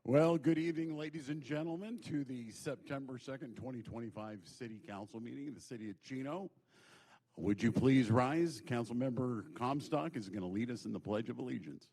Well, good evening, ladies and gentlemen, to the September 2nd, 2025 City Council meeting in the city of Chino. Would you please rise? Councilmember Comstock is going to lead us in the Pledge of Allegiance.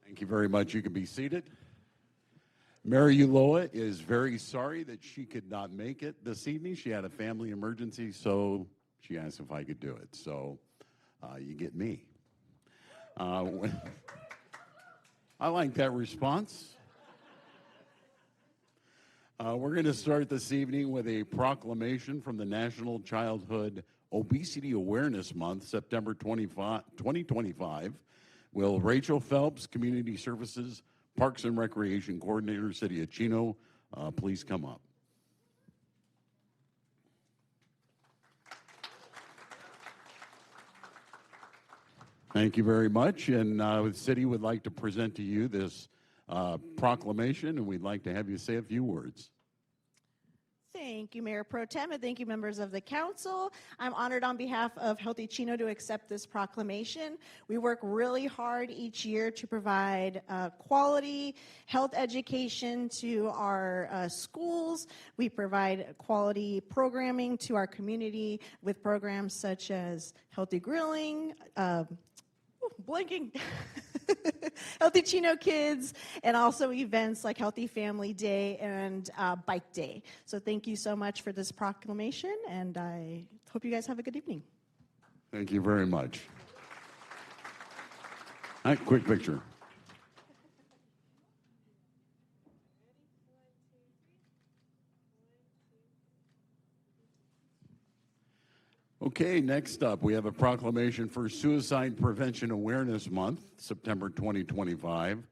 Thank you very much. You can be seated. Mary Uloa is very sorry that she could not make it this evening. She had a family emergency, so she asked if I could do it. So you get me. I like that response. We're going to start this evening with a proclamation from the National Childhood Obesity Awareness Month, September 2025. Will Rachel Phelps, Community Services, Parks and Recreation Coordinator, City of Chino, please come up. Thank you very much. And the city would like to present to you this proclamation, and we'd like to have you say a few words. Thank you, Mayor Pro Tem, and thank you, members of the council. I'm honored on behalf of Healthy Chino to accept this proclamation. We work really hard each year to provide quality health education to our schools. We provide quality programming to our community with programs such as Healthy Grilling, Healthy Chino Kids, and also events like Healthy Family Day and Bike Day. So thank you so much for this proclamation, and I hope you guys have a good evening. Thank you very much. All right, quick picture. Okay, next up, we have a proclamation for Suicide Prevention Awareness Month, September 2025.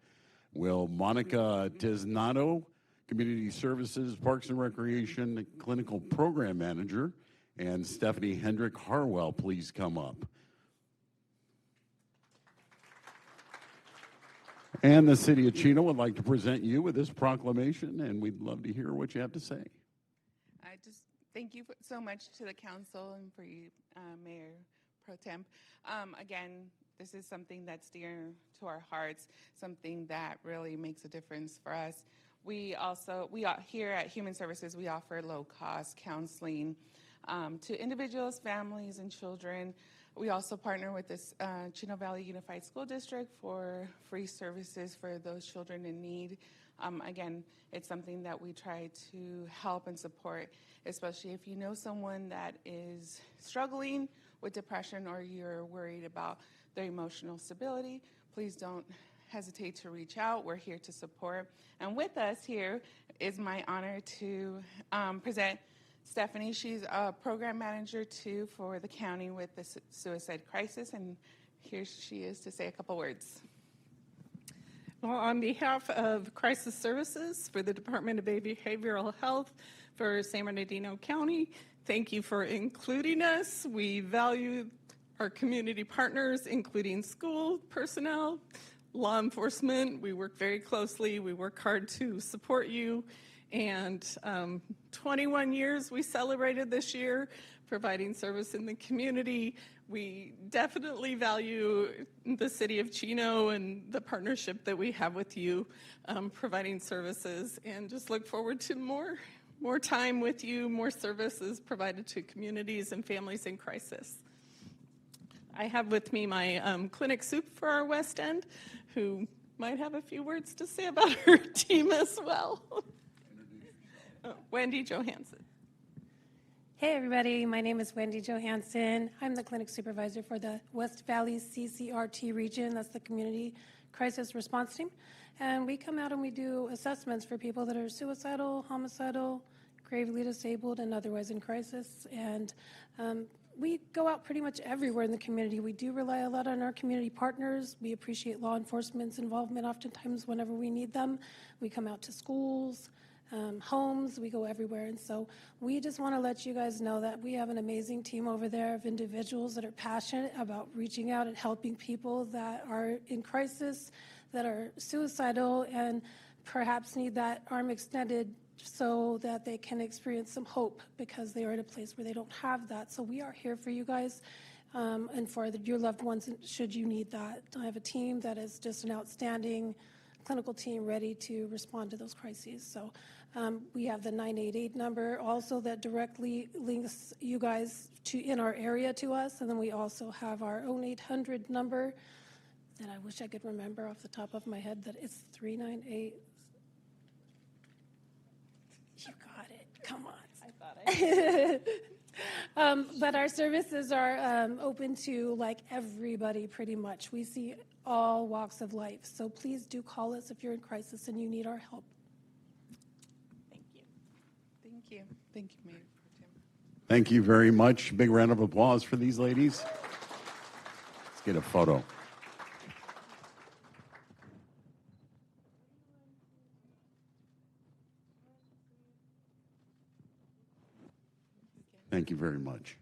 Will Monica Tiznato, Community Services, Parks and Recreation Clinical Program Manager, and Stephanie Hendrick Harwell please come up? And the City of Chino would like to present you with this proclamation, and we'd love to hear what you have to say. Thank you so much to the council and for you, Mayor Pro Tem. Again, this is something that's dear to our hearts, something that really makes a difference for us. Here at Human Services, we offer low-cost counseling to individuals, families, and children. We also partner with this Chino Valley Unified School District for free services for those children in need. Again, it's something that we try to help and support, especially if you know someone that is struggling with depression or you're worried about their emotional stability. Please don't hesitate to reach out. We're here to support. And with us here is my honor to present Stephanie. She's a program manager too for the county with the suicide crisis, and here she is to say a couple words. Well, on behalf of Crisis Services for the Department of Behavioral Health for San Bernardino County, thank you for including us. We value our community partners, including school personnel, law enforcement. We work very closely. We work hard to support you. And 21 years we celebrated this year providing service in the community. We definitely value the City of Chino and the partnership that we have with you providing services, and just look forward to more time with you, more services provided to communities and families in crisis. I have with me my clinic soup for our West End, who might have a few words to say about her team as well. Wendy Johansson. Hey everybody, my name is Wendy Johansson. I'm the clinic supervisor for the West Valley CCRT region. That's the Community Crisis Response Team. And we come out and we do assessments for people that are suicidal, homicidal, gravely disabled, and otherwise in crisis. And we go out pretty much everywhere in the community. We do rely a lot on our community partners. We appreciate law enforcement's involvement oftentimes whenever we need them. We come out to schools, homes, we go everywhere. And so we just want to let you guys know that we have an amazing team over there of individuals that are passionate about reaching out and helping people that are in crisis, that are suicidal, and perhaps need that arm extended so that they can experience some hope because they are in a place where they don't have that. So we are here for you guys and for your loved ones should you need that. I have a team that is just an outstanding clinical team ready to respond to those crises. So we have the 988 number also that directly links you guys to in our area to us, and then we also have our own 800 number that I wish I could remember off the top of my head, that it's 398. You got it. Come on. I thought I But our services are open to like everybody pretty much. We see all walks of life. So please do call us if you're in crisis and you need our help. Thank you. Thank you. Thank you, Mayor Pro Tem. Thank you very much. Big round of applause for these ladies. Let's get a photo. Thank you very much.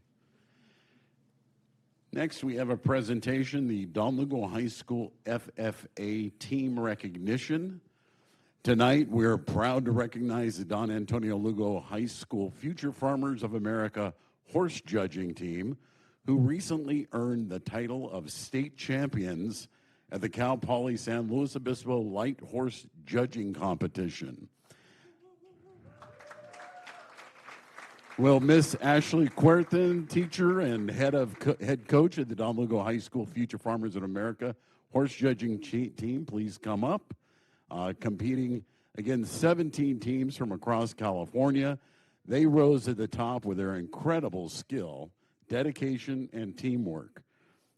Next, we have a presentation, the Don Lugo High School FFA Team Recognition. Tonight, we're proud to recognize the Don Antonio Lugo High School Future Farmers of America horse judging team, who recently earned the title of state champions at the Cal Poly San Luis Obispo Light Horse Judging Competition. Will Miss Ashley Quertin, teacher and head coach at the Don Lugo High School Future Farmers of America horse judging team, please come up? Competing against 17 teams from across California. They rose to the top with their incredible skill, dedication, and teamwork.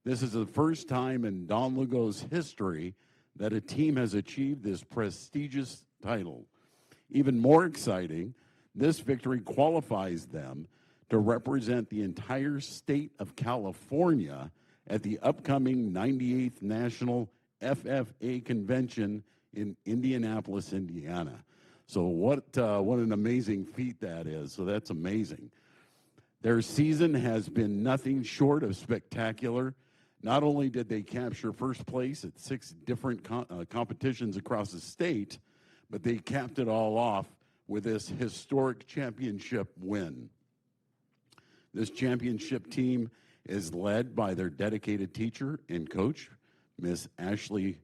This is the first time in Don Lugo's history that a team has achieved this prestigious title. Even more exciting, this victory qualifies them to represent the entire state of California at the upcoming 98th National FFA Convention in Indianapolis, Indiana. So what an amazing feat that is. So that's amazing. Their season has been nothing short of spectacular. Not only did they capture first place at 6 different competitions across the state, but they capped it all off with this historic championship win. This championship team is led by their dedicated teacher and coach, Miss Ashley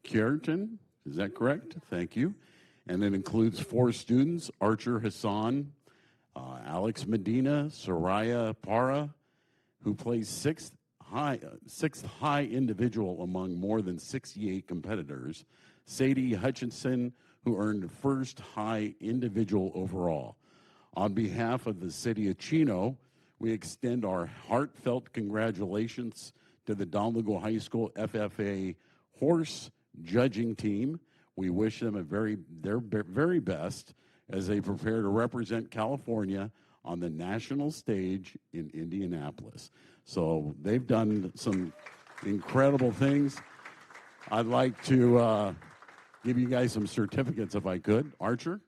Quertin. Is that correct? Thank you. And it includes 4 students, Archer Hassan, Alex Medina, Soraya Parra, who plays sixth high individual among more than 68 competitors, Sadie Hutchinson, who earned first high individual overall. On behalf of the city of Chino, we extend our heartfelt congratulations to the Don Lugo High School FFA horse judging team. We wish them their very best as they prepare to represent California on the national stage in Indianapolis. So they've done some incredible things. I'd like to give you guys some certificates if I could. Archer?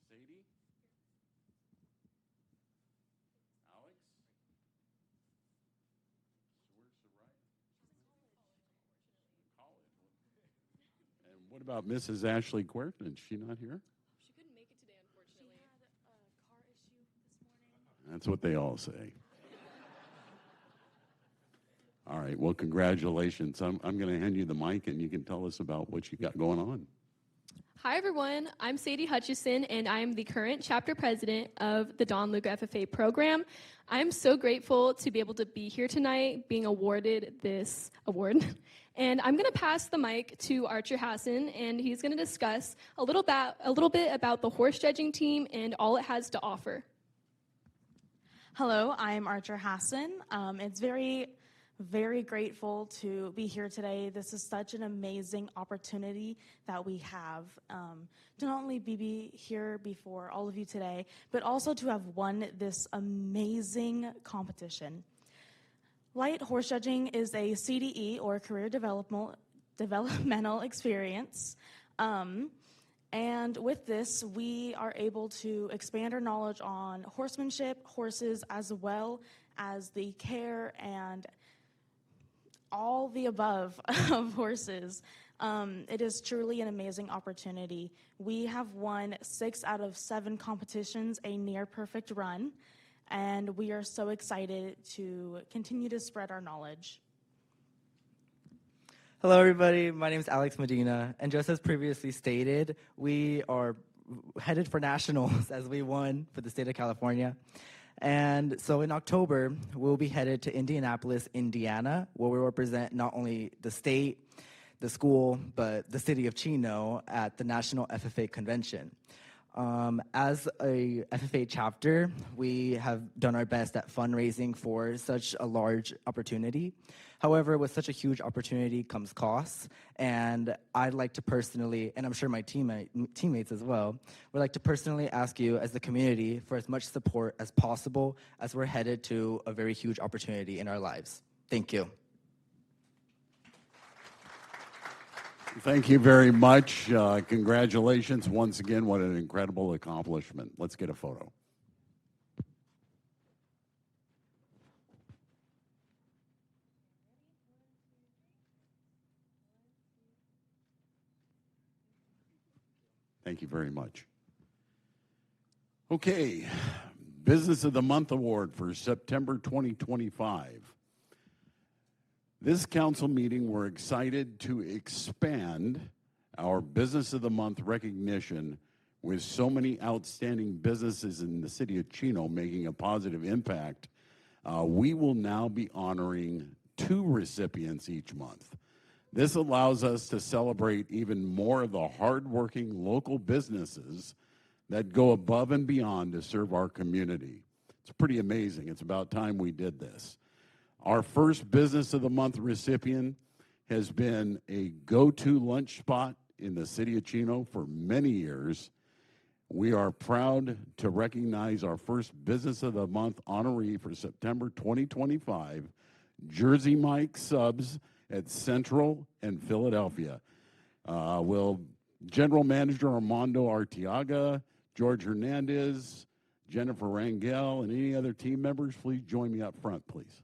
Sadie? Alex? And what about Mrs. Ashley Quertin? Is she not here? She couldn't make it today, unfortunately. She had a car issue this morning. That's what they all say. All right, well, congratulations. I'm going to hand you the mic, and you can tell us about what you got going on. Hi, everyone. I'm Sadie Hutchison, and I'm the current chapter president of the Don Lugo FFA program. I'm so grateful to be able to be here tonight, being awarded this award. And I'm going to pass the mic to Archer Hassan, and he's going to discuss a little bit about the horse judging team and all it has to offer. Hello, I'm Archer Hassan. It's very grateful to be here today. This is such an amazing opportunity that we have to not only be here before all of you today, but also to have won this amazing competition. Light horse judging is a CDE, or career developmental experience. And with this, we are able to expand our knowledge on horsemanship, horses, as well as the care and all the above of horses. It is truly an amazing opportunity. We have won 6 out of 7 competitions, a near perfect run, and we are so excited to continue to spread our knowledge. Hello, everybody. My name is Alex Medina, and just as previously stated, we are headed for nationals as we won for the state of California. And so in October, we'll be headed to Indianapolis, Indiana, where we represent not only the state, the school, but the city of Chino at the National FFA Convention. As a FFA chapter, we have done our best at fundraising for such a large opportunity. However, with such a huge opportunity comes costs, and I'd like to personally, and I'm sure my teammates as well, would like to personally ask you as the community for as much support as possible as we're headed to a very huge opportunity in our lives. Thank you. Thank you very much. Congratulations once again. What an incredible accomplishment. Let's get a photo. Thank you very much. Okay, Business of the Month Award for September 2025. This council meeting, we're excited to expand our Business of the Month recognition with so many outstanding businesses in the city of Chino making a positive impact. We will now be honoring 2 recipients each month. This allows us to celebrate even more of the hardworking local businesses that go above and beyond to serve our community. It's pretty amazing. It's about time we did this. Our first Business of the Month recipient has been a go-to lunch spot in the city of Chino for many years. We are proud to recognize our first Business of the Month honoree for September 2025, Jersey Mike Subs at Central and Philadelphia. Will General Manager Armando Arteaga, George Hernandez, Jennifer Rangel, and any other team members please join me up front, please.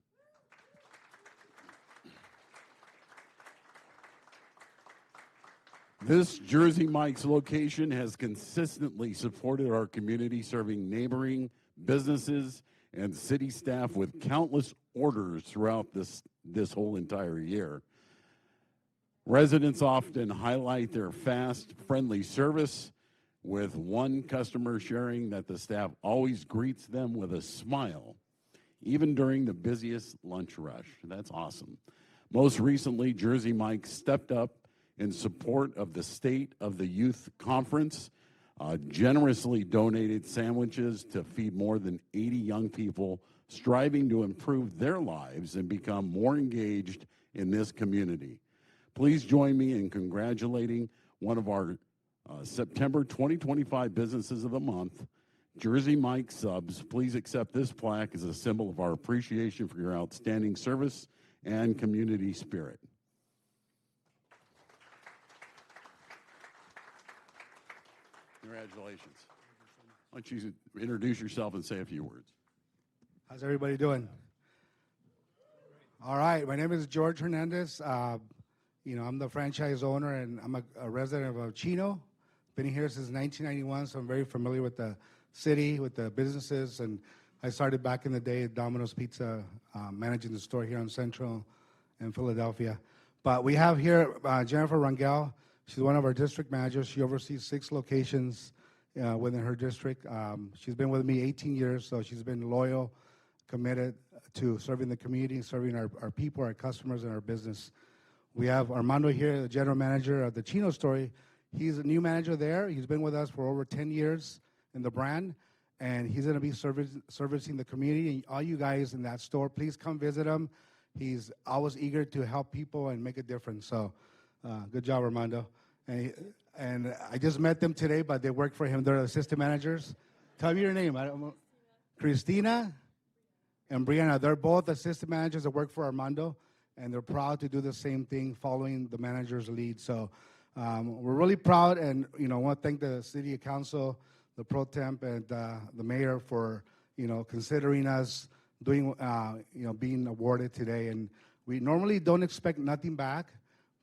This Jersey Mike's location has consistently supported our community, serving neighboring businesses and city staff with countless orders throughout this whole entire year. Residents often highlight their fast, friendly service, with one customer sharing that the staff always greets them with a smile, even during the busiest lunch rush. That's awesome. Most recently, Jersey Mike stepped up in support of the State of the Youth Conference, generously donated sandwiches to feed more than 80 young people striving to improve their lives and become more engaged in this community. Please join me in congratulating one of our September 2025 Businesses of the Month, Jersey Mike Subs. Please accept this plaque as a symbol of our appreciation for your outstanding service and community spirit. Congratulations. Why don't you introduce yourself and say a few words? How's everybody doing? All right, my name is George Hernandez. I'm the franchise owner, and I'm a resident of Chino. Been here since 1991, so I'm very familiar with the city, with the businesses, and I started back in the day at Domino's Pizza, managing the store here on Central in Philadelphia. But we have here Jennifer Rangel. She's one of our district managers. She oversees 6 locations within her district. She's been with me 18 years, so she's been loyal, committed to serving the community, serving our people, our customers, and our business. We have Armando here, the general manager of the Chino store. He's a new manager there. He's been with us for over 10 years in the brand, and he's going to be servicing the community. And all you guys in that store, please come visit him. He's always eager to help people and make a difference. So good job, Armando. And I just met them today, but they work for him. They're assistant managers. Tell me your name. Christina and Brianna. They're both assistant managers that work for Armando. and they're proud to do the same thing following the manager's lead. So we're really proud, and I want to thank the city council, the pro temp, and the mayor for considering us doing being awarded today. And we normally don't expect nothing back,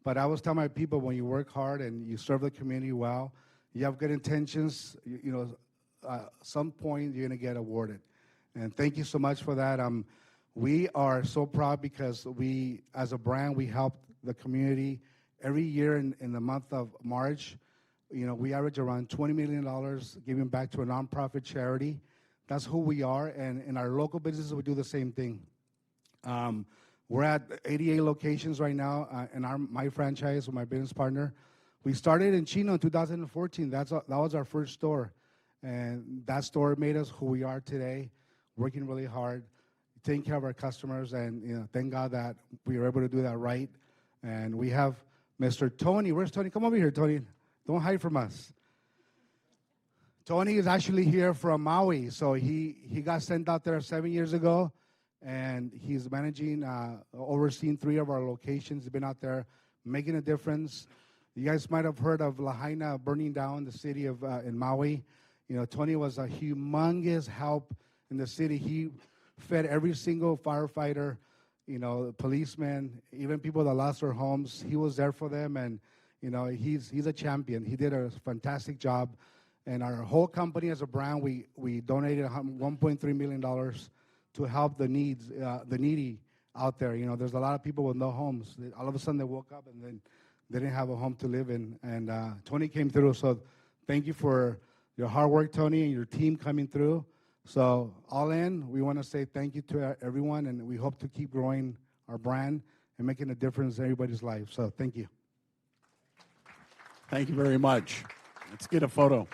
but I always tell my people, when you work hard and you serve the community well, you have good intentions, some point you're going to get awarded. And thank you so much for that. We are so proud because we, as a brand, we help the community every year in the month of March. We average around $20 million giving back to a nonprofit charity. That's who we are, and in our local businesses, we do the same thing. We're at 88 locations right now in my franchise with my business partner. We started in Chino in 2014. That was our first store, and that store made us who we are today, working really hard, taking care of our customers, and thank God that we were able to do that right. And we have Mr. Tony. Where's Tony? Come over here, Tony. Don't hide from us. Tony is actually here from Maui, so he got sent out there 7 years ago, and he's managing, overseeing 3 of our locations. He's been out there making a difference. You guys might have heard of Lahaina burning down the city of in Maui. Tony was a humongous help in the city. He fed every single firefighter, policemen, even people that lost their homes. He was there for them, and he's a champion. He did a fantastic job. And our whole company as a brand, we donated $1.3 million to help the needy out there. There's a lot of people with no homes. All of a sudden they woke up and then they didn't have a home to live in. And Tony came through. So thank you for your hard work, Tony, and your team coming through. So all in, we want to say thank you to everyone, and we hope to keep growing our brand and making a difference in everybody's life. So thank you. Thank you very much. Let's get a photo.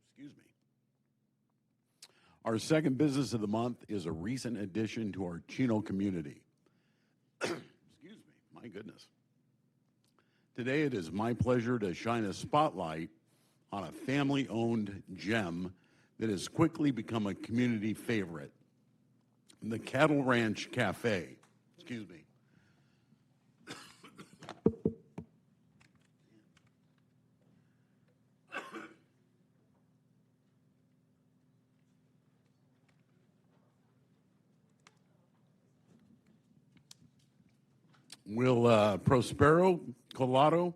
Excuse me. Our second business of the month is a recent addition to our Chino community. Excuse me, my goodness. Today it is my pleasure to shine a spotlight on a family-owned gem that has quickly become a community favorite, the Cattle Ranch Cafe. Excuse me. Will Prospero Collado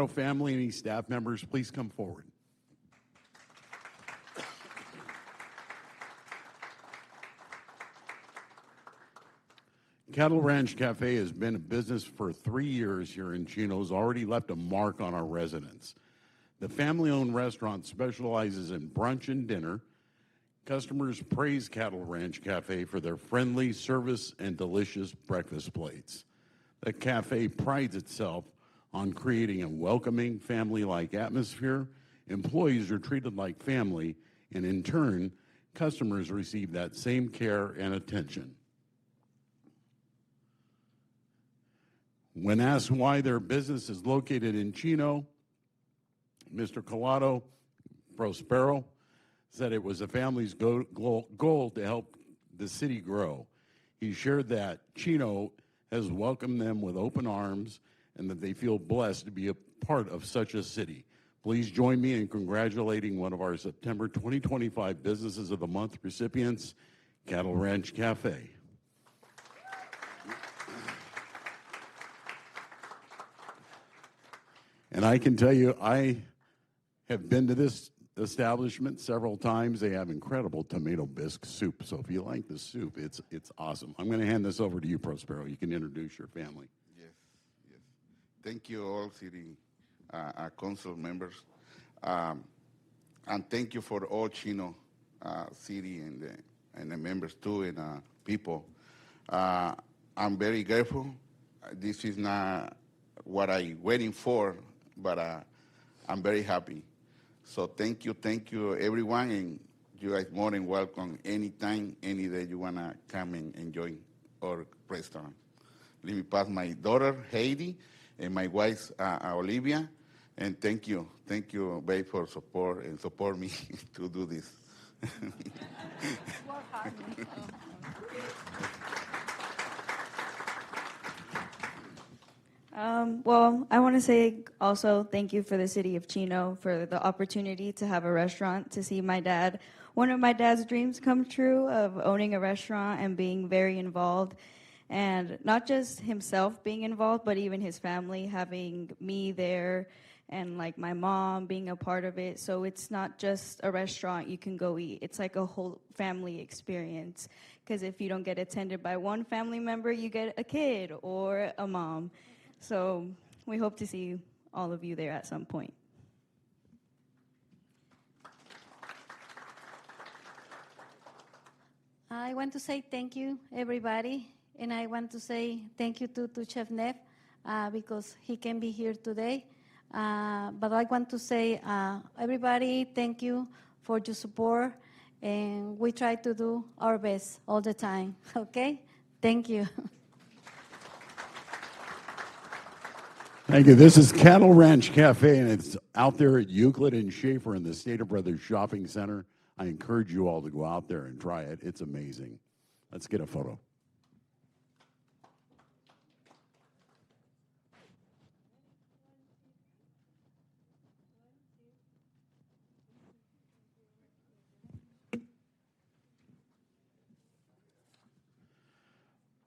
family, and any staff members, please come forward. Cattle Ranch Cafe has been in business for 3 years here in Chino. Has already left a mark on our residents. The family-owned restaurant specializes in brunch and dinner. Customers praise Cattle Ranch Cafe for their friendly service and delicious breakfast plates. The cafe prides itself on creating a welcoming, family-like atmosphere. Employees are treated like family, and in turn, customers receive that same care and attention. When asked why their business is located in Chino, Mr. Collado Prospero said it was the family's goal to help the city grow. He shared that Chino has welcomed them with open arms and that they feel blessed to be a part of such a city. Please join me in congratulating one of our September 2025 Businesses of the Month recipients, Cattle Ranch Cafe. And I can tell you, I have been to this establishment several times. They have incredible tomato bisque soup. So if you like the soup, it's awesome. I'm going to hand this over to you, Prospero. You can introduce your family. Yes. Thank you all, city council members. And thank you for all Chino city and the members too, and people. I'm very grateful. This is not what I'm waiting for, but I'm very happy. So thank you everyone, and you guys more than welcome anytime, any day you want to come and enjoy our restaurant. Let me pass my daughter, Heidi, and my wife, Olivia. And thank you, babe, for support me to do this. Well, I want to say also thank you for the city of Chino for the opportunity to have a restaurant, to see my dad, one of my dad's dreams come true of owning a restaurant and being very involved. And not just himself being involved, but even his family, having me there and like my mom being a part of it. So it's not just a restaurant you can go eat. It's like a whole family experience. Because if you don't get attended by one family member, you get a kid or a mom. So we hope to see all of you there at some point. I want to say thank you, everybody, and I want to say thank you to Chef Neff because he can be here today. But I want to say, everybody, thank you for your support, and we try to do our best all the time, okay? Thank you. Thank you. This is Cattle Ranch Cafe, and it's out there at Euclid and Schaefer in the Stater Brothers Shopping Center. I encourage you all to go out there and try it. It's amazing. Let's get a photo.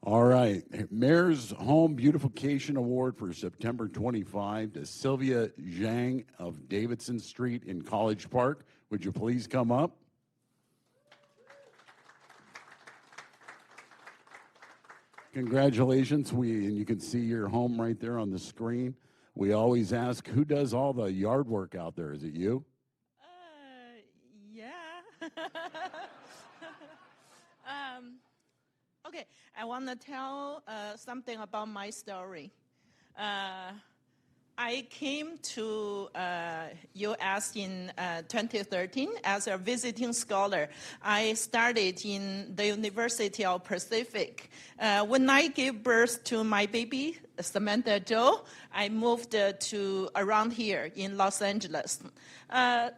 All right. Mayor's Home Beautification Award for September 25 to Sylvia Zhang of Davidson Street in College Park. Would you please come up? Congratulations. And you can see your home right there on the screen. We always ask, who does all the yard work out there? Is it you? Yeah. Okay, I want to tell something about my story. I came to U.S. in 2013 as a visiting scholar. I started in the University of Pacific. When I gave birth to my baby, Samantha Jo, I moved to around here in Los Angeles.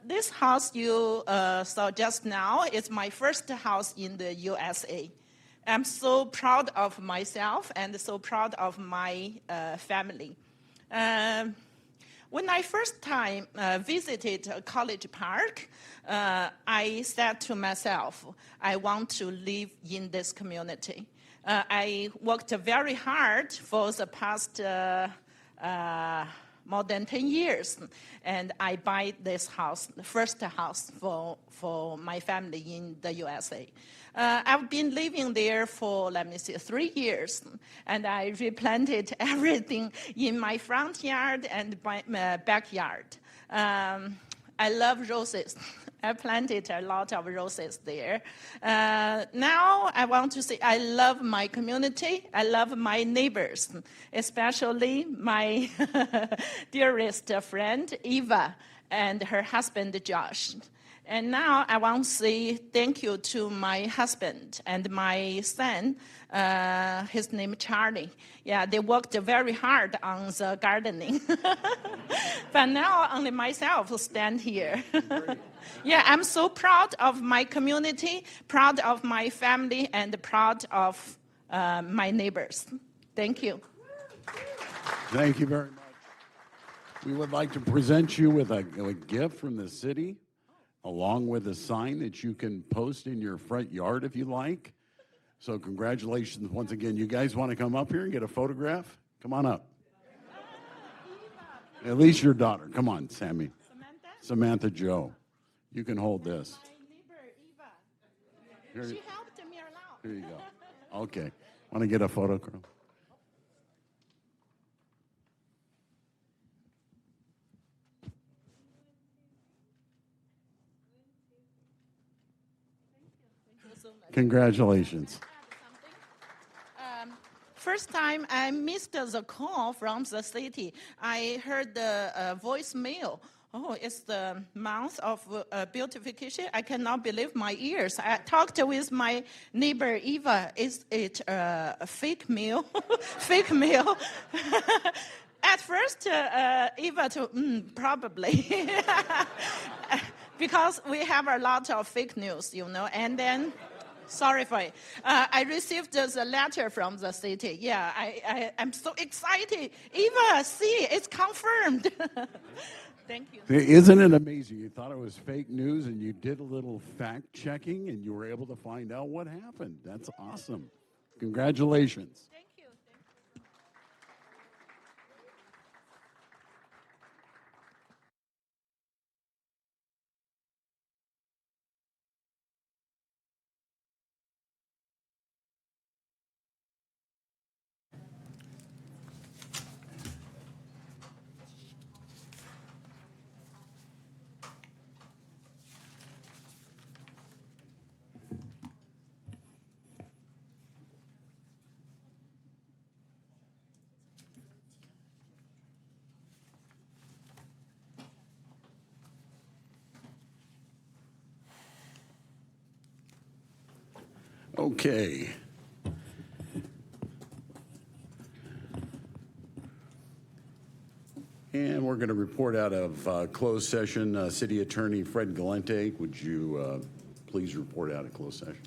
This house you saw just now is my first house in the USA. I'm so proud of myself and so proud of my family. When I first time visited College Park, I said to myself, I want to live in this community. I worked very hard for the past more than 10 years, and I buy this house, the first house for my family in the USA. I've been living there for, 3 years, and I replanted everything in my front yard and my backyard. I love roses. I planted a lot of roses there. Now I want to say I love my community. I love my neighbors, especially my dearest friend, Eva, and her husband, Josh. And now I want to say thank you to my husband and my son, his name Charlie. Yeah, they worked very hard on the gardening. But now only myself stand here. Yeah, I'm so proud of my community, proud of my family, and proud of my neighbors. Thank you. Thank you very much. We would like to present you with a gift from the city, along with a sign that you can post in your front yard if you like. So congratulations once again. You guys want to come up here and get a photograph? Come on up. At least your daughter. Come on, Sammy. Samantha Jo. You can hold this. My neighbor, Eva. She helped me a lot. Here you go. Okay. Want to get a photo, Carl? Congratulations. First time I missed the call from the city. I heard the voicemail Oh, it's the month of beautification. I cannot believe my ears. I talked with my neighbor Eva. Is it a fake meal? Fake meal. At first, Eva, probably. Because we have a lot of fake news, and then, sorry for it. I received the letter from the city. Yeah, I'm so excited. Eva, see, it's confirmed. Thank you. Isn't it amazing? You thought it was fake news and you did a little fact checking and you were able to find out what happened. That's awesome. Congratulations. Thank you. Okay. And we're going to report out of closed session. City Attorney Fred Galente, would you please report out of closed session?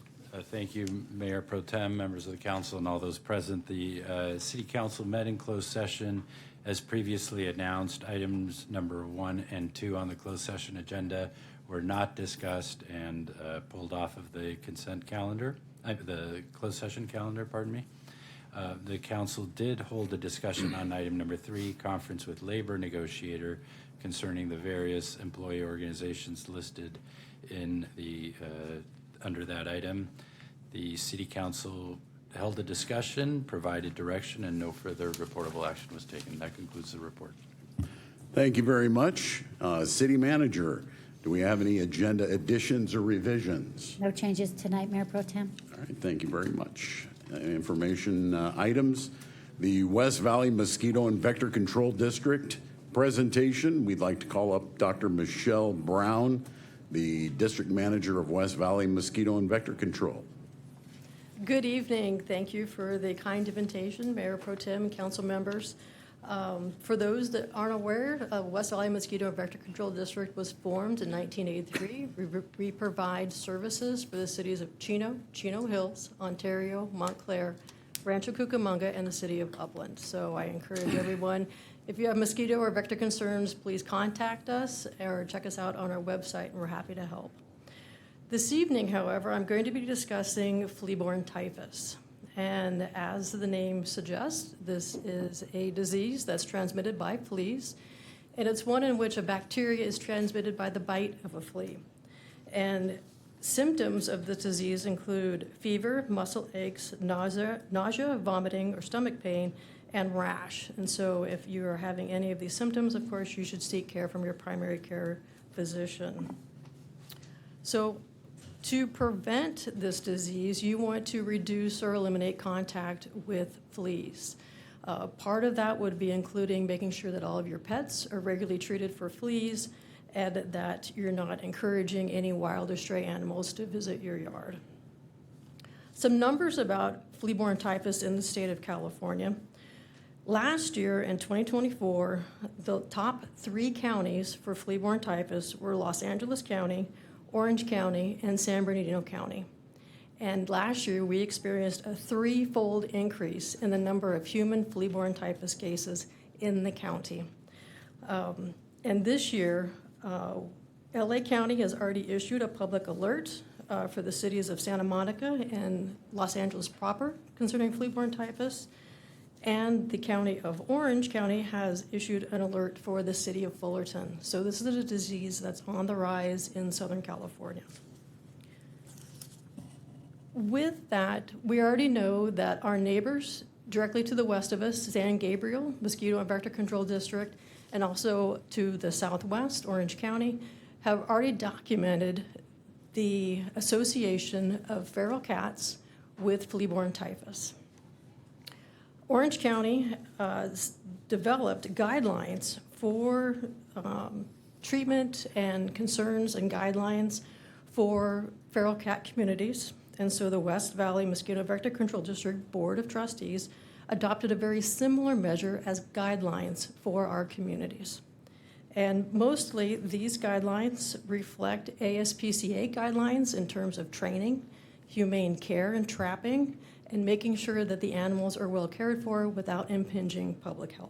Thank you, Mayor Pro Tem, members of the council, and all those present. The City Council met in closed session as previously announced. Items number 1 and 2 on the closed session agenda were not discussed and pulled off of the consent calendar, the closed session calendar, pardon me. The council did hold a discussion on item number 3, conference with labor negotiator concerning the various employee organizations listed in the under that item. The city council held a discussion, provided direction, and no further reportable action was taken. That concludes the report. Thank you very much. City Manager, do we have any agenda additions or revisions? No changes tonight, Mayor Pro Tem. All right, thank you very much. Information items. The West Valley Mosquito and Vector Control District presentation. We'd like to call up Dr. Michelle Brown, the District Manager of West Valley Mosquito and Vector Control. Good evening. Thank you for the kind invitation, Mayor Pro Tem, council members. For those that aren't aware, West Valley Mosquito and Vector Control District was formed in 1983. We provide services for the cities of Chino, Chino Hills, Ontario, Montclair, Rancho Cucamonga, and the city of Upland. So I encourage everyone, if you have mosquito or vector concerns, please contact us or check us out on our website, and we're happy to help. This evening, however, I'm going to be discussing flea-borne typhus. And as the name suggests, this is a disease that's transmitted by fleas, and it's one in which a bacteria is transmitted by the bite of a flea. And symptoms of this disease include fever, muscle aches, nausea, vomiting, or stomach pain, and rash. And so if you are having any of these symptoms, of course, you should seek care from your primary care physician. So to prevent this disease, you want to reduce or eliminate contact with fleas. Part of that would be including making sure that all of your pets are regularly treated for fleas and that you're not encouraging any wild or stray animals to visit your yard. Some numbers about flea-borne typhus in the state of California. Last year, in 2024, the top 3 counties for flea-borne typhus were Los Angeles County, Orange County, and San Bernardino County. And last year, we experienced a 3-fold increase in the number of human flea-borne typhus cases in the county. And this year, LA County has already issued a public alert for the cities of Santa Monica and Los Angeles proper concerning flea-borne typhus. And the county of Orange County has issued an alert for the city of Fullerton. So this is a disease that's on the rise in Southern California. With that, we already know that our neighbors directly to the west of us, San Gabriel Mosquito and Vector Control District, and also to the southwest, Orange County, have already documented the association of feral cats with flea-borne typhus. Orange County developed guidelines for treatment and concerns and guidelines for feral cat communities. And so the West Valley Mosquito Vector Control District Board of Trustees adopted a very similar measure as guidelines for our communities. And mostly these guidelines reflect ASPCA guidelines in terms of training, humane care and trapping, and making sure that the animals are well cared for without impinging public health.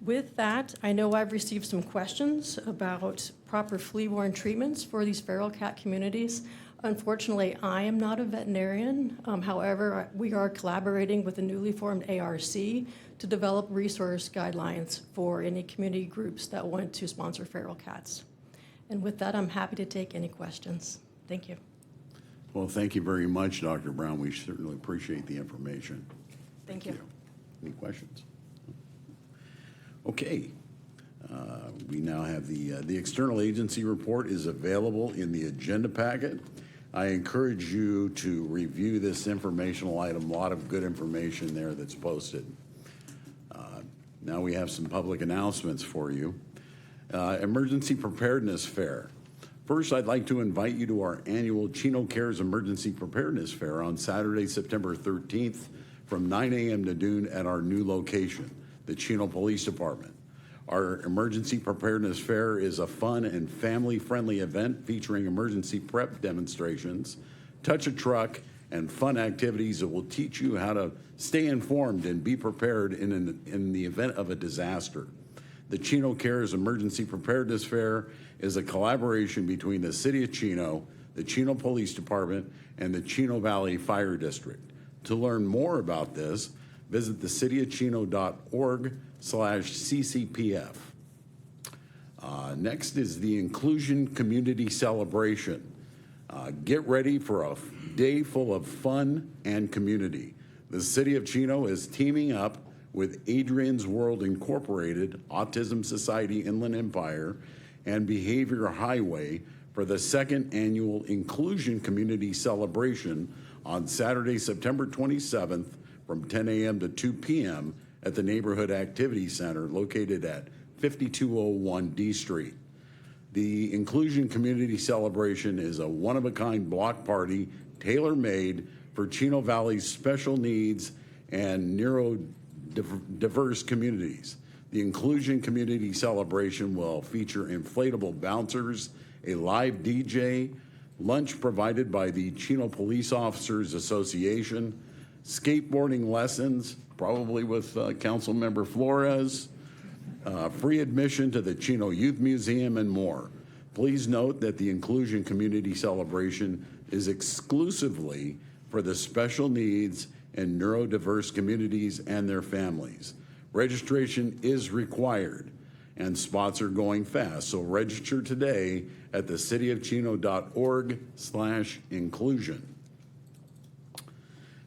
With that, I know I've received some questions about proper flea-borne treatments for these feral cat communities. Unfortunately, I am not a veterinarian. However, we are collaborating with the newly formed ARC to develop resource guidelines for any community groups that want to sponsor feral cats. And with that, I'm happy to take any questions. Thank you. Well, thank you very much, Dr. Brown. We certainly appreciate the information. Thank you. Any questions? Okay. We now have the external agency report is available in the agenda packet. I encourage you to review this informational item. A lot of good information there that's posted. Now we have some public announcements for you. Emergency Preparedness Fair. First, I'd like to invite you to our annual Chino Cares Emergency Preparedness Fair on Saturday, September 13th from 9 a.m. to noon at our new location, the Chino Police Department. Our Emergency Preparedness Fair is a fun and family-friendly event featuring emergency prep demonstrations, touch a truck, and fun activities that will teach you how to stay informed and be prepared in the event of a disaster. The Chino Cares Emergency Preparedness Fair is a collaboration between the City of Chino, the Chino Police Department, and the Chino Valley Fire District. To learn more about this, visit thecityofchino.org/CCPF. Next is the Inclusion Community Celebration. Get ready for a day full of fun and community. The City of Chino is teaming up with Adrian's World Incorporated, Autism Society Inland Empire, and Behavior Highway for the second annual Inclusion Community Celebration on Saturday, September 27th from 10 a.m. to 2 p.m. at the Neighborhood Activity Center located at 5201 D Street. The Inclusion Community Celebration is a one-of-a-kind block party tailor-made for Chino Valley's special needs and neurodiverse communities. The Inclusion Community Celebration will feature inflatable bouncers, a live DJ, lunch provided by the Chino Police Officers Association, skateboarding lessons, probably with Councilmember Flores, free admission to the Chino Youth Museum, and more. Please note that the Inclusion Community Celebration is exclusively for the special needs and neurodiverse communities and their families. Registration is required and spots are going fast, so register today at thecityofchino.org/inclusion.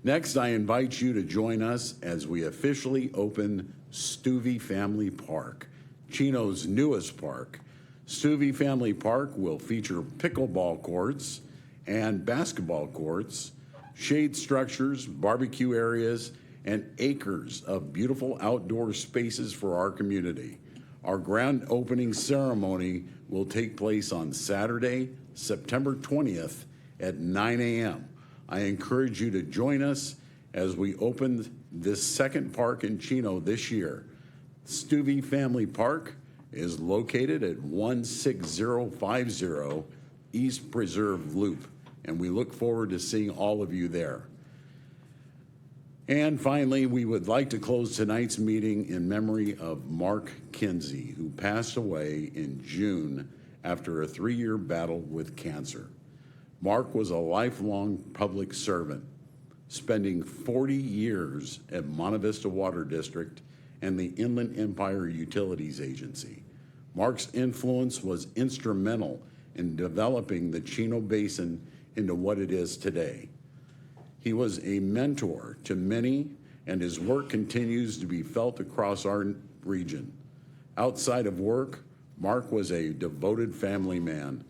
Next, I invite you to join us as we officially open Stuvey Family Park, Chino's newest park. Stuvey Family Park will feature pickleball courts and basketball courts, shade structures, barbecue areas, and acres of beautiful outdoor spaces for our community. Our grand opening ceremony will take place on Saturday, September 20th at 9 a.m. I encourage you to join us as we open this second park in Chino this year. Stuvey Family Park is located at 16050 East Preserve Loop, and we look forward to seeing all of you there. And finally, we would like to close tonight's meeting in memory of Mark Kinsey, who passed away in June after a 3-year battle with cancer. Mark was a lifelong public servant, spending 40 years at Monte Vista Water District and the Inland Empire Utilities Agency. Mark's influence was instrumental in developing the Chino Basin into what it is today. He was a mentor to many, and his work continues to be felt across our region. Outside of work, Mark was a devoted family man.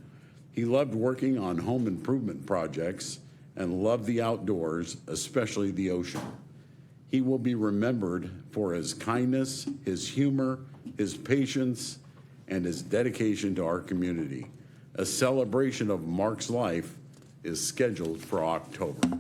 He loved working on home improvement projects and loved the outdoors, especially the ocean. He will be remembered for his kindness, his humor, his patience, and his dedication to our community. A celebration of Mark's life is scheduled for October.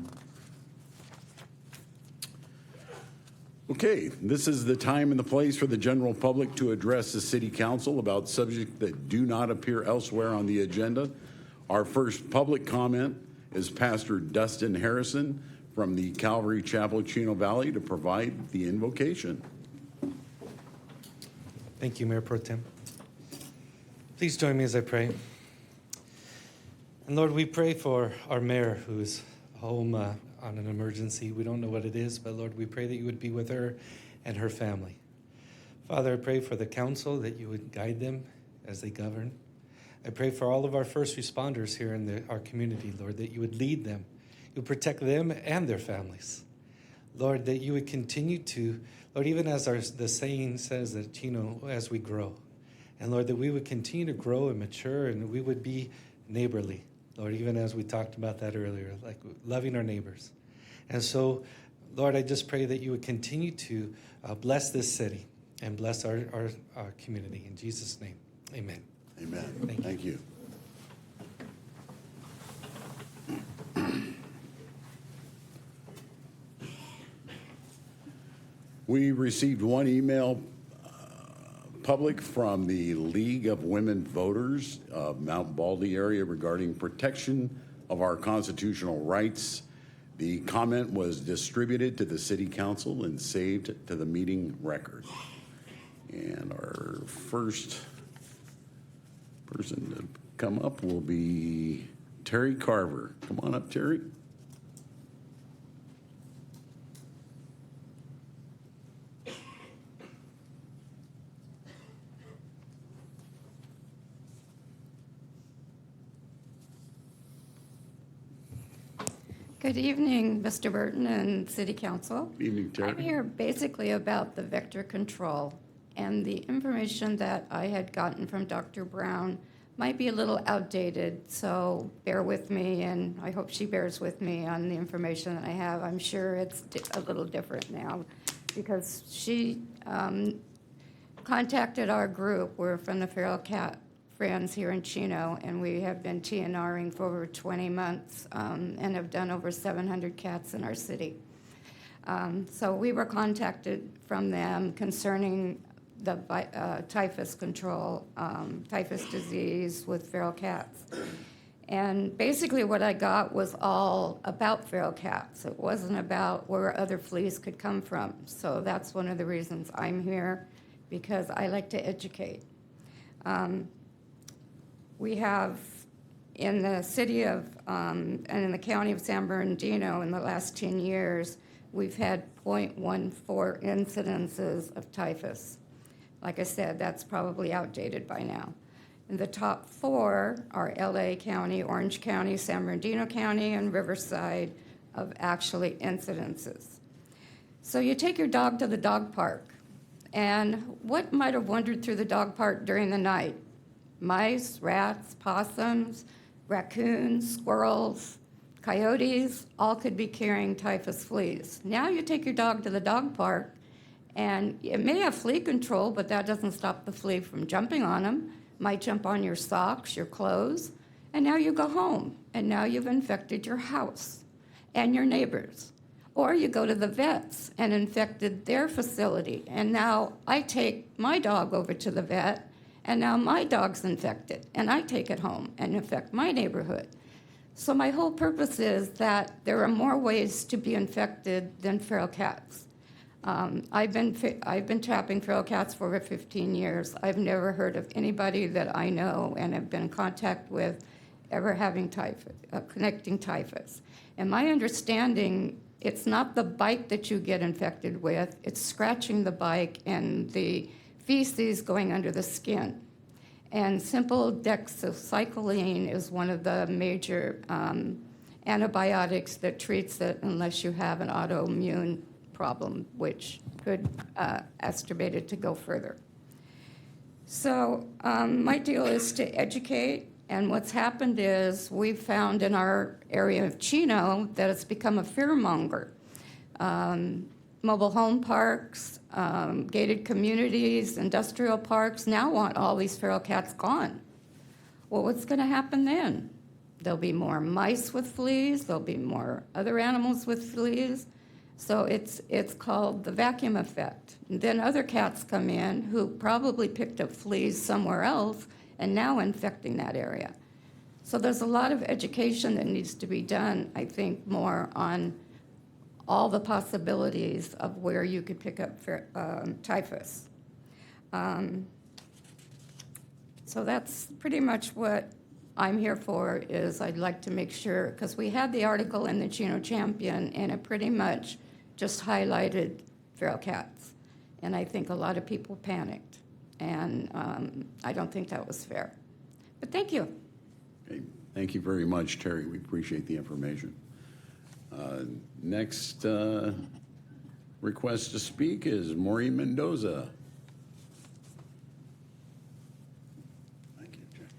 Okay, this is the time and the place for the general public to address the City Council about subjects that do not appear elsewhere on the agenda. Our first public comment is Pastor Dustin Harrison from the Calvary Chapel, Chino Valley, to provide the invocation. Thank you, Mayor Pro Tem. Please join me as I pray. And Lord, we pray for our mayor who's home on an emergency. We don't know what it is, but Lord, we pray that you would be with her and her family. Father, I pray for the council that you would guide them as they govern. I pray for all of our first responders here in our community, Lord, that you would lead them. You would protect them and their families. Lord, that you would continue to, Lord, even as the saying says that, Chino, as we grow. And Lord, that we would continue to grow and mature and we would be neighborly. Lord, even as we talked about that earlier, like loving our neighbors. And so, Lord, I just pray that you would continue to bless this city and bless our community. In Jesus' name, amen. Amen. Thank you. We received one email public from the League of Women Voters of Mount Baldy area regarding protection of our constitutional rights. The comment was distributed to the City Council and saved to the meeting record. And our first person to come up will be Terry Carver. Come on up, Terry. Good evening, Mr. Burton and City Council. Good evening, Terry. I'm here basically about the vector control, and the information that I had gotten from Dr. Brown might be a little outdated, so bear with me, and I hope she bears with me on the information that I have. I'm sure it's a little different now because she contacted our group. We're from the Feral Cat Friends here in Chino, and we have been TNRing for over 20 months and have done over 700 cats in our city. So we were contacted from them concerning the typhus control, typhus disease with feral cats. And basically what I got was all about feral cats. It wasn't about where other fleas could come from. So that's one of the reasons I'm here, because I like to educate. We have in the city of, and in the county of San Bernardino in the last 10 years, we've had 0.14 incidences of typhus. Like I said, that's probably outdated by now. And the top four are LA County, Orange County, San Bernardino County, and Riverside of actually incidences. So you take your dog to the dog park, and what might have wandered through the dog park during the night? Mice, rats, possums, raccoons, squirrels, coyotes, all could be carrying typhus fleas. Now you take your dog to the dog park, and it may have flea control, but that doesn't stop the flea from jumping on them. Might jump on your socks, your clothes, and now you go home, and now you've infected your house and your neighbors. Or you go to the vets and infected their facility, and now I take my dog over to the vet, and now my dog's infected, and I take it home and infect my neighborhood. So my whole purpose is that there are more ways to be infected than feral cats. I've been trapping feral cats for over 15 years. I've never heard of anybody that I know and have been in contact with ever having typhus, connecting typhus. And my understanding, it's not the bike that you get infected with, it's scratching the bike and the feces going under the skin. And simple doxycycline is one of the major antibiotics that treats it unless you have an autoimmune problem, which could exacerbate it to go further. So my deal is to educate, and what's happened is we've found in our area of Chino that it's become a fearmonger. mobile home parks, gated communities, industrial parks now want all these feral cats gone. Well, what's going to happen then? There'll be more mice with fleas. There'll be more other animals with fleas. So it's called the vacuum effect. And then other cats come in who probably picked up fleas somewhere else and now infecting that area. So there's a lot of education that needs to be done, I think, more on all the possibilities of where you could pick up typhus. So that's pretty much what I'm here for, is I'd like to make sure, because we had the article in the Chino Champion, and it pretty much just highlighted feral cats. And I think a lot of people panicked. And I don't think that was fair. But thank you. Okay. Thank you very much, Terry. We appreciate the information. Next request to speak is Maureen Mendoza. Thank you, Jack.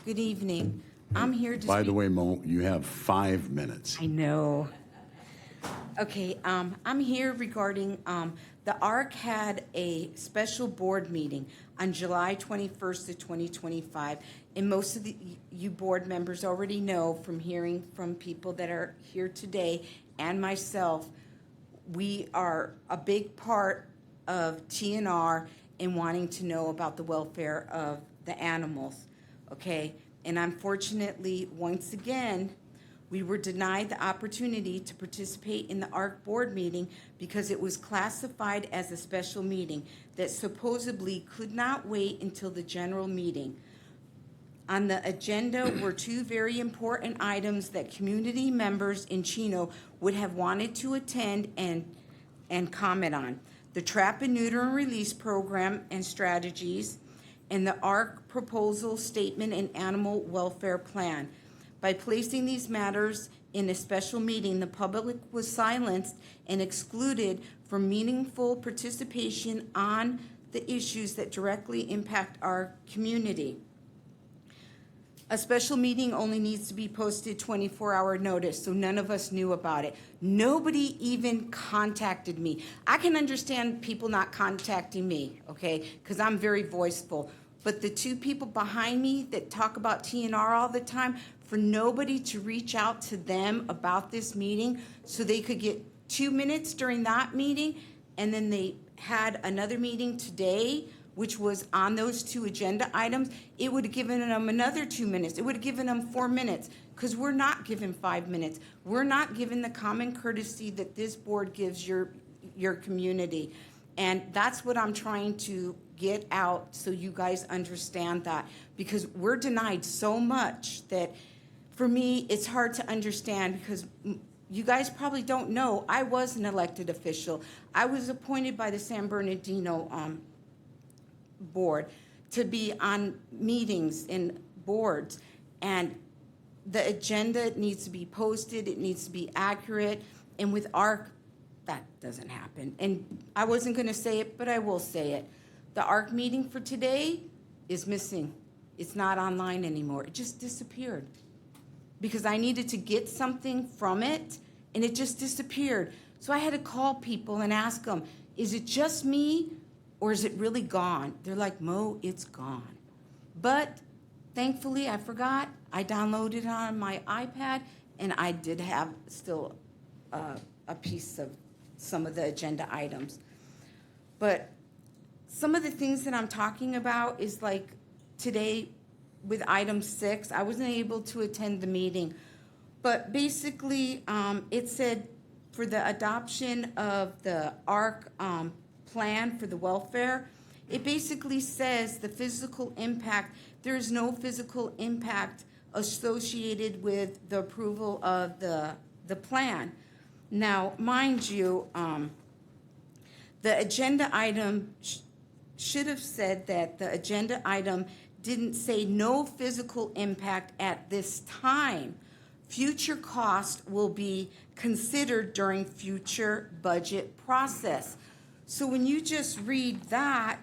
Good evening. I'm here to By the way, Mo, you have 5 minutes. I know. Okay, I'm here regarding, the ARC had a special board meeting on July 21st of 2025, and most of you board members already know from hearing from people that are here today and myself, we are a big part of TNR in wanting to know about the welfare of the animals, okay? And unfortunately, once again, we were denied the opportunity to participate in the ARC board meeting because it was classified as a special meeting that supposedly could not wait until the general meeting. On the agenda were two very important items that community members in Chino would have wanted to attend and comment on: the trap and neuter and release program and strategies, and the ARC proposal statement and animal welfare plan. By placing these matters in a special meeting, the public was silenced and excluded from meaningful participation on the issues that directly impact our community. A special meeting only needs to be posted 24-hour notice, so none of us knew about it. Nobody even contacted me. I can understand people not contacting me, okay, because I'm very voiceful. But the two people behind me that talk about TNR all the time, for nobody to reach out to them about this meeting so they could get 2 minutes during that meeting, and then they had another meeting today, which was on those two agenda items, it would have given them another 2 minutes. It would have given them 4 minutes, because we're not given 5 minutes. We're not given the common courtesy that this board gives your community. And that's what I'm trying to get out so you guys understand that, because we're denied so much that for me, it's hard to understand, because you guys probably don't know, I was an elected official. I was appointed by the San Bernardino board to be on meetings and boards, and the agenda needs to be posted, it needs to be accurate, and with ARC, that doesn't happen. And I wasn't going to say it, but I will say it. The ARC meeting for today is missing. It's not online anymore. It just disappeared, because I needed to get something from it, and it just disappeared. So I had to call people and ask them, is it just me, or is it really gone? They're like, Mo, it's gone. But thankfully, I forgot. I downloaded it on my iPad, and I did have still a piece of some of the agenda items. But some of the things that I'm talking about is like today, with item 6, I wasn't able to attend the meeting, but basically it said for the adoption of the ARC plan for the welfare, it basically says the physical impact, there is no physical impact associated with the approval of the plan. Now, mind you, the agenda item should have said that the agenda item didn't say no physical impact at this time. Future cost will be considered during future budget process. So when you just read that,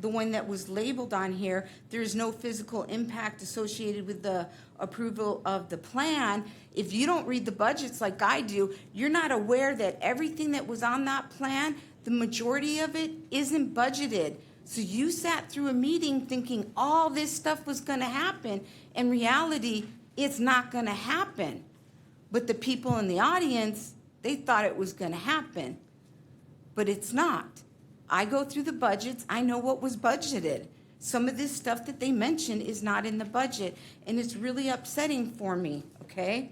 the one that was labeled on here, there's no physical impact associated with the approval of the plan. If you don't read the budgets like I do, you're not aware that everything that was on that plan, the majority of it isn't budgeted. So you sat through a meeting thinking all this stuff was going to happen. In reality, it's not going to happen. But the people in the audience, they thought it was going to happen. But it's not. I go through the budgets. I know what was budgeted. Some of this stuff that they mentioned is not in the budget, and it's really upsetting for me, okay?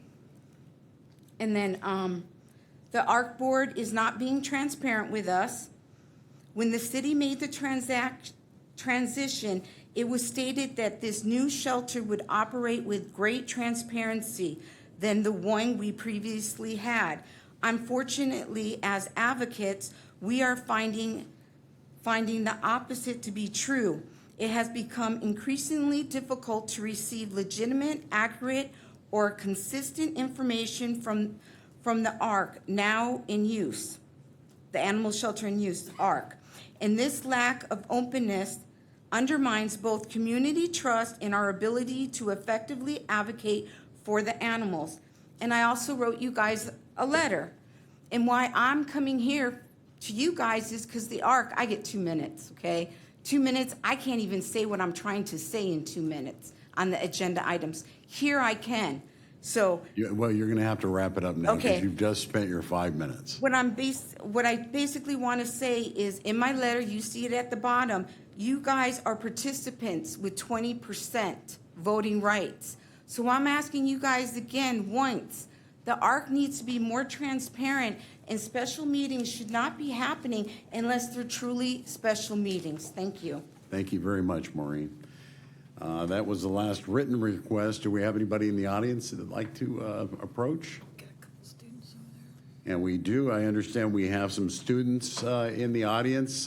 And then the ARC board is not being transparent with us. When the city made the transition, it was stated that this new shelter would operate with great transparency than the one we previously had. Unfortunately, as advocates, we are finding the opposite to be true. It has become increasingly difficult to receive legitimate, accurate, or consistent information from the ARC now in use, the animal shelter in use, ARC. And this lack of openness undermines both community trust and our ability to effectively advocate for the animals. And I also wrote you guys a letter. And why I'm coming here to you guys is because the ARC, I get 2 minutes, okay? 2 minutes, I can't even say what I'm trying to say in 2 minutes on the agenda items. Here I can. So, Well, you're going to have to wrap it up now because Okay. you've just spent your 5 minutes. what I basically want to say is, in my letter, you see it at the bottom, you guys are participants with 20% voting rights. So I'm asking you guys again once, the ARC needs to be more transparent, and special meetings should not be happening unless they're truly special meetings. Thank you. Thank you very much, Maureen. That was the last written request. Do we have anybody in the audience that would like to approach? And we do. I understand we have some students in the audience.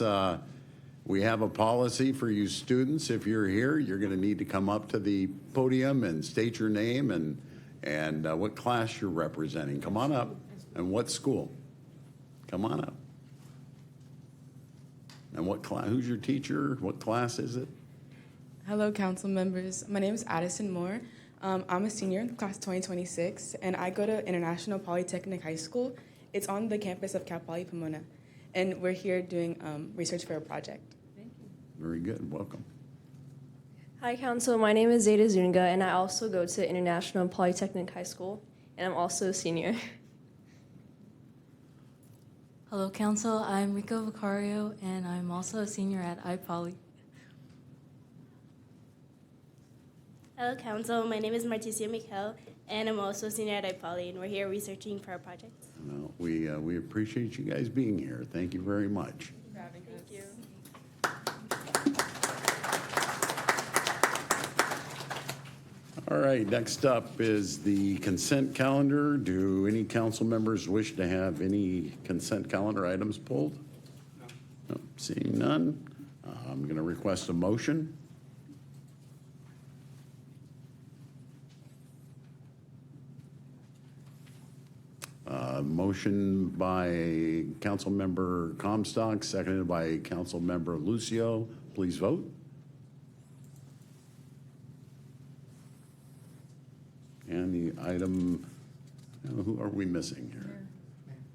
We have a policy for you students. If you're here, you're going to need to come up to the podium and state your name and what class you're representing. Come on up. And what school? Come on up. And what class? Who's your teacher? What class is it? Hello, council members. My name is Addison Moore. I'm a senior in class 2026, and I go to International Polytechnic High School. It's on the campus of Cal Poly Pomona, and we're here doing research for a project. Thank you. Very good. Welcome. Hi, Council. My name is Zeta Zuniga, and I also go to International Polytechnic High School, and I'm also a senior. Hello, Council. I'm Rico Vicario, and I'm also a senior at iPoly. Hello, Council. My name is Marticia Mikel, and I'm also a senior at iPoly, and we're here researching for our project. Well, we appreciate you guys being here. Thank you very much. Thank you. All right, next up is the consent calendar. Do any council members wish to have any consent calendar items pulled? No. Seeing none, I'm going to request a motion. Motion by Council Member Comstock, seconded by Council Member Lucio. Please vote. And the item, who are we missing here?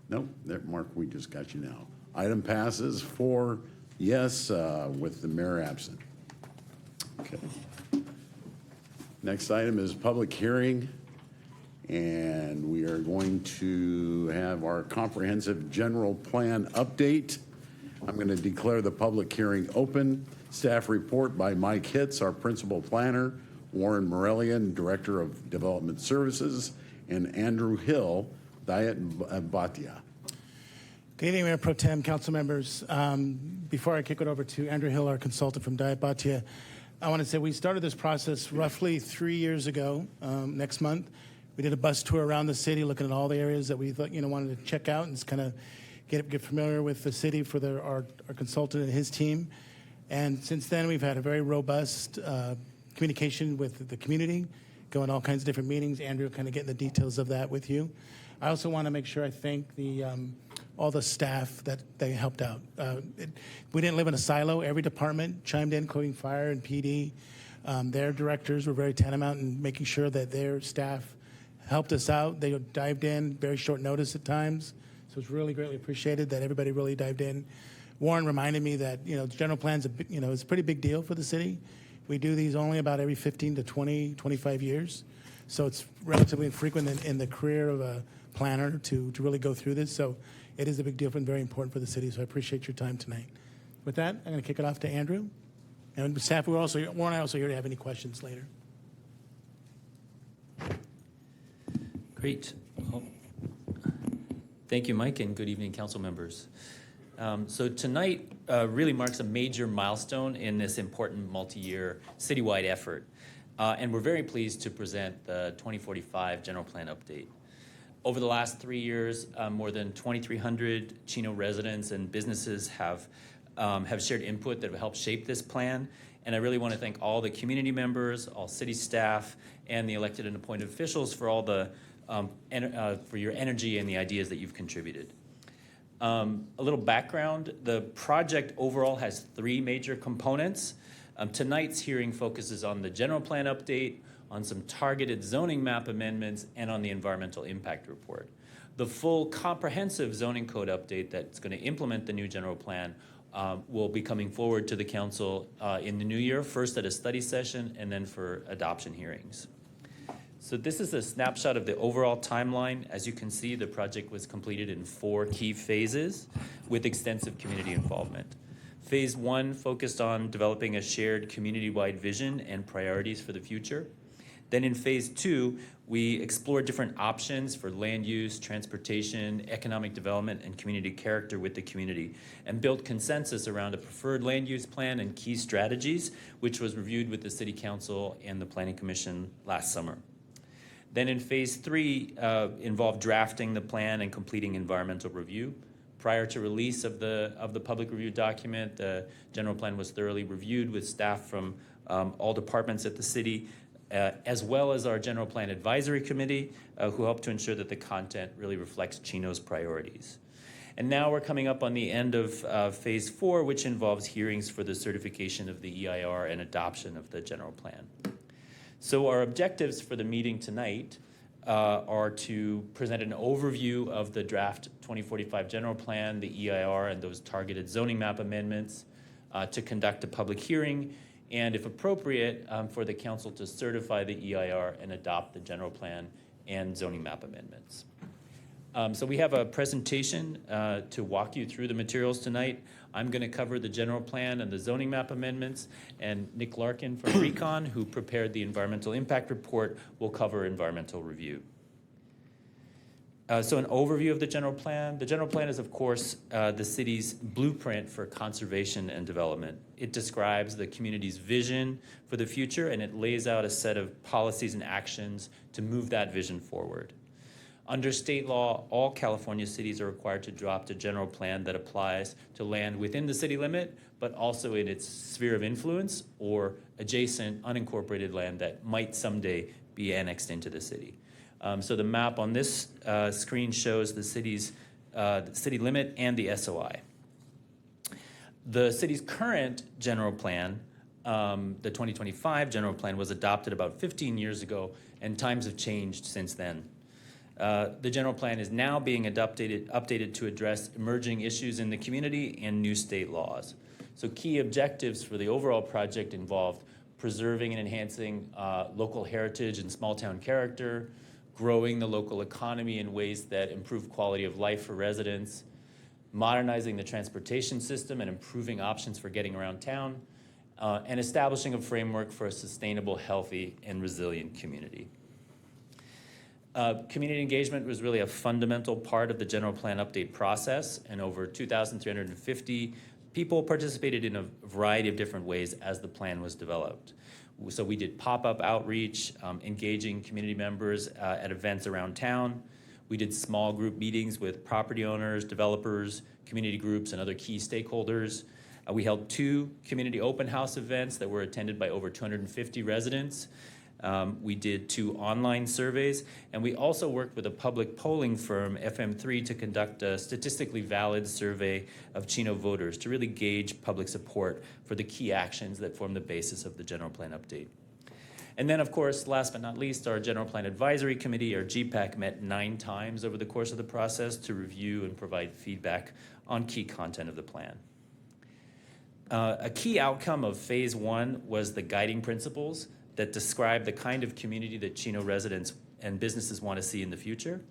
Nope, there, Mark, we just got you now. Item passes 4 yes with the mayor absent. Okay. Next item is public hearing. And we are going to have our comprehensive general plan update. I'm going to declare the public hearing open. Staff report by Mike Hitz, our principal planner, Warren Morellian, Director of Development Services, and Andrew Hill, Diet Bhatia. Good evening, Mayor Pro Tem, council members. Before I kick it over to Andrew Hill, our consultant from Diet Bhatia, I want to say we started this process roughly 3 years ago, next month. We did a bus tour around the city, looking at all the areas that we thought, wanted to check out and just kind of get familiar with the city for our consultant and his team. And since then, we've had a very robust communication with the community, going all kinds of different meetings. Andrew kind of getting the details of that with you. I also want to make sure I thank the all the staff that they helped out. We didn't live in a silo. Every department chimed in, including fire and PD. Their directors were very tantamount in making sure that their staff helped us out. They dived in, very short notice at times. So it's really greatly appreciated that everybody really dived in. Warren reminded me that, general plan's it's a pretty big deal for the city. We do these only about every 15 to 20, 25 years. So it's relatively infrequent in the career of a planner to really go through this. So it is a big deal and very important for the city. So I appreciate your time tonight. With that, I'm going to kick it off to Andrew. And staff, Warren and I also here to have any questions later. Great. Well, thank you, Mike, and good evening, council members. So tonight really marks a major milestone in this important multi-year citywide effort. And we're very pleased to present the 2045 General Plan Update. Over the last 3 years, more than 2,300 Chino residents and businesses have shared input that have helped shape this plan. And I really want to thank all the community members, all city staff, and the elected and appointed officials for all the for your energy and the ideas that you've contributed. A little background, the project overall has 3 major components. Tonight's hearing focuses on the general plan update, on some targeted zoning map amendments, and on the environmental impact report. The full comprehensive zoning code update that's going to implement the new general plan will be coming forward to the council in the new year, first at a study session and then for adoption hearings. So this is a snapshot of the overall timeline. As you can see, the project was completed in 4 key phases with extensive community involvement. Phase 1 focused on developing a shared community-wide vision and priorities for the future. Then in phase 2, we explored different options for land use, transportation, economic development, and community character with the community, and built consensus around a preferred land use plan and key strategies, which was reviewed with the City Council and the Planning Commission last summer. Then in phase 3, involved drafting the plan and completing environmental review. Prior to release of the public review document, the general plan was thoroughly reviewed with staff from all departments at the city, as well as our general plan advisory committee, who helped to ensure that the content really reflects Chino's priorities. And now we're coming up on the end of phase 4, which involves hearings for the certification of the EIR and adoption of the general plan. So our objectives for the meeting tonight are to present an overview of the draft 2045 general plan, the EIR, and those targeted zoning map amendments, to conduct a public hearing, and if appropriate, for the council to certify the EIR and adopt the general plan and zoning map amendments. So we have a presentation to walk you through the materials tonight. I'm going to cover the general plan and the zoning map amendments, and Nick Larkin from Recon, who prepared the environmental impact report, will cover environmental review. So an overview of the general plan. The general plan is, of course, the city's blueprint for conservation and development. It describes the community's vision for the future, and it lays out a set of policies and actions to move that vision forward. Under state law, all California cities are required to adopt a general plan that applies to land within the city limit, but also in its sphere of influence or adjacent unincorporated land that might someday be annexed into the city. So the map on this screen shows the city's city limit and the SOI. The city's current general plan, the 2025 general plan, was adopted about 15 years ago, and times have changed since then. The general plan is now being updated to address emerging issues in the community and new state laws. So key objectives for the overall project involved preserving and enhancing local heritage and small town character, growing the local economy in ways that improve quality of life for residents, modernizing the transportation system and improving options for getting around town, and establishing a framework for a sustainable, healthy, and resilient community. Community engagement was really a fundamental part of the general plan update process, and over 2,350 people participated in a variety of different ways as the plan was developed. So we did pop-up outreach, engaging community members at events around town. We did small group meetings with property owners, developers, community groups, and other key stakeholders. We held 2 community open house events that were attended by over 250 residents. We did 2 online surveys, and we also worked with a public polling firm, FM3, to conduct a statistically valid survey of Chino voters to really gauge public support for the key actions that form the basis of the general plan update. And then, of course, last but not least, our General Plan Advisory Committee, or GPAC, met 9 times over the course of the process to review and provide feedback on key content of the plan. A key outcome of Phase 1 was the guiding principles that describe the kind of community that Chino residents and businesses want to see in the future.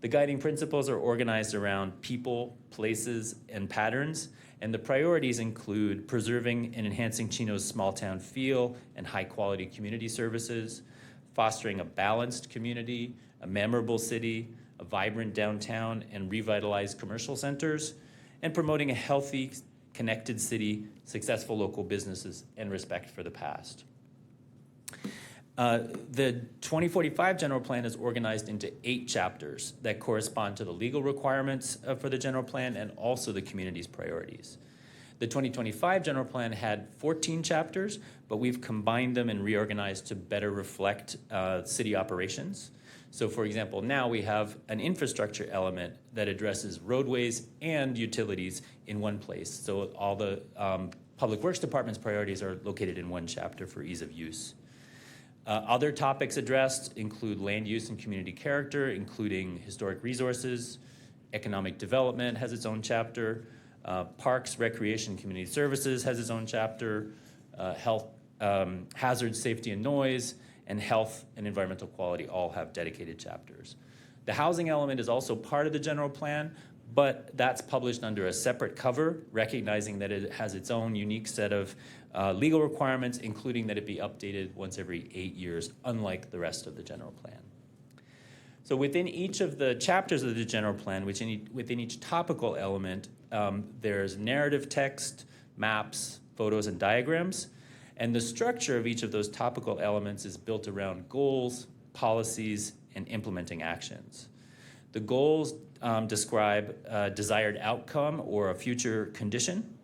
The guiding principles are organized around people, places, and patterns, and the priorities include preserving and enhancing Chino's small town feel and high quality community services, fostering a balanced community, a memorable city, a vibrant downtown and revitalized commercial centers, and promoting a healthy, connected city, successful local businesses, and respect for the past. The 2045 general plan is organized into 8 chapters that correspond to the legal requirements for the general plan and also the community's priorities. The 2025 general plan had 14 chapters, but we've combined them and reorganized to better reflect city operations. So for example, now we have an infrastructure element that addresses roadways and utilities in one place. So all the Public Works Department's priorities are located in one chapter for ease of use. Other topics addressed include land use and community character, including historic resources. Economic development has its own chapter. Parks, recreation, community services has its own chapter. Health, hazard, safety, and noise, and health and environmental quality all have dedicated chapters. The housing element is also part of the general plan, but that's published under a separate cover, recognizing that it has its own unique set of legal requirements, including that it be updated once every 8 years, unlike the rest of the general plan. So within each of the chapters of the general plan, within each topical element, there's narrative text, maps, photos, and diagrams. And the structure of each of those topical elements is built around goals, policies, and implementing actions. The goals describe a desired outcome or a future condition,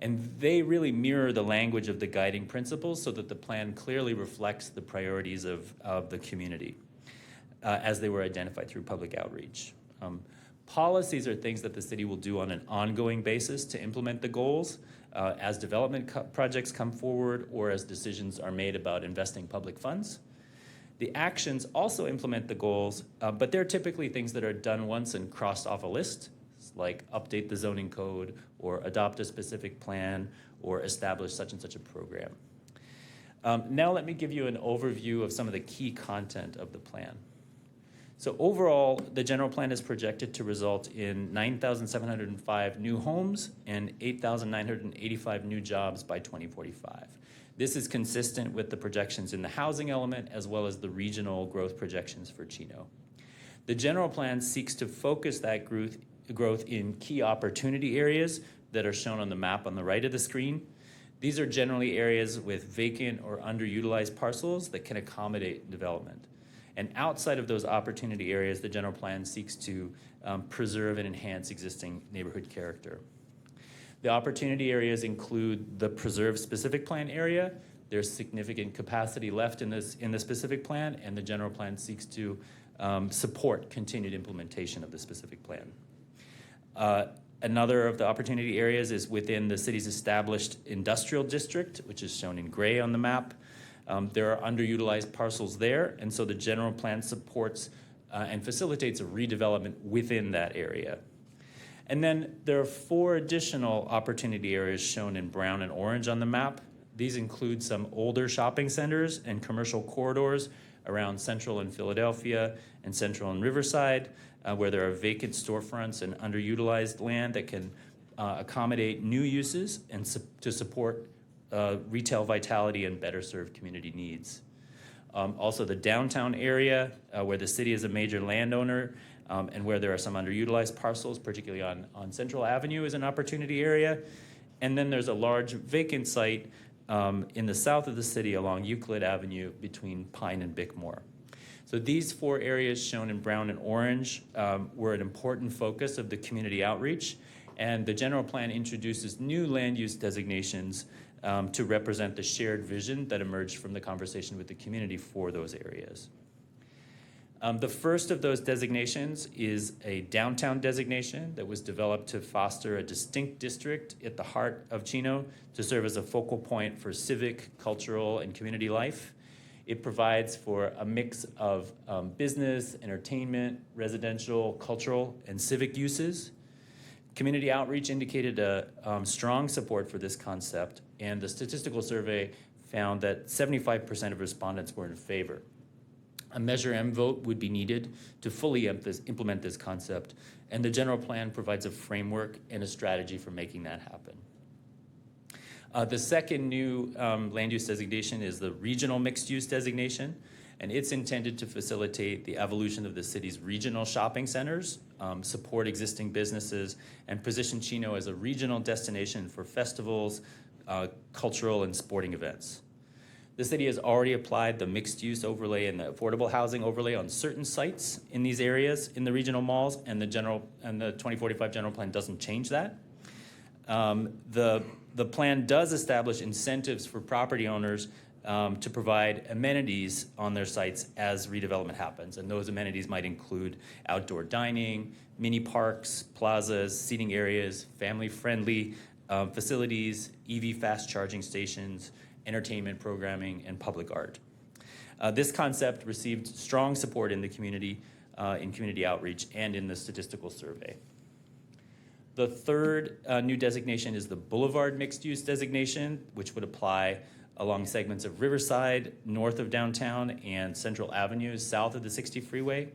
and they really mirror the language of the guiding principles so that the plan clearly reflects the priorities of the community as they were identified through public outreach. Policies are things that the city will do on an ongoing basis to implement the goals as development projects come forward or as decisions are made about investing public funds. The actions also implement the goals, but they're typically things that are done once and crossed off a list, like update the zoning code or adopt a specific plan or establish such and such a program. Now let me give you an overview of some of the key content of the plan. So overall, the general plan is projected to result in 9,705 new homes and 8,985 new jobs by 2045. This is consistent with the projections in the housing element as well as the regional growth projections for Chino. The general plan seeks to focus that growth in key opportunity areas that are shown on the map on the right of the screen. These are generally areas with vacant or underutilized parcels that can accommodate development. And outside of those opportunity areas, the general plan seeks to preserve and enhance existing neighborhood character. The opportunity areas include the preserved specific plan area. There's significant capacity left in the specific plan, and the general plan seeks to support continued implementation of the specific plan. Another of the opportunity areas is within the city's established industrial district, which is shown in gray on the map. There are underutilized parcels there, and so the general plan supports and facilitates a redevelopment within that area. And then there are 4 additional opportunity areas shown in brown and orange on the map. These include some older shopping centers and commercial corridors around Central and Philadelphia and Central and Riverside, where there are vacant storefronts and underutilized land that can accommodate new uses and to support retail vitality and better serve community needs. Also the downtown area where the city is a major landowner and where there are some underutilized parcels, particularly on Central Avenue, is an opportunity area. And then there's a large vacant site in the south of the city along Euclid Avenue between Pine and Bickmore. So these 4 areas shown in brown and orange were an important focus of the community outreach, And the general plan introduces new land use designations to represent the shared vision that emerged from the conversation with the community for those areas. The first of those designations is a downtown designation that was developed to foster a distinct district at the heart of Chino to serve as a focal point for civic, cultural, and community life. It provides for a mix of business, entertainment, residential, cultural, and civic uses. Community outreach indicated a strong support for this concept, and the statistical survey found that 75% of respondents were in favor. A Measure M vote would be needed to fully implement this concept, and the general plan provides a framework and a strategy for making that happen. The second new land use designation is the regional mixed use designation, and it's intended to facilitate the evolution of the city's regional shopping centers, support existing businesses, and position Chino as a regional destination for festivals, cultural, and sporting events. The city has already applied the mixed-use overlay and the affordable housing overlay on certain sites in these areas in the regional malls, and the 2045 general plan doesn't change that. The plan does establish incentives for property owners to provide amenities on their sites as redevelopment happens, and those amenities might include outdoor dining, mini parks, plazas, seating areas, family-friendly facilities, EV fast charging stations, entertainment programming, and public art. This concept received strong support in the community, in community outreach, and in the statistical survey. The third new designation is the Boulevard Mixed Use designation, which would apply along segments of Riverside, north of downtown, and Central Avenues, south of the 60 freeway.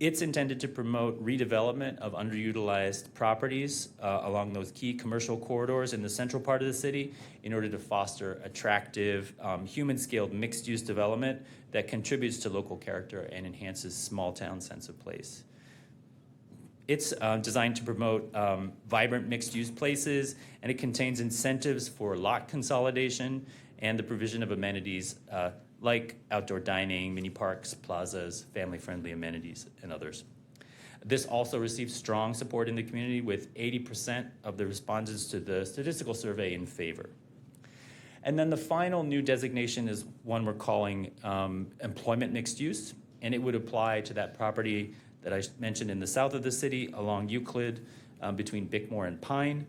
It's intended to promote redevelopment of underutilized properties along those key commercial corridors in the central part of the city in order to foster attractive, human-scaled mixed-use development that contributes to local character and enhances small-town sense of place. It's designed to promote vibrant mixed-use places, and it contains incentives for lot consolidation and the provision of amenities like outdoor dining, mini parks, plazas, family-friendly amenities, and others. This also received strong support in the community, with 80% of the respondents to the statistical survey in favor. And then the final new designation is one we're calling employment mixed use, and it would apply to that property that I mentioned in the south of the city along Euclid between Bickmore and Pine.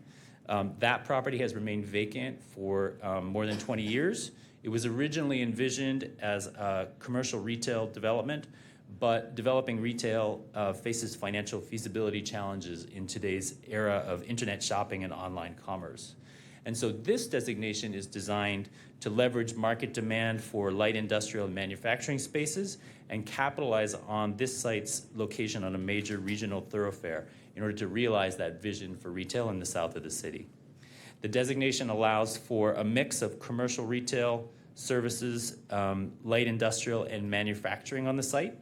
That property has remained vacant for more than 20 years. It was originally envisioned as a commercial retail development, but developing retail faces financial feasibility challenges in today's era of internet shopping and online commerce. And so this designation is designed to leverage market demand for light industrial and manufacturing spaces and capitalize on this site's location on a major regional thoroughfare in order to realize that vision for retail in the south of the city. The designation allows for a mix of commercial retail, services, light industrial, and manufacturing on the site.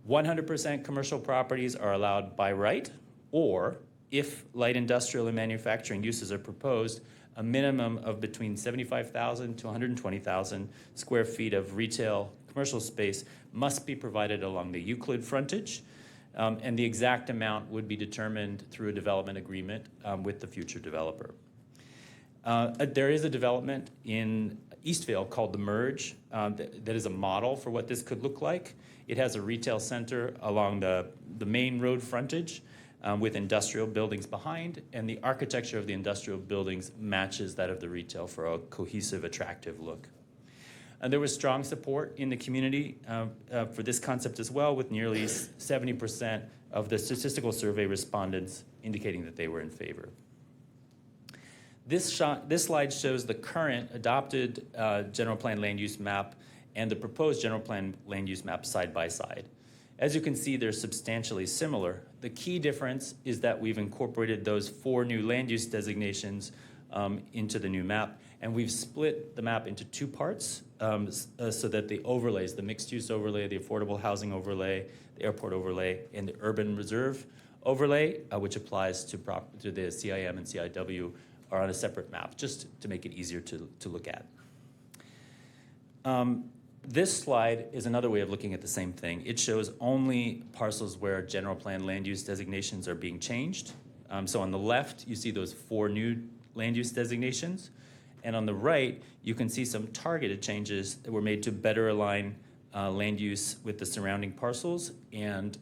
100% commercial properties are allowed by right, or if light industrial and manufacturing uses are proposed, a minimum of between 75,000 to 120,000 square feet of retail commercial space must be provided along the Euclid frontage, and the exact amount would be determined through a development agreement with the future developer. There is a development in Eastvale called The Merge that is a model for what this could look like. It has a retail center along the main road frontage with industrial buildings behind, and the architecture of the industrial buildings matches that of the retail for a cohesive, attractive look. And there was strong support in the community for this concept as well, with nearly 70% of the statistical survey respondents indicating that they were in favor. This slide shows the current adopted general plan land use map and the proposed general plan land use map side by side. As you can see, they're substantially similar. The key difference is that we've incorporated those 4 new land use designations into the new map, and we've split the map into 2 parts so that the overlays, the mixed use overlay, the affordable housing overlay, the airport overlay, and the urban reserve overlay, which applies to the CIM and CIW, are on a separate map, just to make it easier to look at. This slide is another way of looking at the same thing. It shows only parcels where general plan land use designations are being changed. So on the left, you see those 4 new land use designations. And on the right, you can see some targeted changes that were made to better align land use with the surrounding parcels and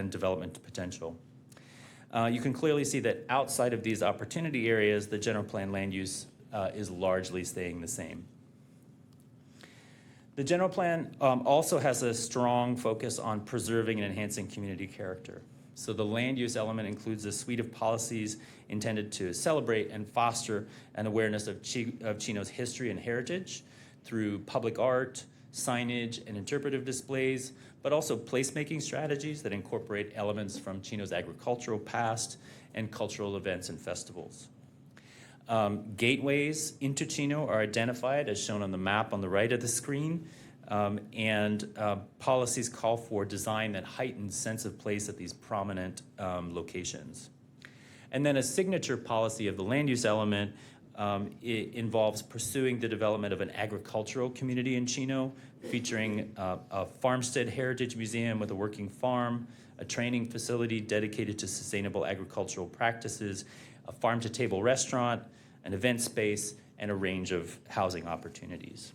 development potential. You can clearly see that outside of these opportunity areas, the general plan land use is largely staying the same. The general plan also has a strong focus on preserving and enhancing community character. So the land use element includes a suite of policies intended to celebrate and foster an awareness of Chino's history and heritage through public art, signage, and interpretive displays, but also placemaking strategies that incorporate elements from Chino's agricultural past and cultural events and festivals. Gateways into Chino are identified as shown on the map on the right of the screen, and policies call for design that heightens sense of place at these prominent locations. And then a signature policy of the land use element it involves pursuing the development of an agricultural community in Chino, featuring a farmstead heritage museum with a working farm, a training facility dedicated to sustainable agricultural practices, a farm-to-table restaurant, an event space, and a range of housing opportunities.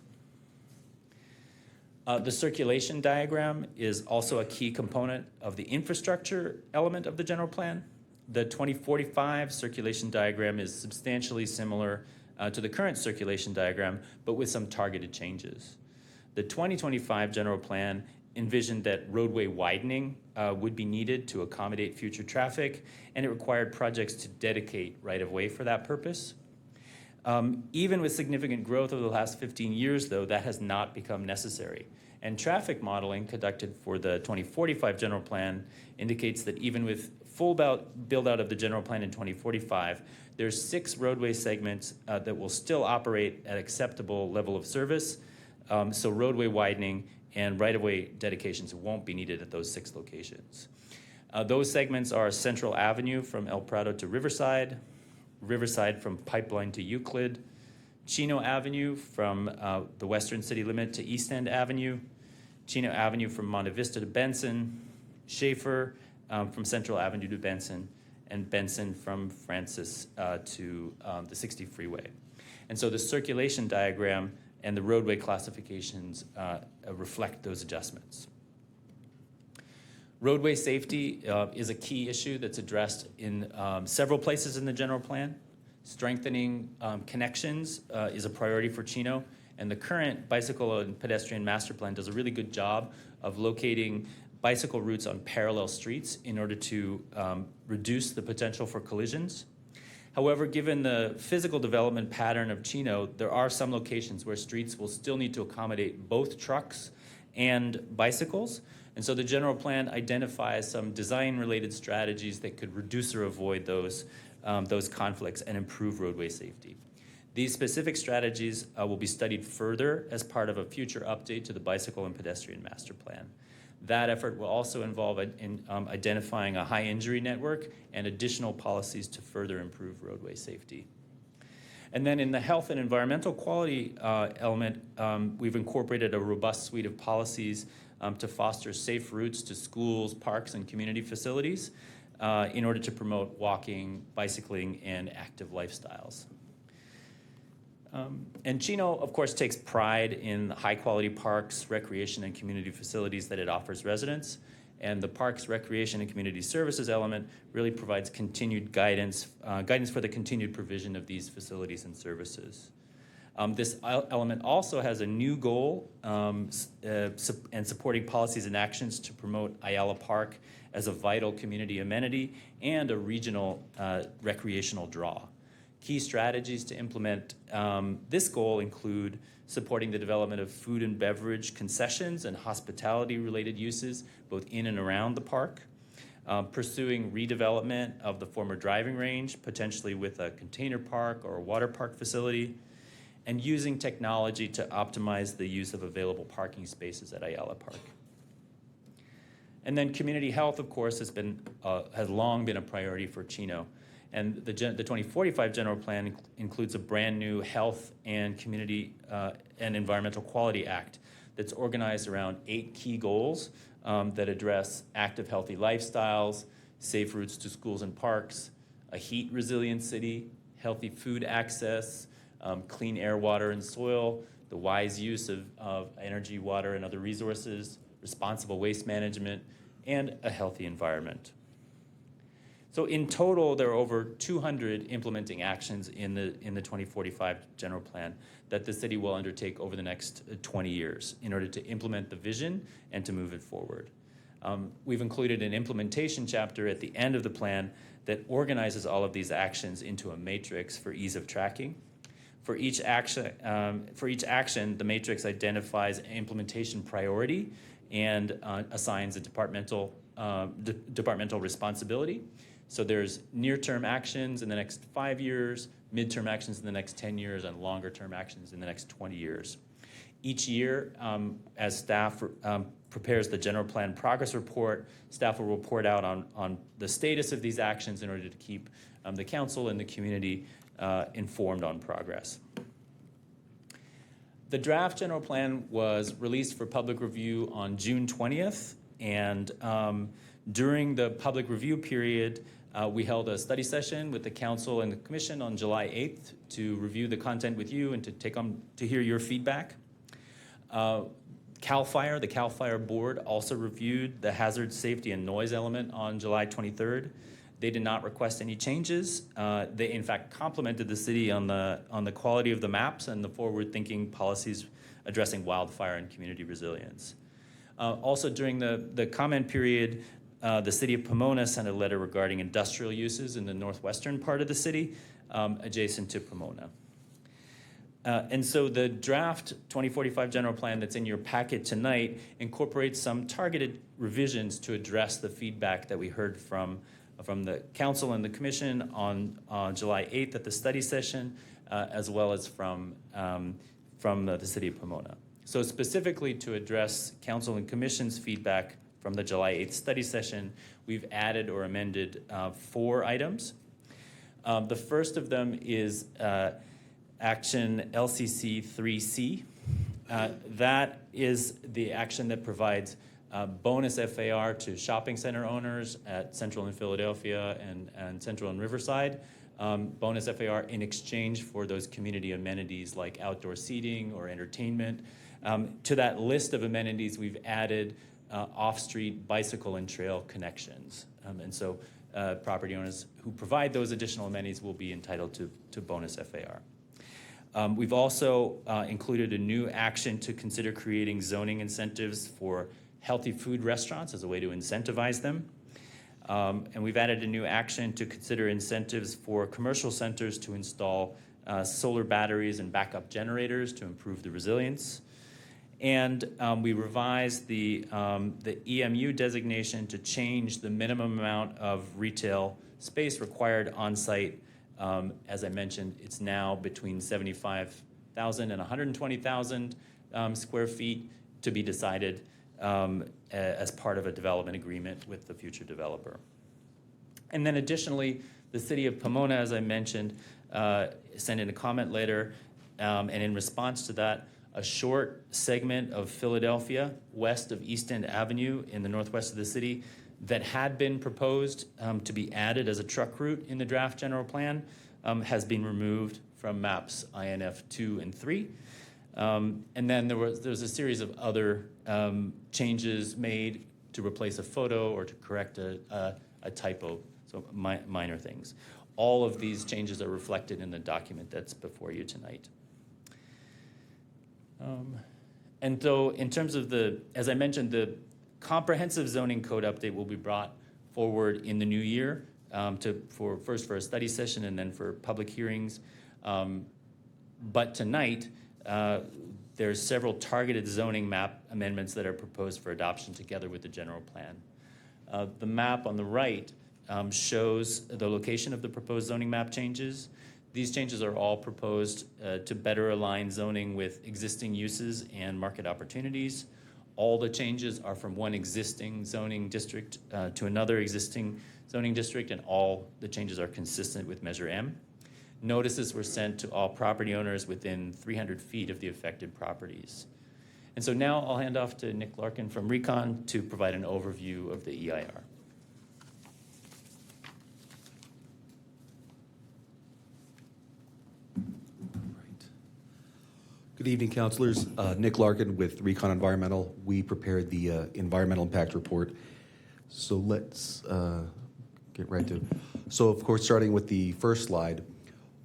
The circulation diagram is also a key component of the infrastructure element of the general plan. The 2045 circulation diagram is substantially similar to the current circulation diagram, but with some targeted changes. The 2025 general plan envisioned that roadway widening would be needed to accommodate future traffic, and it required projects to dedicate right-of-way for that purpose. Even with significant growth over the last 15 years, though, that has not become necessary. And traffic modeling conducted for the 2045 general plan indicates that even with full build-out of the general plan in 2045, there's 6 roadway segments that will still operate at acceptable level of service. So roadway widening and right-of-way dedications won't be needed at those 6 locations. Those segments are Central Avenue from El Prado to Riverside, Riverside from Pipeline to Euclid, Chino Avenue from the western city limit to East End Avenue, Chino Avenue from Monte Vista to Benson, Schaefer from Central Avenue to Benson, and Benson from Francis to the 60 freeway. And so the circulation diagram and the roadway classifications reflect those adjustments. Roadway safety is a key issue that's addressed in several places in the general plan. Strengthening connections is a priority for Chino, and the current bicycle and pedestrian master plan does a really good job of locating bicycle routes on parallel streets in order to reduce the potential for collisions. However, given the physical development pattern of Chino, there are some locations where streets will still need to accommodate both trucks and bicycles. And so the general plan identifies some design-related strategies that could reduce or avoid those conflicts and improve roadway safety. These specific strategies will be studied further as part of a future update to the bicycle and pedestrian master plan. That effort will also involve identifying a high injury network and additional policies to further improve roadway safety. And then in the health and environmental quality element, we've incorporated a robust suite of policies to foster safe routes to schools, parks, and community facilities in order to promote walking, bicycling, and active lifestyles. And Chino, of course, takes pride in high-quality parks, recreation, and community facilities that it offers residents. And the Parks, Recreation, and Community Services element really provides continued guidance for the continued provision of these facilities and services. This element also has a new goal and supporting policies and actions to promote Ayala Park as a vital community amenity and a regional recreational draw. Key strategies to implement this goal include supporting the development of food and beverage concessions and hospitality-related uses both in and around the park, pursuing redevelopment of the former driving range, potentially with a container park or a water park facility, and using technology to optimize the use of available parking spaces at Ayala Park. And then community health, of course, has long been a priority for Chino. And the 2045 general plan includes a brand new Health and Community and Environmental Quality Act that's organized around 8 key goals that address active, healthy lifestyles, safe routes to schools and parks, a heat-resilient city, healthy food access, clean air, water, and soil, the wise use of energy, water, and other resources, responsible waste management, and a healthy environment. So in total, there are over 200 implementing actions in the 2045 general plan that the city will undertake over the next 20 years in order to implement the vision and to move it forward. We've included an implementation chapter at the end of the plan that organizes all of these actions into a matrix for ease of tracking. For each action, the matrix identifies an implementation priority and assigns a departmental responsibility. So there's near-term actions in the next 5 years, mid-term actions in the next 10 years, and longer-term actions in the next 20 years. Each year, as staff prepares the general plan progress report, staff will report out on the status of these actions in order to keep the council and the community informed on progress. The draft general plan was released for public review on June 20th, and during the public review period, we held a study session with the council and the commission on July 8th to review the content with you and to hear your feedback. CAL FIRE, the CAL FIRE board, also reviewed the hazard, safety, and noise element on July 23rd. They did not request any changes. They, in fact, complimented the city on the quality of the maps and the forward-thinking policies addressing wildfire and community resilience. Also, during the comment period, the city of Pomona sent a letter regarding industrial uses in the northwestern part of the city, adjacent to Pomona. And so the draft 2045 general plan that's in your packet tonight incorporates some targeted revisions to address the feedback that we heard from the council and the commission on July 8th at the study session, as well as from the city of Pomona. So specifically to address council and commission's feedback from the July 8th study session, we've added or amended 4 items. The first of them is action LCC 3C. That is the action that provides bonus FAR to shopping center owners at Central and Philadelphia and Central and Riverside. Bonus FAR in exchange for those community amenities like outdoor seating or entertainment. To that list of amenities, we've added off-street bicycle and trail connections. And so property owners who provide those additional amenities will be entitled to bonus FAR. We've also included a new action to consider creating zoning incentives for healthy food restaurants as a way to incentivize them. And we've added a new action to consider incentives for commercial centers to install solar batteries and backup generators to improve the resilience. And we revised the EMU designation to change the minimum amount of retail space required on site. As I mentioned, it's now between 75,000 and 120,000 square feet to be decided as part of a development agreement with the future developer. And then additionally, the city of Pomona, as I mentioned, sent in a comment letter, and in response to that, a short segment of Philadelphia west of East End Avenue in the northwest of the city that had been proposed to be added as a truck route in the draft general plan has been removed from maps INF 2 and 3. And then there was a series of other changes made to replace a photo or to correct a typo, so minor things. All of these changes are reflected in the document that's before you tonight. And so in terms of as I mentioned, the comprehensive zoning code update will be brought forward in the new year for a study session and then for public hearings. But tonight, there's several targeted zoning map amendments that are proposed for adoption together with the general plan. The map on the right shows the location of the proposed zoning map changes. These changes are all proposed to better align zoning with existing uses and market opportunities. All the changes are from one existing zoning district to another existing zoning district, and all the changes are consistent with Measure M. Notices were sent to all property owners within 300 feet of the affected properties. And so now I'll hand off to Nick Larkin from Recon to provide an overview of the EIR. Good evening, councilors. Nick Larkin with Recon Environmental. We prepared the environmental impact report. So let's get right to it. So of course, starting with the first slide,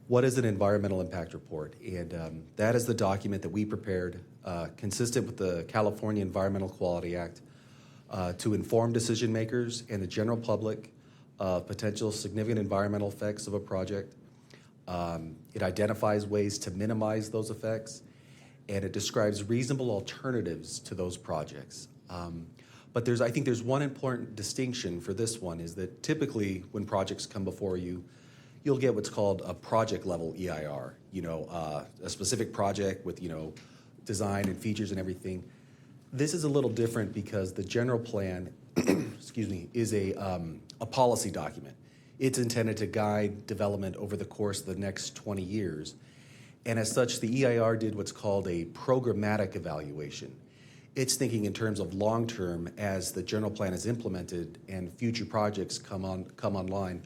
what is an environmental impact report? And that is the document that we prepared consistent with the California Environmental Quality Act to inform decision makers and the general public of potential significant environmental effects of a project. It identifies ways to minimize those effects, and it describes reasonable alternatives to those projects. But I think there's one important distinction for this one is that typically when projects come before you, you'll get what's called a project level EIR, a specific project with, design and features and everything. This is a little different because the general plan, excuse me, is a policy document. It's intended to guide development over the course of the next 20 years. And as such, the EIR did what's called a programmatic evaluation. It's thinking in terms of long-term as the general plan is implemented and future projects come online.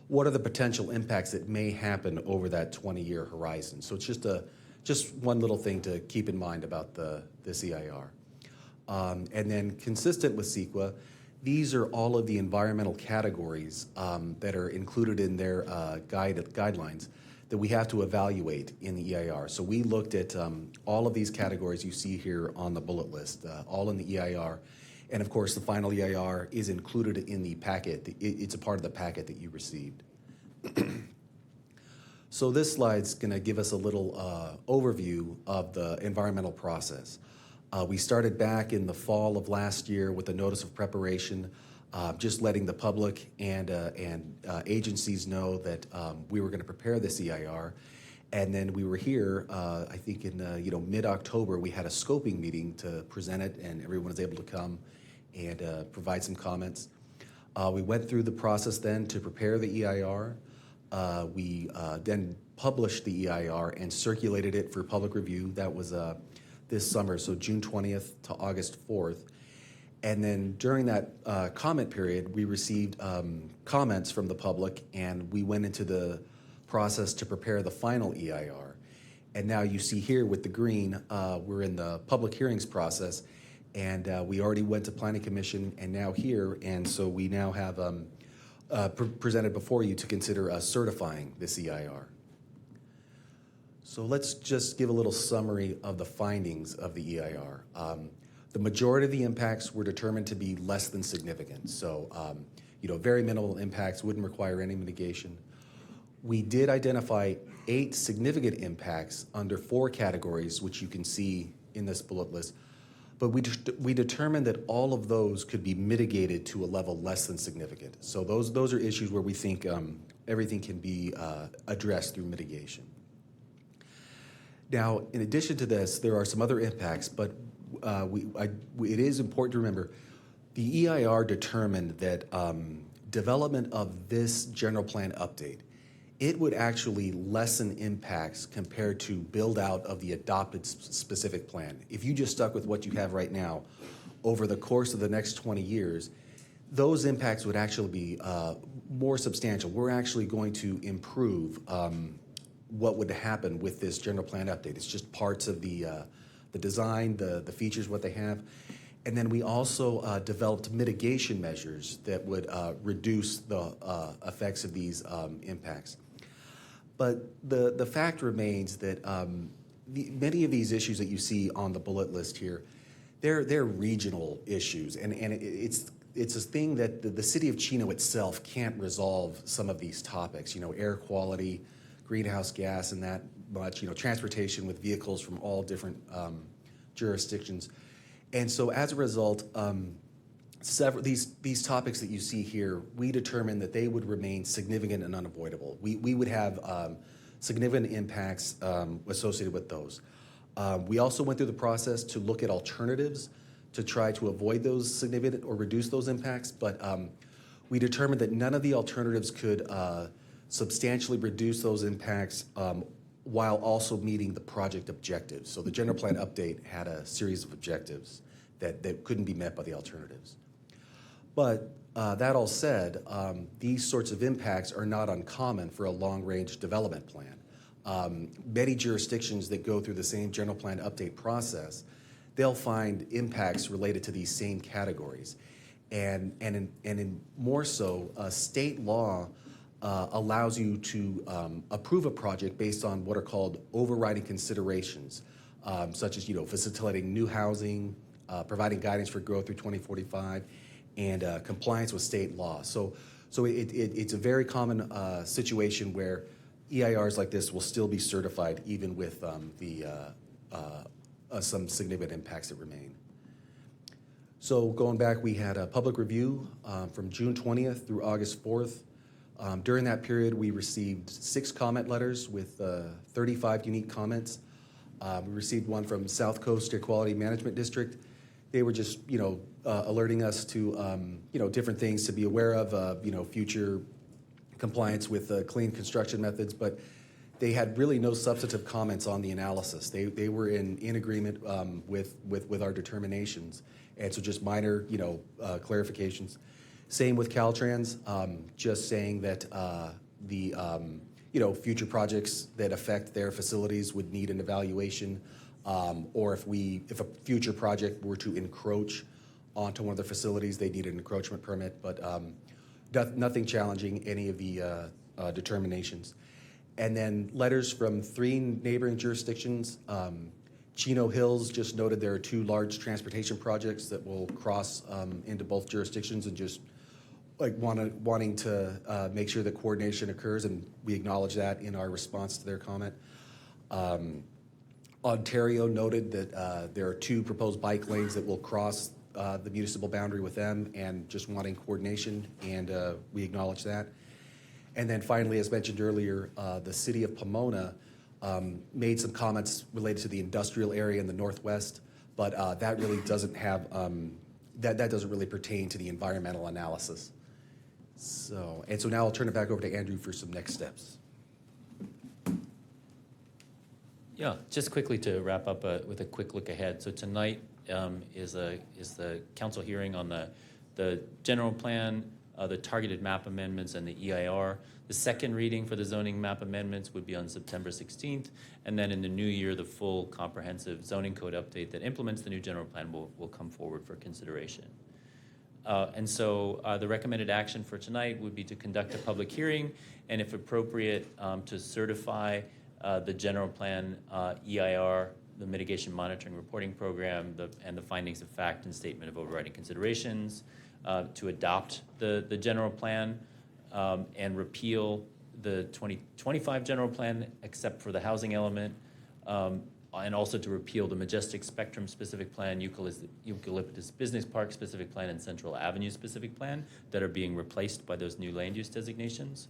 What are the potential impacts that may happen over that 20-year horizon? So it's just one little thing to keep in mind about this EIR. And then consistent with CEQA, these are all of the environmental categories that are included in their guidelines that we have to evaluate in the EIR. So we looked at all of these categories you see here on the bullet list, all in the EIR. And of course, the final EIR is included in the packet. It's a part of the packet that you received. So this slide's gonna give us a little overview of the environmental process. We started back in the fall of last year with a notice of preparation, just letting the public and agencies know that we were going to prepare this EIR. And then we were here, I think in mid-October, we had a scoping meeting to present it, and everyone was able to come and provide some comments. We went through the process then to prepare the EIR. We then published the EIR and circulated it for public review. That was this summer, so June 20th to August 4th. And then during that comment period, we received comments from the public, and we went into the process to prepare the final EIR. And now you see here with the green, we're in the public hearings process, and we already went to Planning Commission and now here, and so we now have presented before you to consider certifying this EIR. So let's just give a little summary of the findings of the EIR. The majority of the impacts were determined to be less than significant. So, very minimal impacts, wouldn't require any mitigation. We did identify 8 significant impacts under 4 categories, which you can see in this bullet list. But we determined that all of those could be mitigated to a level less than significant. So those are issues where we think everything can be addressed through mitigation. Now, in addition to this, there are some other impacts, but it is important to remember the EIR determined that development of this general plan update, it would actually lessen impacts compared to build out of the adopted specific plan. If you just stuck with what you have right now, over the course of the next 20 years, those impacts would actually be more substantial. We're actually going to improve what would happen with this general plan update. It's just parts of the design, the features, what they have. And then we also developed mitigation measures that would reduce the effects of these impacts. But the fact remains that many of these issues that you see on the bullet list here, they're regional issues, and it's a thing that the city of Chino itself can't resolve some of these topics. Air quality, greenhouse gas, and that much. Transportation with vehicles from all different jurisdictions, and so as a result, several these topics that you see here, we determined that they would remain significant and unavoidable. We would have significant impacts associated with those. We also went through the process to look at alternatives to try to avoid those significant or reduce those impacts, but we determined that none of the alternatives could substantially reduce those impacts while also meeting the project objectives. So the general plan update had a series of objectives that couldn't be met by the alternatives. But that all said, these sorts of impacts are not uncommon for a long-range development plan. many jurisdictions that go through the same general plan update process, they'll find impacts related to these same categories. And in more so, state law allows you to approve a project based on what are called overriding considerations, such as facilitating new housing, providing guidance for growth through 2045, and compliance with state law. So it's a very common situation where EIRs like this will still be certified even with some significant impacts that remain. So going back, we had a public review from June 20th through August 4th. During that period, we received 6 comment letters with 35 unique comments. We received one from South Coast Air Quality Management District. They were just, alerting us to, different things to be aware of, future compliance with clean construction methods, but they had really no substantive comments on the analysis. They were in agreement with our determinations, and so just minor, clarifications. Same with Caltrans, just saying that the future projects that affect their facilities would need an evaluation, or if a future project were to encroach onto one of their facilities, they need an encroachment permit, but nothing challenging any of the determinations. And then letters from 3 neighboring jurisdictions. Chino Hills just noted there are 2 large transportation projects that will cross into both jurisdictions, and just like wanting to make sure that coordination occurs, and we acknowledge that in our response to their comment. Ontario noted that there are 2 proposed bike lanes that will cross the municipal boundary with them, and just wanting coordination, and we acknowledge that. And then finally, as mentioned earlier, the city of Pomona made some comments related to the industrial area in the northwest, but that really doesn't have, that doesn't really pertain to the environmental analysis. So now I'll turn it back over to Andrew for some next steps. Yeah, just quickly to wrap up with a quick look ahead. So tonight is the council hearing on the general plan, the targeted map amendments, and the EIR. The second reading for the zoning map amendments would be on September 16th, and then in the new year, the full comprehensive zoning code update that implements the new general plan will come forward for consideration. And so the recommended action for tonight would be to conduct a public hearing, and if appropriate, to certify the general plan, EIR, the mitigation monitoring reporting program, and the findings of fact and statement of overriding considerations, to adopt the general plan and repeal the 2025 general plan except for the housing element, and also to repeal the Majestic Spectrum specific plan, Eucalyptus Business Park specific plan, and Central Avenue specific plan that are being replaced by those new land use designations.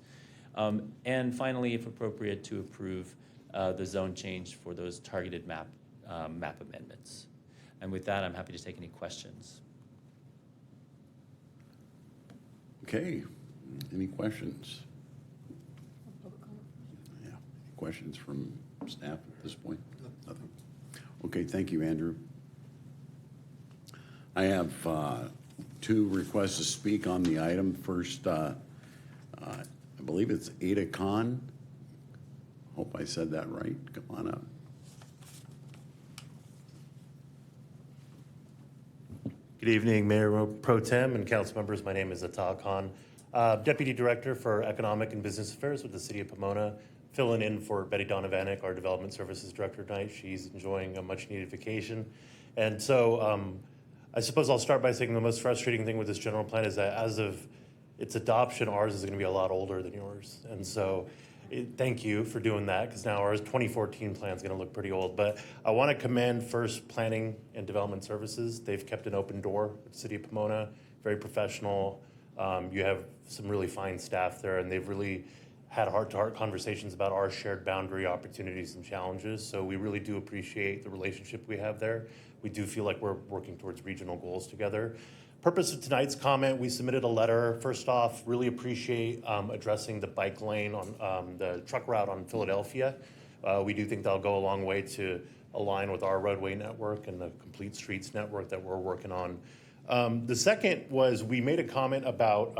And finally, if appropriate, to approve the zone change for those targeted map amendments. And with that, I'm happy to take any questions. Okay, any questions? Yeah, any questions from staff at this point? Nothing. Okay, thank you, Andrew. I have 2 requests to speak on the item. First, I believe it's Ada Khan. Hope I said that right. Come on up. Good evening, Mayor Pro Tem and council members. My name is Atal Khan, Deputy Director for Economic and Business Affairs with the City of Pomona, filling in for Betty Donovanek, our Development Services Director tonight. She's enjoying a much-needed vacation. And so I suppose I'll start by saying the most frustrating thing with this general plan is that as of its adoption, ours is going to be a lot older than yours. And so thank you for doing that, because now our 2014 plan is going to look pretty old. But I want to commend first Planning and Development Services. They've kept an open door with the City of Pomona, very professional. You have some really fine staff there, and they've really had heart-to-heart conversations about our shared boundary opportunities and challenges. So we really do appreciate the relationship we have there. We do feel like we're working towards regional goals together. Purpose of tonight's comment, we submitted a letter. First off, really appreciate addressing the bike lane on the truck route on Philadelphia. We do think that'll go a long way to align with our roadway network and the complete streets network that we're working on. The second was we made a comment about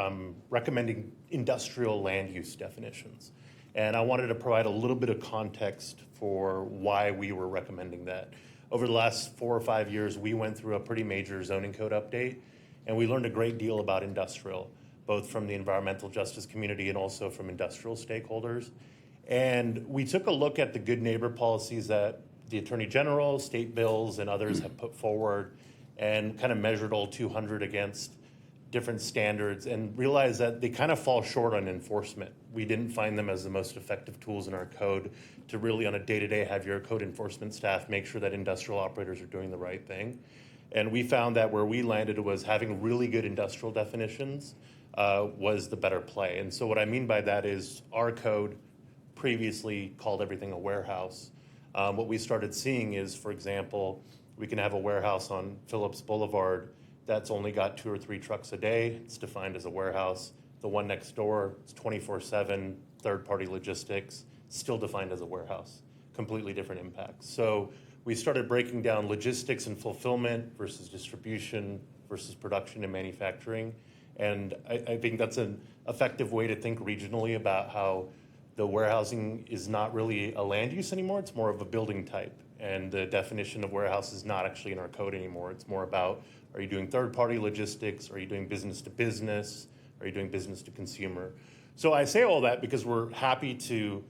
recommending industrial land use definitions. And I wanted to provide a little bit of context for why we were recommending that. Over the last 4 or 5 years, we went through a pretty major zoning code update, and we learned a great deal about industrial, both from the environmental justice community and also from industrial stakeholders. And we took a look at the good neighbor policies that the Attorney General, state bills, and others have put forward, and kind of measured all 200 against different standards and realized that they kind of fall short on enforcement. We didn't find them as the most effective tools in our code to really on a day-to-day have your code enforcement staff make sure that industrial operators are doing the right thing. And we found that where we landed was having really good industrial definitions was the better play. And so what I mean by that is our code previously called everything a warehouse. What we started seeing is, for example, we can have a warehouse on Phillips Boulevard that's only got 2 or 3 trucks a day. It's defined as a warehouse. The one next door, it's 24/7, third-party logistics, still defined as a warehouse. Completely different impacts. So we started breaking down logistics and fulfillment versus distribution versus production and manufacturing. And I think that's an effective way to think regionally about how the warehousing is not really a land use anymore. It's more of a building type. And the definition of warehouse is not actually in our code anymore. It's more about, are you doing third-party logistics? Are you doing business to business? Are you doing business to consumer? So I say all that because we're happy to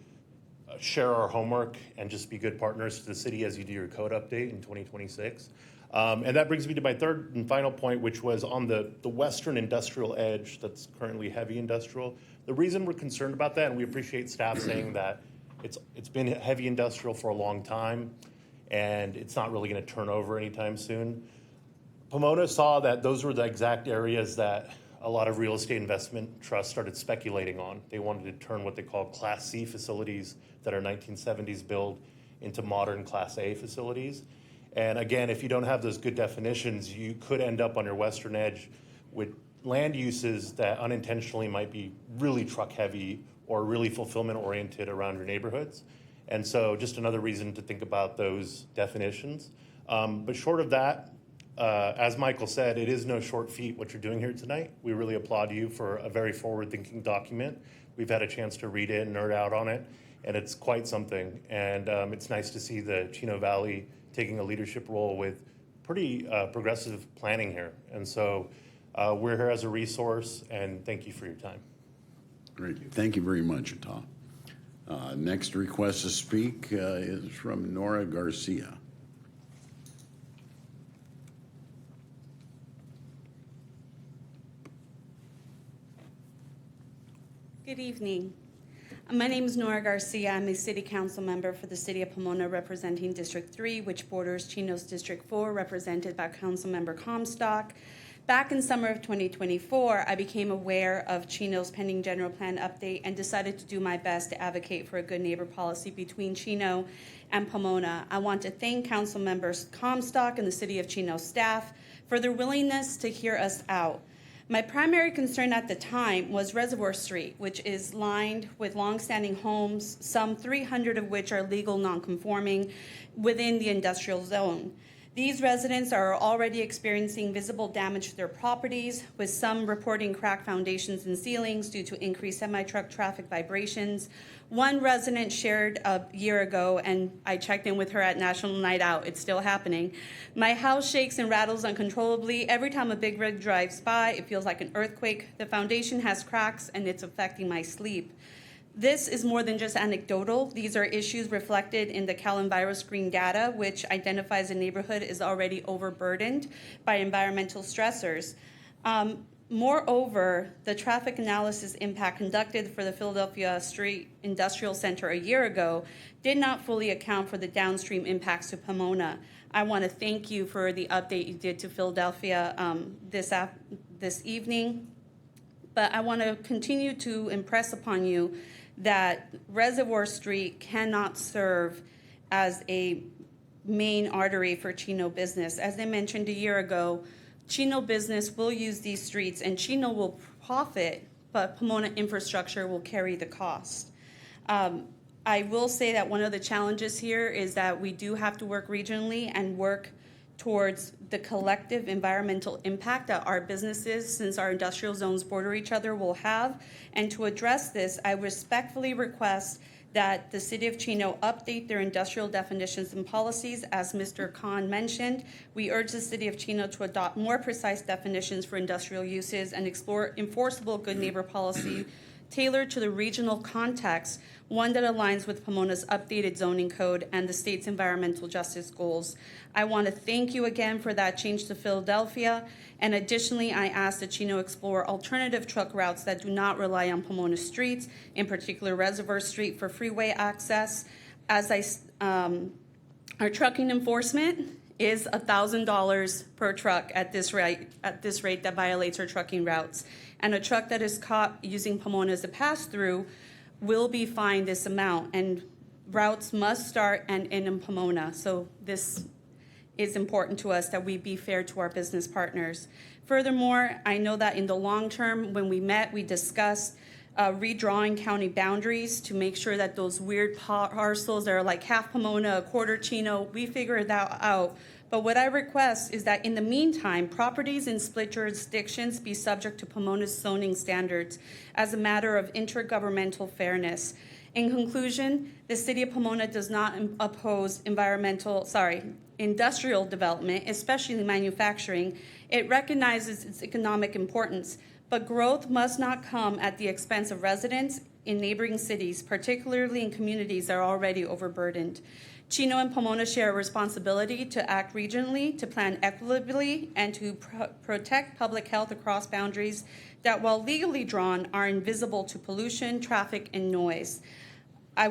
share our homework and just be good partners to the city as you do your code update in 2026. And that brings me to my third and final point, which was on the western industrial edge that's currently heavy industrial. The reason we're concerned about that, and we appreciate staff saying that it's been heavy industrial for a long time, and it's not really going to turn over anytime soon. Pomona saw that those were the exact areas that a lot of real estate investment trusts started speculating on. They wanted to turn what they call Class C facilities that are 1970s build into modern Class A facilities. And again, if you don't have those good definitions, you could end up on your western edge with land uses that unintentionally might be really truck heavy or really fulfillment oriented around your neighborhoods. And so just another reason to think about those definitions. But short of that, as Michael said, it is no short feat what you're doing here tonight. We really applaud you for a very forward-thinking document. We've had a chance to read it and nerd out on it, and it's quite something. And it's nice to see the Chino Valley taking a leadership role with pretty progressive planning here. And so we're here as a resource, and thank you for your time. Great. Thank you very much, Ata. Next request to speak is from Nora Garcia. Good evening. My name is Nora Garcia. I'm a city council member for the city of Pomona representing District 3, which borders Chino's District 4, represented by Councilmember Comstock. Back in summer of 2024, I became aware of Chino's pending general plan update and decided to do my best to advocate for a good neighbor policy between Chino and Pomona. I want to thank Council Members Comstock and the City of Chino staff for their willingness to hear us out. My primary concern at the time was Reservoir Street, which is lined with longstanding homes, some 300 of which are legal nonconforming within the industrial zone. These residents are already experiencing visible damage to their properties, with some reporting cracked foundations and ceilings due to increased semi-truck traffic vibrations. One resident shared a year ago, and I checked in with her at National Night Out. It's still happening. My house shakes and rattles uncontrollably. Every time a big rig drives by, it feels like an earthquake. The foundation has cracks, and it's affecting my sleep. This is more than just anecdotal. These are issues reflected in the CalEnviro screen data, which identifies a neighborhood is already overburdened by environmental stressors. Moreover, the traffic analysis impact conducted for the Philadelphia Street Industrial Center a year ago did not fully account for the downstream impacts to Pomona. I want to thank you for the update you did to Philadelphia this evening, but I want to continue to impress upon you that Reservoir Street cannot serve as a main artery for Chino business. As I mentioned a year ago, Chino business will use these streets and Chino will profit, but Pomona infrastructure will carry the cost. I will say that one of the challenges here is that we do have to work regionally and work towards the collective environmental impact that our businesses, since our industrial zones border each other, will have. And to address this, I respectfully request that the City of Chino update their industrial definitions and policies. As Mr. Khan mentioned, we urge the City of Chino to adopt more precise definitions for industrial uses and explore enforceable good neighbor policy tailored to the regional context, one that aligns with Pomona's updated zoning code and the state's environmental justice goals. I want to thank you again for that change to Philadelphia, and additionally, I ask that Chino explore alternative truck routes that do not rely on Pomona streets, in particular Reservoir Street, for freeway access. Our trucking enforcement is $1,000 per truck at this rate that violates our trucking routes. And a truck that is caught using Pomona as a pass-through will be fined this amount, and routes must start and end in Pomona. So this is important to us that we be fair to our business partners. Furthermore, I know that in the long term, when we met, we discussed redrawing county boundaries to make sure that those weird parcels that are like half Pomona, a quarter Chino, we figured that out. But what I request is that in the meantime, properties in split jurisdictions be subject to Pomona's zoning standards as a matter of intergovernmental fairness. In conclusion, the City of Pomona does not oppose industrial development, especially manufacturing. It recognizes its economic importance, but growth must not come at the expense of residents in neighboring cities, particularly in communities that are already overburdened. Chino and Pomona share a responsibility to act regionally, to plan equitably, and to protect public health across boundaries that, while legally drawn, are invisible to pollution, traffic, and noise.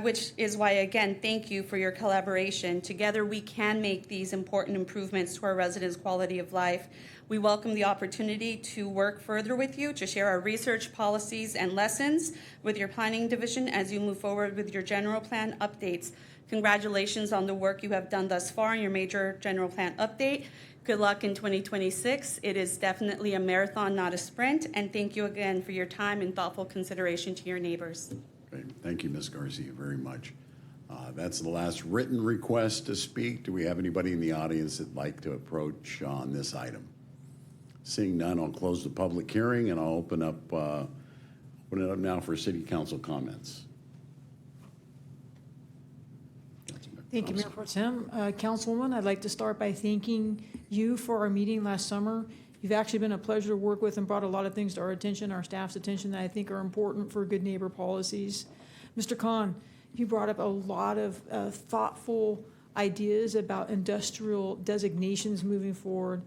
Which is why, again, thank you for your collaboration. Together, we can make these important improvements to our residents' quality of life. We welcome the opportunity to work further with you, to share our research, policies, and lessons with your planning division as you move forward with your general plan updates. Congratulations on the work you have done thus far in your major general plan update. Good luck in 2026. It is definitely a marathon, not a sprint. And thank you again for your time and thoughtful consideration to your neighbors. Okay. Thank you, Ms. Garcia, very much. That's the last written request to speak. Do we have anybody in the audience that'd like to approach on this item? Seeing none, I'll close the public hearing and I'll open it up now for city council comments. Thank you, Mayor Pro Tem. Councilwoman, I'd like to start by thanking you for our meeting last summer. You've actually been a pleasure to work with and brought a lot of things to our attention, our staff's attention, that I think are important for good neighbor policies. Mr. Khan, you brought up a lot of thoughtful ideas about industrial designations moving forward.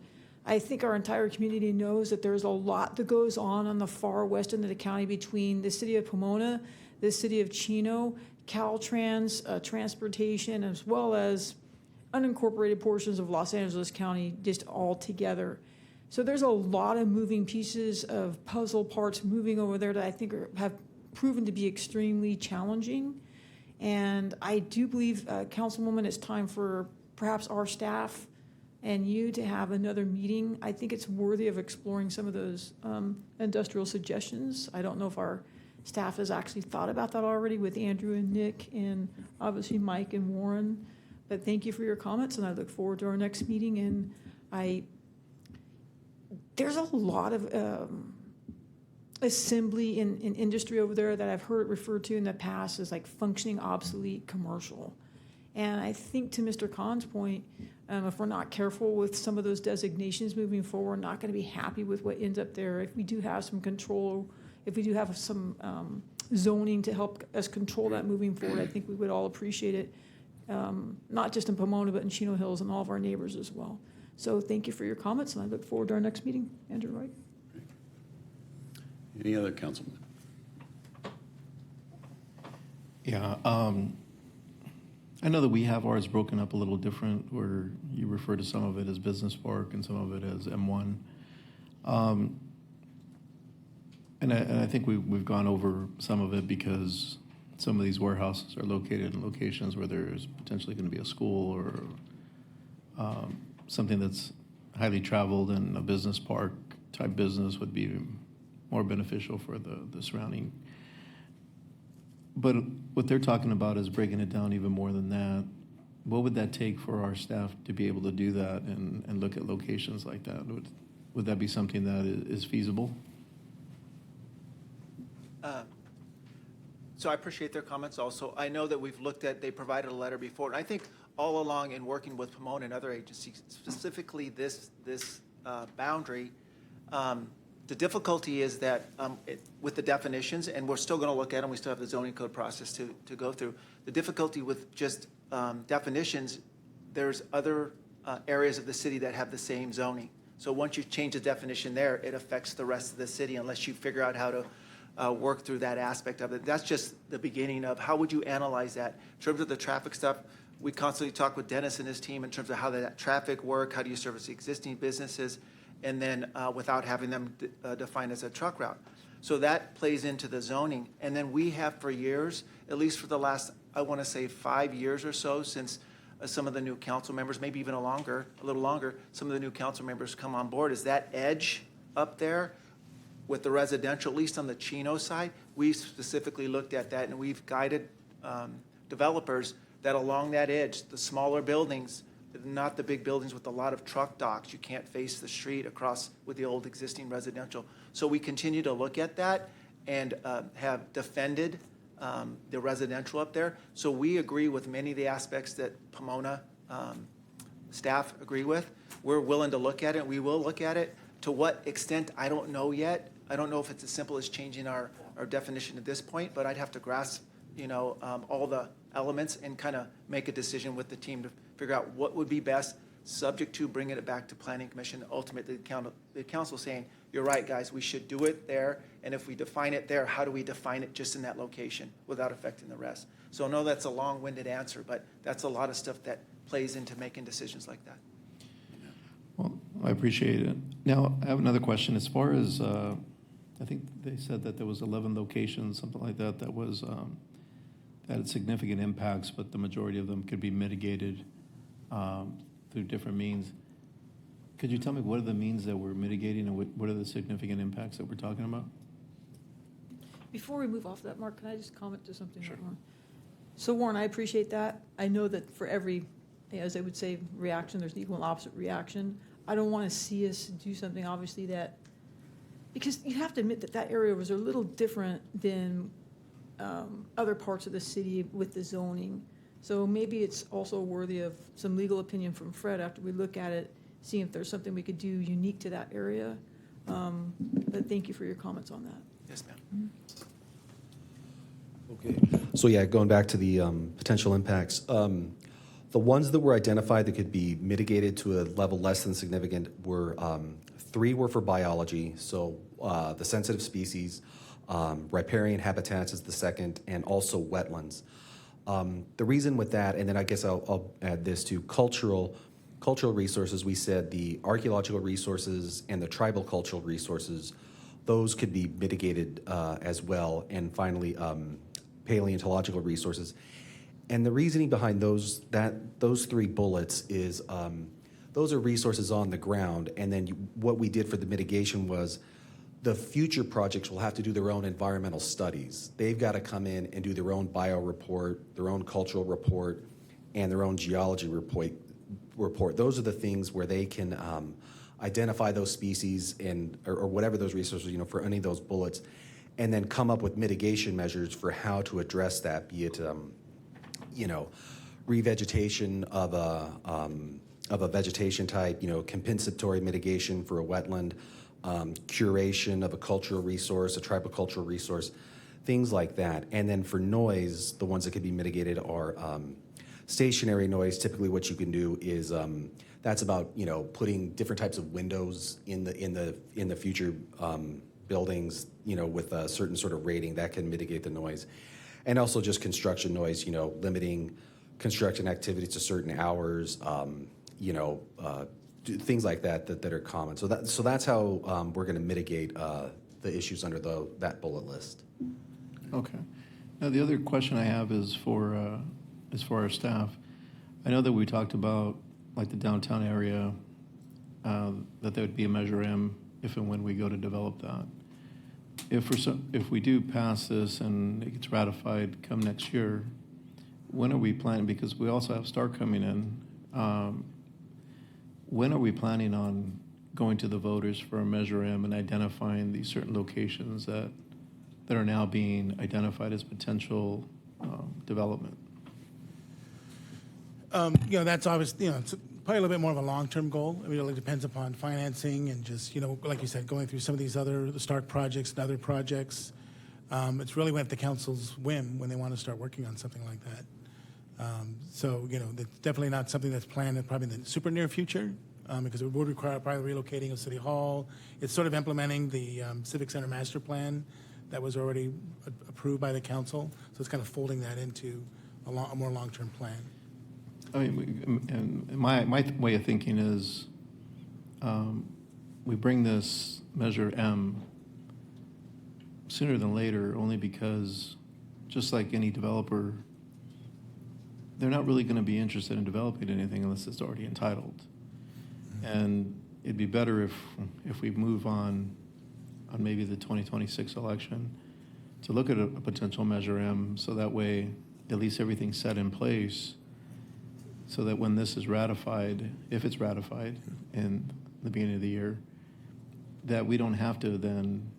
I think our entire community knows that there's a lot that goes on the far west end of the county between the city of Pomona, the city of Chino, Caltrans, transportation, as well as unincorporated portions of Los Angeles County just all together. So there's a lot of moving pieces of puzzle parts moving over there that I think have proven to be extremely challenging. And I do believe, Councilwoman, it's time for perhaps our staff and you to have another meeting. I think it's worthy of exploring some of those industrial suggestions. I don't know if our staff has actually thought about that already with Andrew and Nick and obviously Mike and Warren. But thank you for your comments, and I look forward to our next meeting. And there's a lot of assembly in industry over there that I've heard referred to in the past as like functioning obsolete commercial. And I think to Mr. Khan's point, if we're not careful with some of those designations moving forward, we're not going to be happy with what ends up there. If we do have some control, if we do have some zoning to help us control that moving forward, I think we would all appreciate it, not just in Pomona, but in Chino Hills and all of our neighbors as well. So thank you for your comments, and I look forward to our next meeting. Andrew Wright. Any other councilman? Yeah, I know that we have ours broken up a little different, where you refer to some of it as Business Park and some of it as M1. And I think we've gone over some of it because some of these warehouses are located in locations where there's potentially going to be a school or something that's highly traveled, and a business park type business would be more beneficial for the surrounding. But what they're talking about is breaking it down even more than that what would that take for our staff to be able to do that and look at locations like that? Would that be something that is feasible? So I appreciate their comments also. I know that we've looked at, they provided a letter before, and I think all along in working with Pomona and other agencies, specifically this boundary, the difficulty is that with the definitions, and we're still going to look at them, we still have the zoning code process to go through. The difficulty with just definitions, there's other areas of the city that have the same zoning. So once you change the definition there, it affects the rest of the city unless you figure out how to work through that aspect of it. That's just the beginning of how would you analyze that. In terms of the traffic stuff, we constantly talk with Dennis and his team in terms of how that traffic work, how do you service the existing businesses, and then without having them defined as a truck route. So that plays into the zoning. And then we have for years, at least for the last, I want to say 5 years or so, since some of the new council members, maybe even a little longer, some of the new council members come on board, is that edge up there with the residential, at least on the Chino side, we specifically looked at that, and we've guided developers that along that edge, the smaller buildings, not the big buildings with a lot of truck docks, you can't face the street across with the old existing residential. So we continue to look at that and have defended the residential up there. So we agree with many of the aspects that Pomona staff agree with. We're willing to look at it. We will look at it. To what extent, I don't know yet. I don't know if it's as simple as changing our definition at this point, but I'd have to grasp, all the elements and kind of make a decision with the team to figure out what would be best, subject to bringing it back to Planning Commission. Ultimately, the council saying, you're right, guys, we should do it there. And if we define it there, how do we define it just in that location without affecting the rest? So I know that's a long-winded answer, but that's a lot of stuff that plays into making decisions like that. Well, I appreciate it. Now, I have another question. As far as, I think they said that there was 11 locations, something like that, that was that had significant impacts, but the majority of them could be mitigated through different means. Could you tell me what are the means that we're mitigating and what are the significant impacts that we're talking about? Before we move off that, Mark, can I just comment to something? Sure. So Warren, I appreciate that. I know that for every, as I would say, reaction, there's an equal and opposite reaction. I don't want to see us do something, obviously, that, because you have to admit that that area was a little different than other parts of the city with the zoning. So maybe it's also worthy of some legal opinion from Fred after we look at it, see if there's something we could do unique to that area. But thank you for your comments on that. Yes, ma'am. Okay. So yeah, going back to the potential impacts, the ones that were identified that could be mitigated to a level less than significant were 3 were for biology, so the sensitive species, riparian habitats is the second, and also wetlands. The reason with that, and then I guess I'll add this to cultural resources, we said the archaeological resources and the tribal cultural resources, those could be mitigated as well. And finally, paleontological resources. And the reasoning behind those 3 bullets is those are resources on the ground. And then what we did for the mitigation was the future projects will have to do their own environmental studies. They've got to come in and do their own bio report, their own cultural report, and their own geology report. Those are the things where they can identify those species or whatever those resources, for any of those bullets, and then come up with mitigation measures for how to address that, be it, revegetation of a vegetation type, compensatory mitigation for a wetland, curation of a cultural resource, a tribal cultural resource, things like that. And then for noise, the ones that could be mitigated are stationary noise. Typically what you can do is that's about putting different types of windows in the future buildings, with a certain sort of rating that can mitigate the noise. And also just construction noise, limiting construction activities to certain hours, things like that are common. So that's how we're going to mitigate the issues under that bullet list. Okay. Now the other question I have is for our staff. I know that we talked about like the downtown area, that there would be a Measure M if and when we go to develop that. If we do pass this and it gets ratified come next year, when are we planning, because we also have Stark coming in, when are we planning on going to the voters for a Measure M and identifying these certain locations that are now being identified as potential development? That's obviously, it's probably a little bit more of a long-term goal. I mean, it really depends upon financing and just, like you said, going through some of these the Stark projects and other projects. It's really at the council's whim when they want to start working on something like that. So, it's definitely not something that's planned in probably the super near future, because it would require probably relocating of City Hall. It's sort of implementing the Civic Center Master Plan that was already approved by the council. So it's kind of folding that into a more long-term plan. I mean, and my way of thinking is we bring this Measure M sooner than later, only because just like any developer, they're not really going to be interested in developing anything unless it's already entitled. And it'd be better if we move on maybe the 2026 election to look at a potential Measure M, so that way at least everything's set in place, so that when this is ratified, if it's ratified in the beginning of the year, that we don't have to then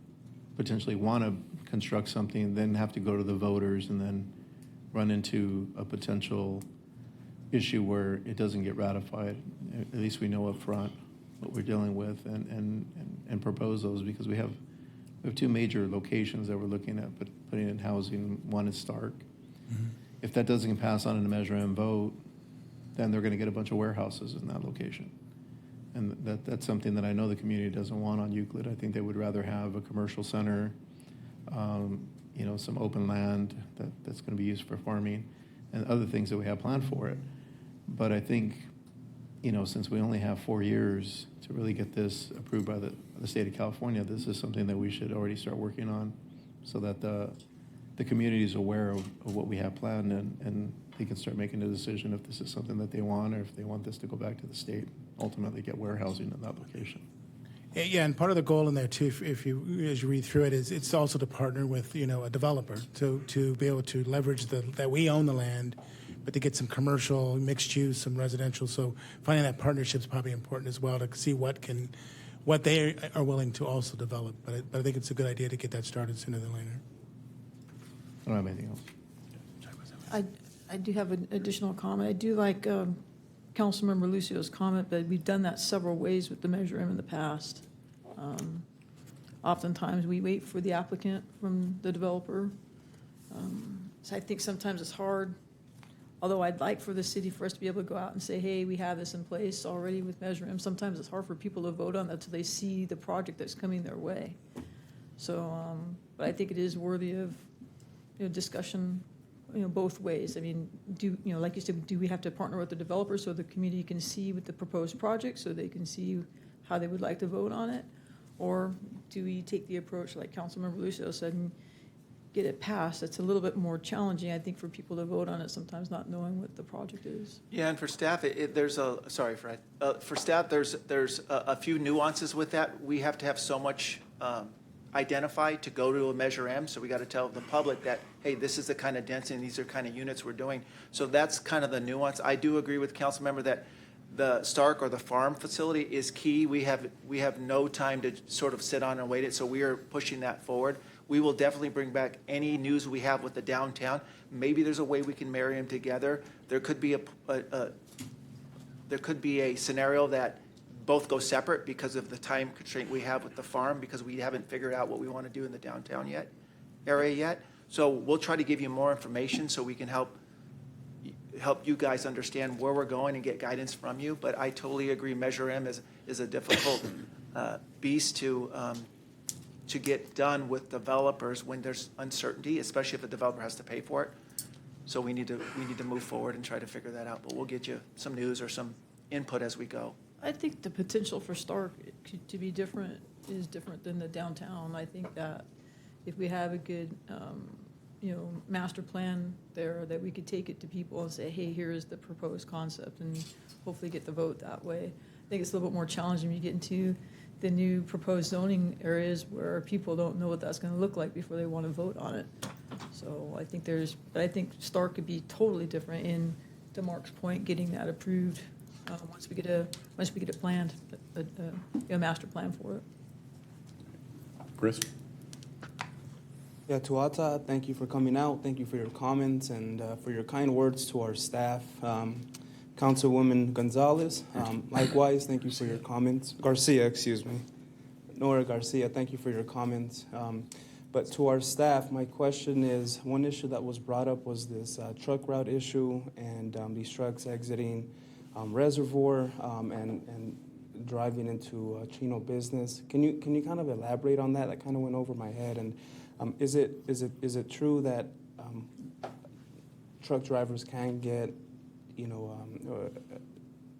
potentially want to construct something, then have to go to the voters and then run into a potential issue where it doesn't get ratified. At least we know up front what we're dealing with and propose those, because we have two major locations that we're looking at putting in housing. One is Stark. Mm-hmm. If that doesn't pass on in a Measure M vote, then they're going to get a bunch of warehouses in that location. And that's something that I know the community doesn't want on Euclid. I think they would rather have a commercial center, some open land that's going to be used for farming and other things that we have planned for it. But I think, since we only have 4 years to really get this approved by the state of California, this is something that we should already start working on, so that the community is aware of what we have planned, and they can start making a decision if this is something that they want, or if they want this to go back to the state, ultimately get warehousing in that location. Yeah, and part of the goal in there too, if you as you read through it, is it's also to partner with a developer to be able to leverage that we own the land, but to get some commercial, mixed use, some residential. So finding that partnership is probably important as well, to see what they are willing to also develop. But I think it's a good idea to get that started sooner than later. I don't have anything else. I do have an additional comment. I do like Councilmember Lucio's comment, but we've done that several ways with the Measure M in the past. Oftentimes, we wait for the applicant from the developer. So I think sometimes it's hard, although I'd like for the city for us to be able to go out and say, hey, we have this in place already with Measure M. Sometimes it's hard for people to vote on that until they see the project that's coming their way. So, but I think it is worthy of discussion, both ways. I mean, like you said, do we have to partner with the developer so the community can see with the proposed project, so they can see how they would like to vote on it? Or do we take the approach, like Councilmember Lucio said, and get it passed? It's a little bit more challenging, I think, for people to vote on it, sometimes not knowing what the project is. Yeah, and for staff, sorry, Fred. For staff, there's a few nuances with that. We have to have so much identified to go to a Measure M, so we got to tell the public that, hey, this is the kind of density and these are kind of units we're doing. So that's kind of the nuance. I do agree with Councilmember that the Stark or the farm facility is key. We have no time to sort of sit on and wait it, so we are pushing that forward. We will definitely bring back any news we have with the downtown. Maybe there's a way we can marry them together. There could be a scenario that both go separate because of the time constraint we have with the farm, because we haven't figured out what we want to do in the downtown area yet. So we'll try to give you more information so we can help you guys understand where we're going and get guidance from you. But I totally agree, Measure M is a difficult beast to get done with developers when there's uncertainty, especially if the developer has to pay for it. So we need to move forward and try to figure that out. But we'll get you some news or some input as we go. I think the potential for Stark to be different is different than the downtown. I think that if we have a good, master plan there, that we could take it to people and say, hey, here is the proposed concept, and hopefully get the vote that way. I think it's a little bit more challenging when you get into the new proposed zoning areas where people don't know what that's going to look like before they want to vote on it. So So I think Stark could be totally different in, to Mark's point, getting that approved, once we get it planned, a master plan for it. Chris? Yeah, Tuata, thank you for coming out. Thank you for your comments and for your kind words to our staff. Councilwoman Gonzalez, likewise, thank you for your comments. Garcia, excuse me. Nora Garcia, thank you for your comments. But to our staff, my question is, one issue that was brought up was this truck route issue and these trucks exiting Reservoir and driving into Chino business. Can you kind of elaborate on that? That kind of went over my head. And is it true that truck drivers can get,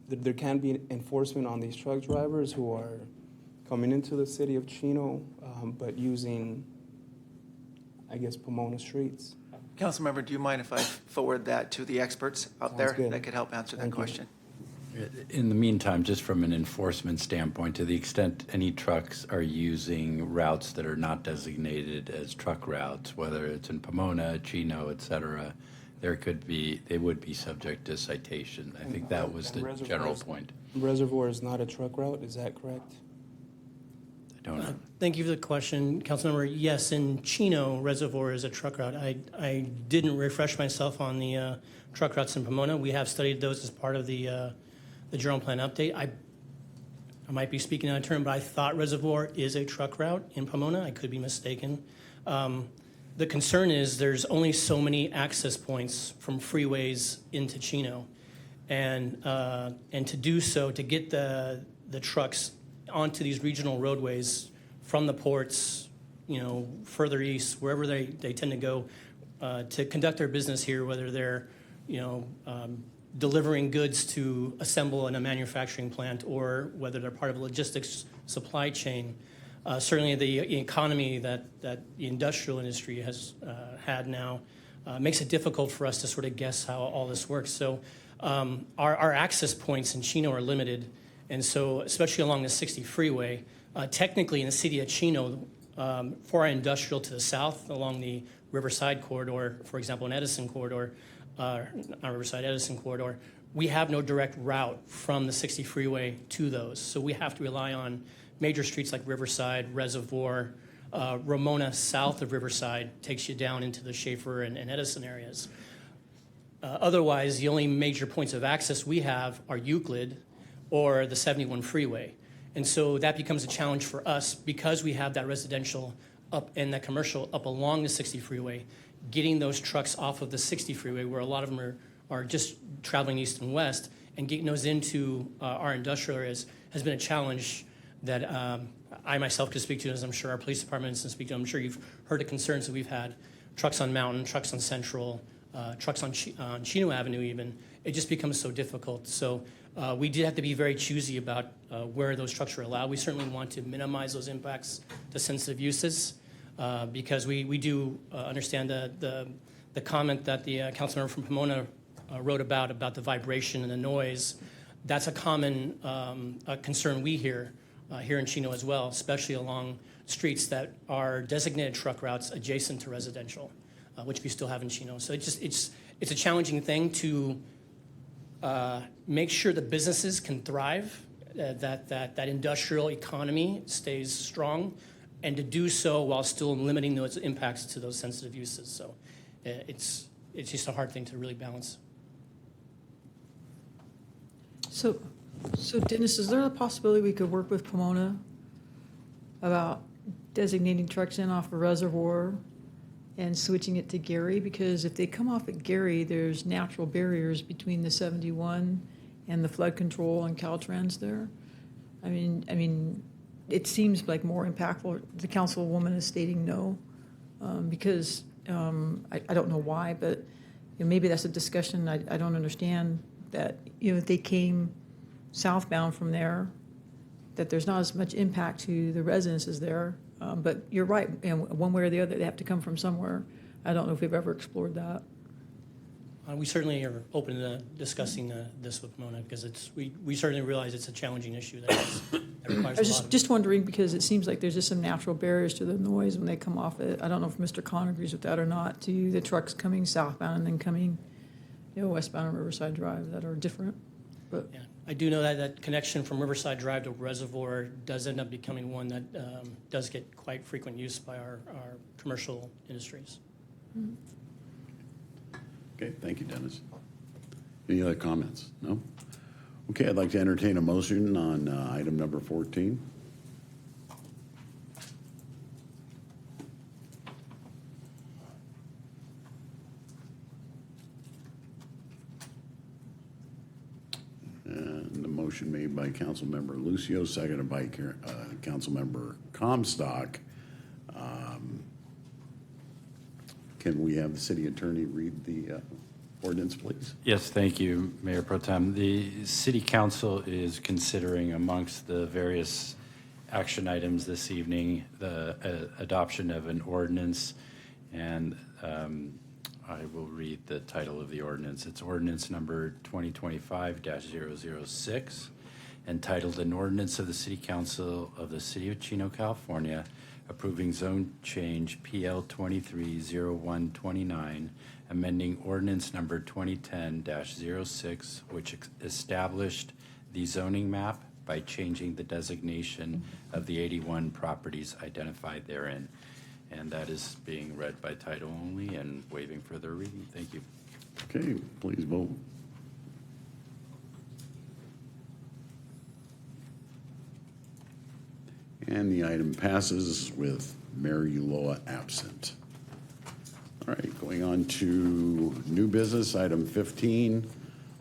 there can be enforcement on these truck drivers who are coming into the city of Chino, but using, I guess, Pomona streets? Councilmember, do you mind if I forward that to the experts out Sounds there good. that could help answer that Thank you. question? In the meantime, just from an enforcement standpoint, to the extent any trucks are using routes that are not designated as truck routes, whether it's in Pomona, Chino, et cetera, they would be subject to citation. I think that was the general point. Reservoir is not a truck route, is that correct? I don't know. Thank you for the question, Councilmember. Yes, in Chino, Reservoir is a truck route. I didn't refresh myself on the truck routes in Pomona. We have studied those as part of the general plan update. I might be speaking out of turn, but I thought Reservoir is a truck route in Pomona. I could be mistaken. The concern is there's only so many access points from freeways into Chino, and to do so, to get the trucks onto these regional roadways from the ports, further east, wherever they tend to go, to conduct their business here, whether they're, delivering goods to assemble in a manufacturing plant or whether they're part of a logistics supply chain. Certainly the economy that the industrial industry has had now makes it difficult for us to sort of guess how all this works. So our access points in Chino are limited, and so especially along the 60 freeway, technically in the city of Chino, for our industrial to the south along the Riverside corridor, for example, in Edison corridor, not Riverside, Edison corridor, we have no direct route from the 60 freeway to those. So we have to rely on major streets like Riverside, Reservoir, Ramona south of Riverside takes you down into the Schaefer and Edison areas. Otherwise, the only major points of access we have are Euclid or the 71 freeway. And so that becomes a challenge for us because we have that residential up and that commercial up along the 60 freeway, getting those trucks off of the 60 freeway where a lot of them are just traveling east and west, and getting those into our industrial areas has been a challenge that I myself could speak to, as I'm sure our police department can speak to. I'm sure you've heard the concerns that we've had. Trucks on Mountain, trucks on Central, trucks on Chino Avenue even. It just becomes so difficult. So we did have to be very choosy about where those trucks are allowed. We certainly want to minimize those impacts to sensitive uses because we do understand the comment that the council member from Pomona wrote about the vibration and the noise. That's a common concern we hear here in Chino as well, especially along streets that are designated truck routes adjacent to residential, which we still have in Chino. So it's a challenging thing to make sure the businesses can thrive, that industrial economy stays strong, and to do so while still limiting those impacts to those sensitive uses. So it's just a hard thing to really balance. So Dennis, is there a possibility we could work with Pomona about designating trucks in off a Reservoir and switching it to Gary? Because if they come off at Gary, there's natural barriers between the 71 and the flood control and Caltrans there. I mean, it seems like more impactful. The councilwoman is stating no, because I don't know why, but maybe that's a discussion I don't understand. That if they came southbound from there, that there's not as much impact to the residences there. But you're right, and one way or the other, they have to come from somewhere. I don't know if we've ever explored that. We certainly are open to discussing this with Pomona because we certainly realize it's a challenging issue that requires I was a lot of. just wondering, because it seems like there's just some natural barriers to the noise when they come off it. I don't know if Mr. Khan agrees with that or not, to the trucks coming southbound and then coming, westbound on Riverside Drive that are different. But Yeah, I do know that that connection from Riverside Drive to Reservoir does end up becoming one that does get quite frequent use by our commercial industries. Okay, thank you, Dennis. Any other comments? No? Okay, I'd like to entertain a motion on item number 14. And the motion made by Councilmember Lucio, seconded by Councilmember Comstock. Can we have the city attorney read the ordinance, please? Yes, thank you, Mayor Pro Tem. The City Council is considering, amongst the various action items this evening, the adoption of an ordinance, and I will read the title of the ordinance. It's ordinance number 2025-006, entitled An Ordinance of the City Council of the City of Chino, California, approving zone change PL 230129, amending ordinance number 2010-06, which established the zoning map by changing the designation of the 81 properties identified therein. And that is being read by title only and waiving further reading. Thank you. Okay, please vote. And the item passes with Mayor Ulloa absent. All right, going on to new business, item 15,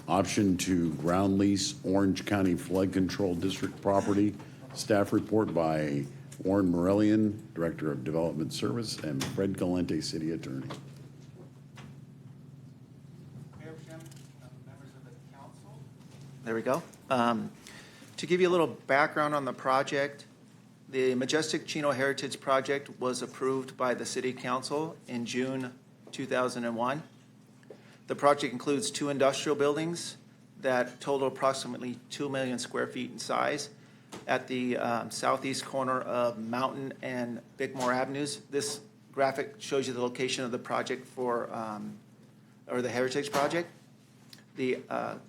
option to ground lease Orange County Flood Control District property. Staff report by Warren Morellian, Director of Development Service, and Fred Galente, City Attorney. Mayor Pro Tem, members of the council. There we go. To give you a little background on the project, the Majestic Chino Heritage Project was approved by the City Council in June 2001. The project includes 2 industrial buildings that total approximately 2 million square feet in size at the southeast corner of Mountain and Bickmore Avenues. This graphic shows you the location of the project or the Heritage Project. The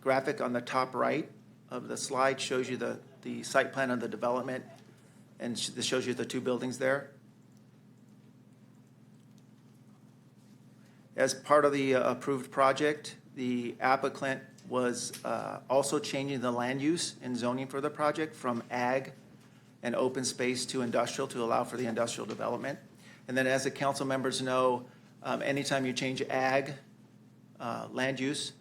graphic on the top right of the slide shows you the site plan of the development, and this shows you the 2 buildings there. As part of the approved project, the applicant was also changing the land use and zoning for the project from ag and open space to industrial to allow for the industrial development. And then, as the council members know, anytime you change ag land use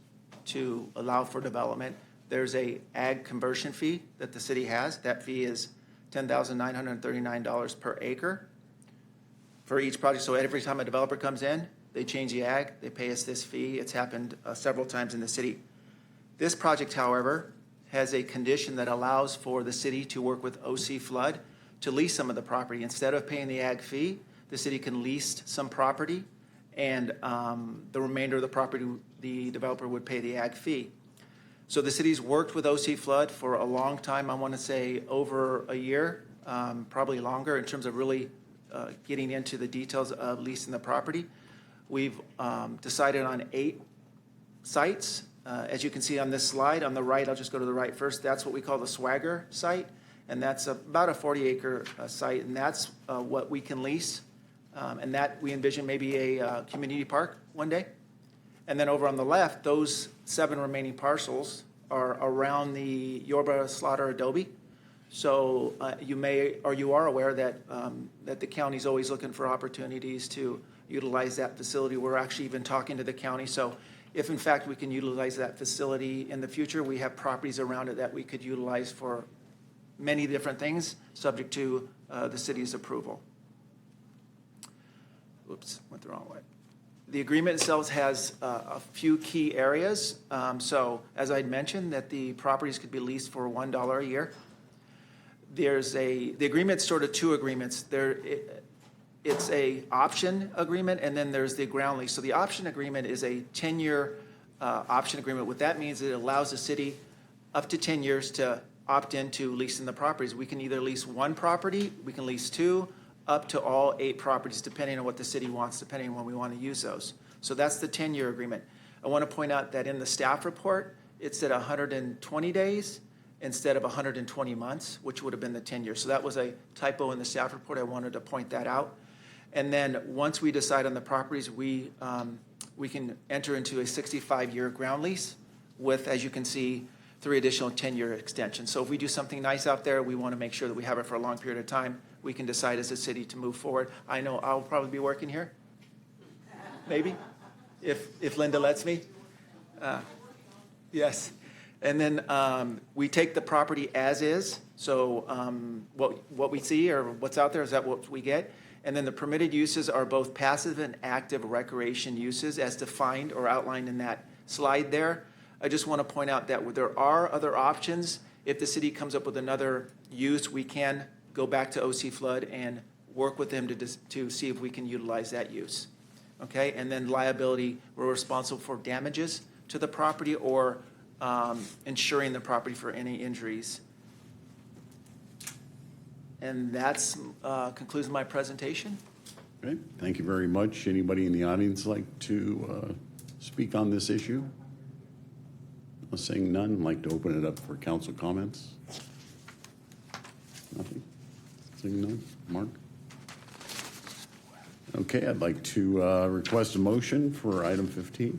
to allow for development, there's a ag conversion fee that the city has. That fee is $10,939 per acre for each project. So every time a developer comes in, they change the ag, they pay us this fee. It's happened several times in the city. This project, however, has a condition that allows for the city to work with OC Flood to lease some of the property. Instead of paying the ag fee, the city can lease some property, and the remainder of the property, the developer would pay the ag fee. So the city's worked with OC Flood for a long time. I want to say over a year, probably longer, in terms of really getting into the details of leasing the property. We've decided on 8 sites. As you can see on this slide, on the right, I'll just go to the right first. That's what we call the Swagger site, and that's about a 40-acre site, and that's what we can lease. And that we envision maybe a community park one day. And then over on the left, those 7 remaining parcels are around the Yorba Slaughter Adobe. So you may, or you are aware that that the county's always looking for opportunities to utilize that facility. We're actually even talking to the county. So if in fact we can utilize that facility in the future, we have properties around it that we could utilize for many different things, subject to the city's approval. Oops, went the wrong way. The agreement itself has a few key areas. So as I'd mentioned, that the properties could be leased for $1 a year. The agreement's sort of 2 agreements. It's a option agreement, and then there's the ground lease. So the option agreement is a 10-year option agreement. What that means is it allows the city up to 10 years to opt into leasing the properties. We can either lease one property, we can lease two, up to all 8 properties, depending on what the city wants, depending on when we want to use those. So that's the 10-year agreement. I want to point out that in the staff report, it's at 120 days instead of 120 months, which would have been the 10 years. So that was a typo in the staff report. I wanted to point that out. And then once we decide on the properties, we can enter into a 65-year ground lease with, as you can see, 3 additional 10-year extensions. So if we do something nice out there, we want to make sure that we have it for a long period of time. We can decide as a city to move forward. I know I'll probably be working here, maybe, if Linda lets me. Yes. And then we take the property as is. So what we see or what's out there, is that what we get? And then the permitted uses are both passive and active recreation uses as defined or outlined in that slide there. I just want to point out that there are other options. If the city comes up with another use, we can go back to OC Flood and work with them to see if we can utilize that use. Okay, and then liability, we're responsible for damages to the property or insuring the property for any injuries. And that's concludes my presentation. Okay, thank you very much. Anybody in the audience like to speak on this issue? Seeing none, I'd like to open it up for council comments. Nothing? Seeing none? Mark? Okay, I'd like to request a motion for item 15.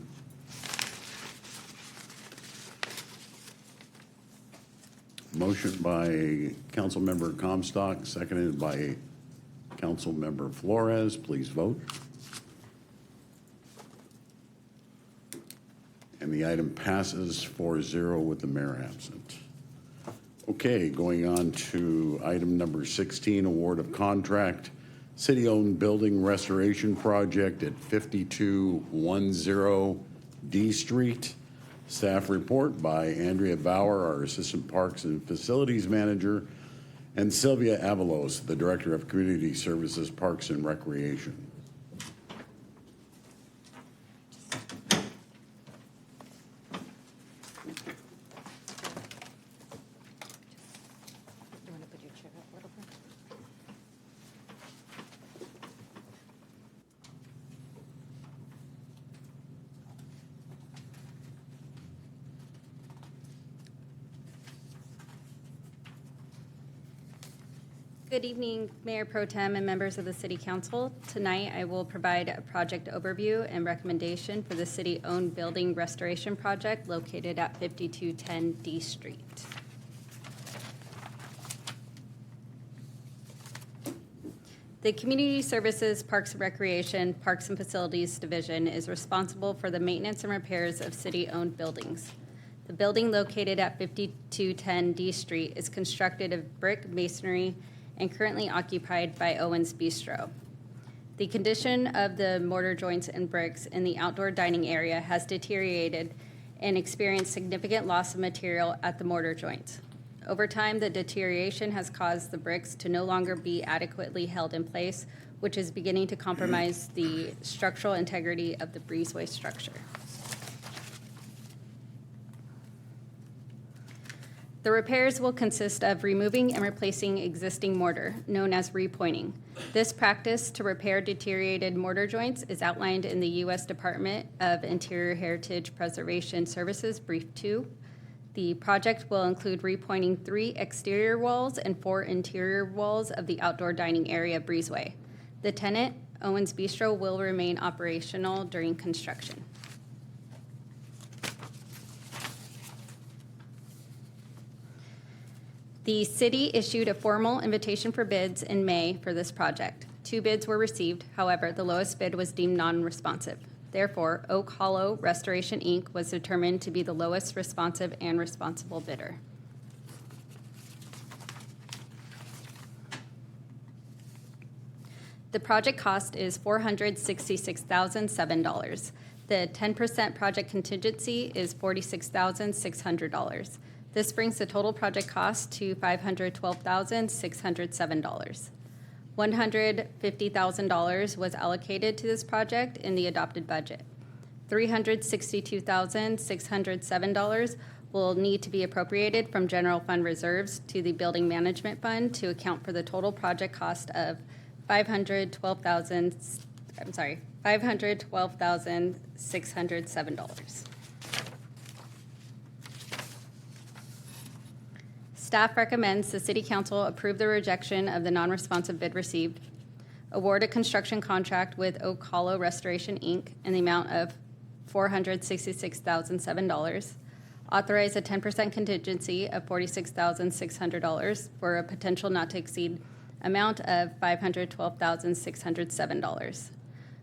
Motion by Councilmember Comstock, seconded by Councilmember Flores. Please vote. And the item passes 4-0 with the mayor absent. Okay, going on to item number 16, award of contract, city-owned building restoration project at 5210 D Street. Staff report by Andrea Bauer, our Assistant Parks and Facilities Manager, and Sylvia Avalos, the Director of Community Services, Parks and Recreation. Good evening, Mayor Pro Tem and members of the City Council. Tonight, I will provide a project overview and recommendation for the city-owned building restoration project located at 5210 D Street. The Community Services, Parks and Recreation, Parks and Facilities Division is responsible for the maintenance and repairs of city-owned buildings. The building located at 5210 D Street is constructed of brick masonry and currently occupied by Owen's Bistro. The condition of the mortar joints and bricks in the outdoor dining area has deteriorated and experienced significant loss of material at the mortar joints. Over time, the deterioration has caused the bricks to no longer be adequately held in place, which is beginning to compromise the structural integrity of the breezeway structure. The repairs will consist of removing and replacing existing mortar, known as repointing. This practice to repair deteriorated mortar joints is outlined in the U.S. Department of Interior Heritage Preservation Services Brief 2. The project will include repointing 3 exterior walls and 4 interior walls of the outdoor dining area breezeway. The tenant, Owen's Bistro, will remain operational during construction. The city issued a formal invitation for bids in May for this project. 2 bids were received. However, the lowest bid was deemed non-responsive. Therefore, Oak Hollow Restoration, Inc. was determined to be the lowest responsive and responsible bidder. The project cost is $466,007. The 10% project contingency is $46,600. This brings the total project cost to $512,607. $150,000 was allocated to this project in the adopted budget. $362,607 will need to be appropriated from general fund reserves to the building management fund to account for the total project cost of $512,607. Staff recommends the City Council approve the rejection of the non-responsive bid received, award a construction contract with Oak Hollow Restoration, Inc. in the amount of $466,007, authorize a 10% contingency of $46,600 for a potential not to exceed amount of $512,607.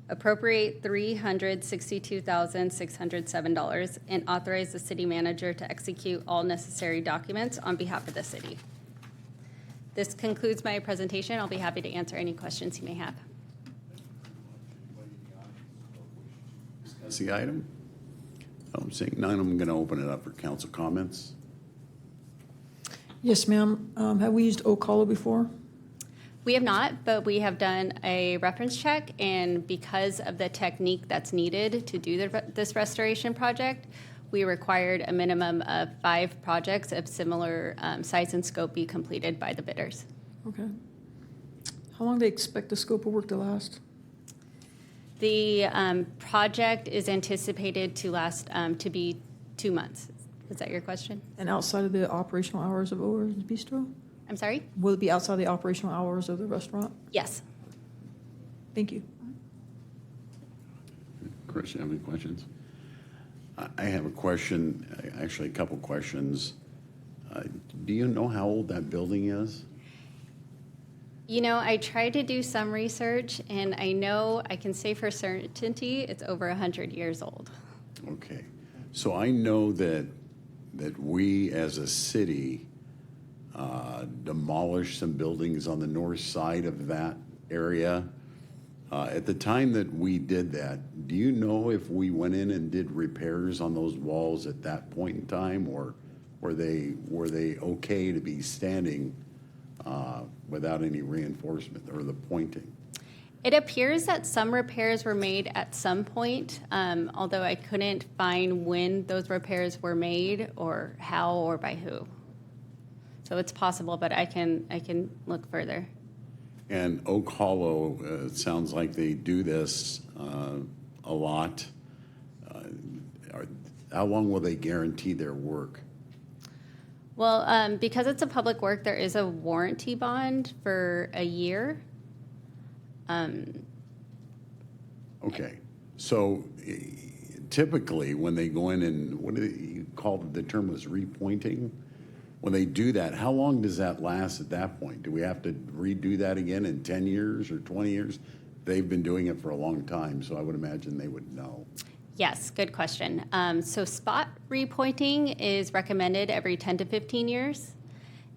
Appropriate $362,607 and authorize the city manager to execute all necessary documents on behalf of the city. This concludes my presentation. I'll be happy to answer any questions you may have. Discuss the item. Seeing none, I'm going to open it up for council comments. Yes, ma'am. Have we used Oak Hollow before? We have not, but we have done a reference check, and because of the technique that's needed to do this restoration project, we required a minimum of 5 projects of similar size and scope be completed by the bidders. Okay. How long do they expect the scope of work to last? The project is anticipated to last to be 2 months. Is that your question? And outside of the operational hours of O's Bistro? I'm sorry? Will it be outside the operational hours of the restaurant? Yes. Thank you. Chris, you have any questions? I have a question, actually a couple questions. Do you know how old that building is? You know, I tried to do some research, and I know I can say for certainty it's over 100 years old. Okay. So I know that we as a city demolished some buildings on the north side of that area. At the time that we did that, do you know if we went in and did repairs on those walls at that point in time, or were they okay to be standing without any reinforcement or the pointing? It appears that some repairs were made at some point, although I couldn't find when those repairs were made or how or by who. So it's possible, but I can look further. And Oak Hollow, it sounds like they do this a lot. How long will they guarantee their work? Well, because it's a public work, there is a warranty bond for a year. Okay, so typically when they go in and, what do you call it, the term was repointing? When they do that, how long does that last at that point? Do we have to redo that again in 10 years or 20 years? They've been doing it for a long time, so I would imagine they would know. Yes, good question. So spot repointing is recommended every 10 to 15 years.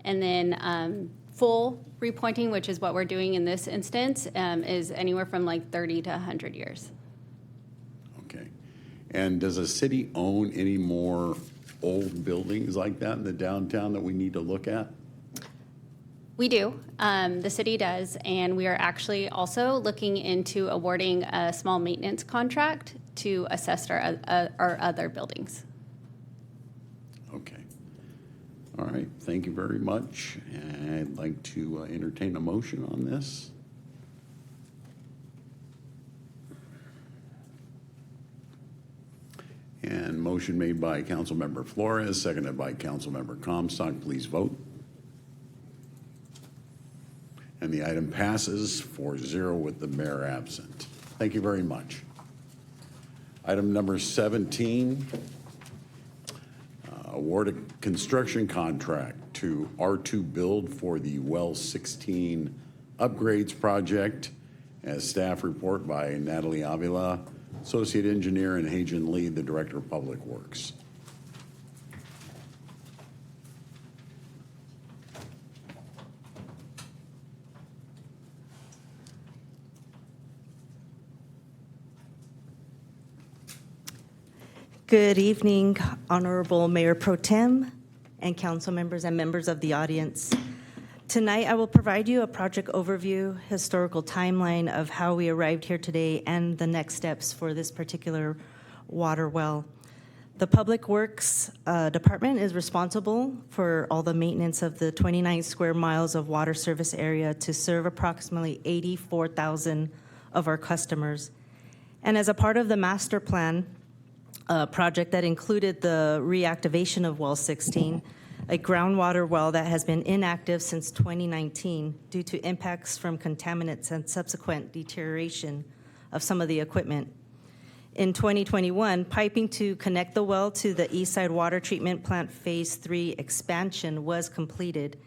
And then full repointing, which is what we're doing in this instance, is anywhere from like 30 to 100 years. Okay. And does a city own any more old buildings like that in the downtown that we need to look at? We do. The city does, and we are actually also looking into awarding a small maintenance contract to assess our other buildings. Okay. All right. Thank you very much. I'd like to entertain a motion on this. And motion made by Councilmember Flores, seconded by Councilmember Comstock. Please vote. And the item passes 4-0 with the mayor absent. Thank you very much. Item number 17, award a construction contract to R2 Build for the Well 16 upgrades project, as staff report by Natalie Avila, Associate Engineer, and Hajan Lee, the Director of Public Works. Good evening, Honorable Mayor Pro Tem and council members and members of the audience. Tonight, I will provide you a project overview, historical timeline of how we arrived here today, and the next steps for this particular water well. The Public Works Department is responsible for all the maintenance of the 29 square miles of water service area to serve approximately 84,000 of our customers. And as a part of the master plan project that included the reactivation of well 16, a groundwater well that has been inactive since 2019 due to impacts from contaminants and subsequent deterioration of some of the equipment. In 2021, piping to connect the well to the Eastside Water Treatment Plant Phase 3 expansion was completed.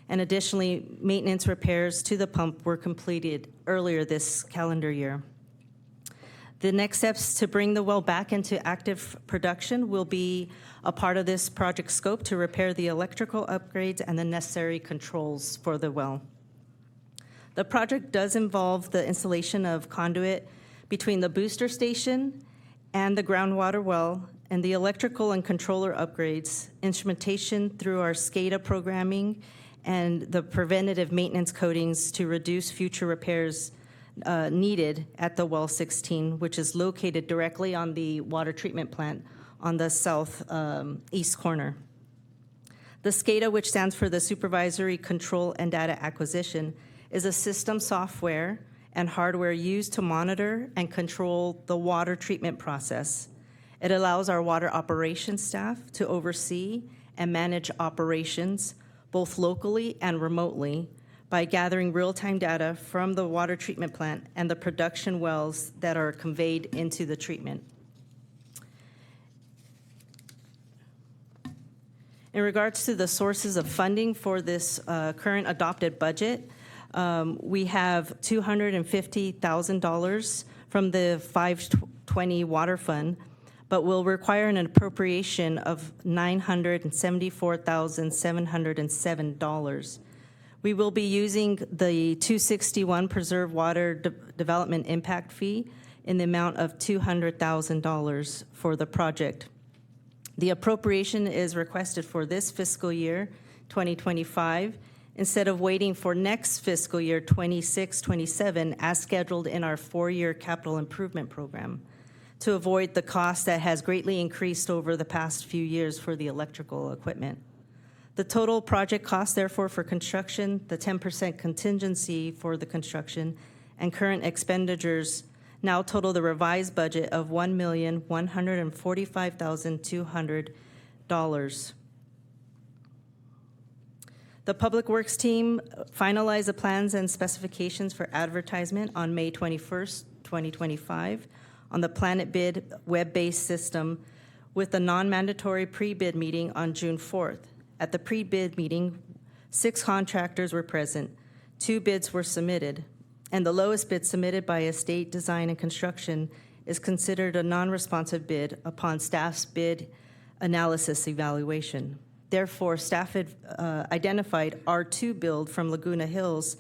And additionally, maintenance repairs to the pump were completed earlier this calendar year. The next steps to bring the well back into active production will be a part of this project scope to repair the electrical upgrades and the necessary controls for the well. The project does involve the installation of conduit between the booster station and the groundwater well, and the electrical and controller upgrades, instrumentation through our SCADA programming, and the preventative maintenance coatings to reduce future repairs needed at the well 16, which is located directly on the water treatment plant on the south east corner. The SCADA, which stands for the Supervisory Control and Data Acquisition, is a system software and hardware used to monitor and control the water treatment process. It allows our water operations staff to oversee and manage operations both locally and remotely by gathering real-time data from the water treatment plant and the production wells that are conveyed into the treatment. In regards to the sources of funding for this current adopted budget, we have $250,000 from the 520 Water Fund, but will require an appropriation of $974,707. We will be using the 261 Preserve Water Development Impact Fee in the amount of $200,000 for the project. The appropriation is requested for this fiscal year, 2025, instead of waiting for next fiscal year 26-27 as scheduled in our 4-year capital improvement program to avoid the cost that has greatly increased over the past few years for the electrical equipment. The total project cost, therefore, for construction, the 10% contingency for the construction, and current expenditures now total the revised budget of $1,145,200. The Public Works team finalized the plans and specifications for advertisement on May 21st, 2025 on the Planet Bid web-based system with a non-mandatory pre-bid meeting on June 4th. At the pre-bid meeting, 6 contractors were present, 2 bids were submitted, and the lowest bid submitted by Estate Design and Construction is considered a non-responsive bid upon staff's bid analysis evaluation. Therefore, staff had identified R2 build from Laguna Hills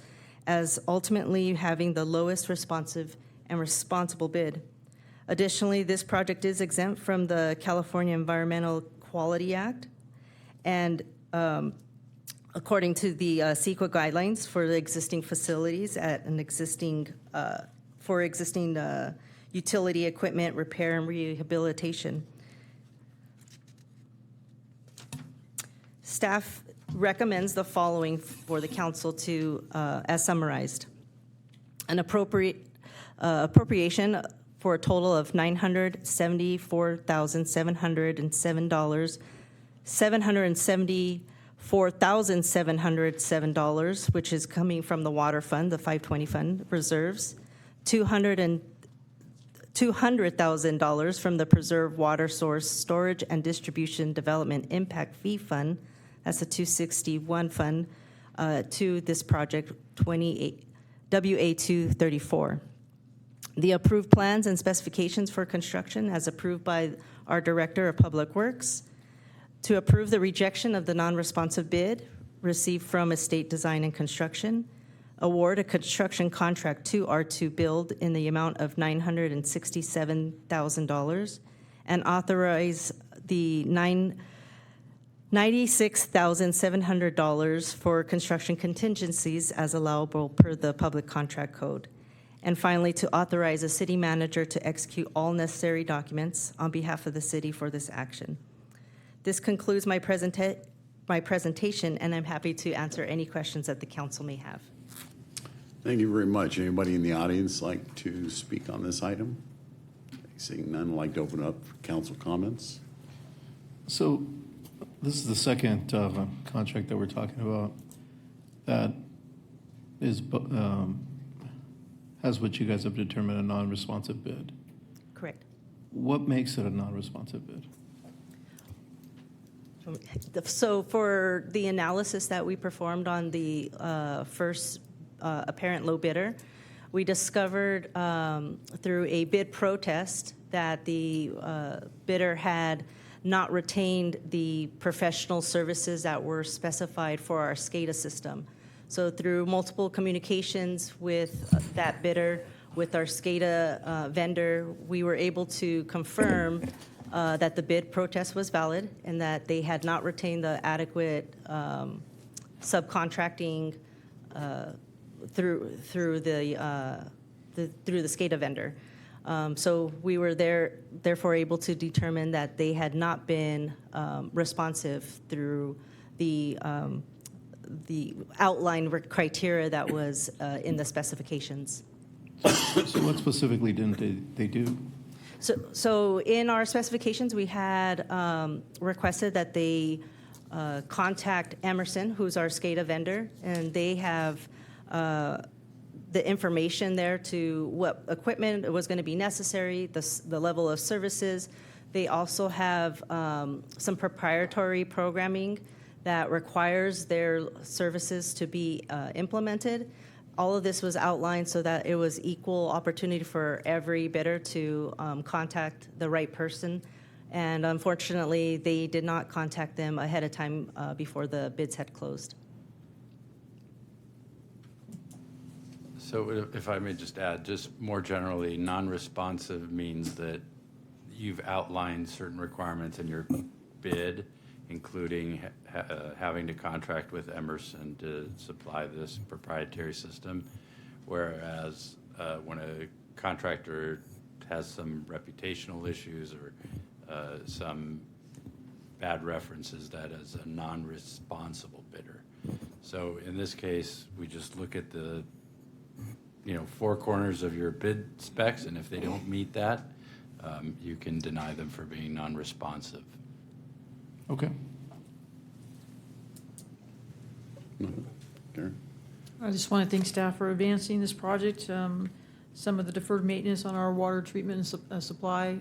as ultimately having the lowest responsive and responsible bid. Additionally, this project is exempt from the California Environmental Quality Act, and according to the CEQA guidelines for the existing facilities at an existing, for existing utility equipment repair and rehabilitation. Staff recommends the following for the council to, as summarized. An appropriation for a total of $974,707, $774,707, which is coming from the water fund, the 520 fund reserves, $200,000 from the Preserve Water Source Storage and Distribution Development Impact Fee Fund, that's the 261 fund, to this project, WA234. The approved plans and specifications for construction as approved by our Director of Public Works. To approve the rejection of the non-responsive bid received from Estate Design and Construction. Award a construction contract to R2 Build in the amount of $967,000 and authorize the $96,700 for construction contingencies as allowable per the Public Contract Code. And finally, to authorize the city manager to execute all necessary documents on behalf of the city for this action. This concludes my presentation, and I'm happy to answer any questions that the council may have. Thank you very much. Anybody in the audience like to speak on this item? Seeing none, I'd like to open up for council comments. So this is the second contract that we're talking about that is has what you guys have determined a non-responsive bid. Correct. What makes it a non-responsive bid? So for the analysis that we performed on the first apparent low bidder, we discovered through a bid protest that the bidder had not retained the professional services that were specified for our SCADA system. So through multiple communications with that bidder, with our SCADA vendor, we were able to confirm that the bid protest was valid and that they had not retained the adequate subcontracting through the SCADA vendor. So we were therefore able to determine that they had not been responsive through the outline criteria that was in the specifications. So what specifically didn't they do? So in our specifications, we had requested that they contact Emerson, who's our SCADA vendor, and they have the information there to what equipment was going to be necessary, the level of services. They also have some proprietary programming that requires their services to be implemented. All of this was outlined so that it was equal opportunity for every bidder to contact the right person. And unfortunately, they did not contact them ahead of time before the bids had closed. So if I may just add, just more generally, non-responsive means that you've outlined certain requirements in your bid, including having to contract with Emerson to supply this proprietary system, whereas when a contractor has some reputational issues or some bad references, that is a non-responsible bidder. So in this case, we just look at the four corners of your bid specs, and if they don't meet that, you can deny them for being non-responsive. Okay. Karen? I just want to thank staff for advancing this project. Some of the deferred maintenance on our water treatment and supply,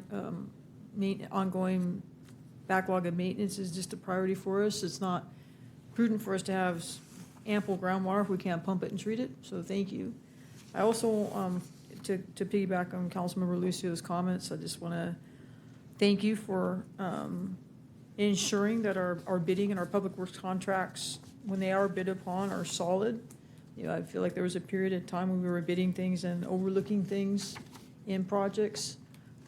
ongoing backlog of maintenance is just a priority for us. It's not prudent for us to have ample groundwater if we can't pump it and treat it, so thank you. I also, to piggyback on Councilmember Lucio's comments, I just want to thank you for ensuring that our bidding and our public works contracts, when they are bid upon, are solid. I feel like there was a period of time when we were bidding things and overlooking things in projects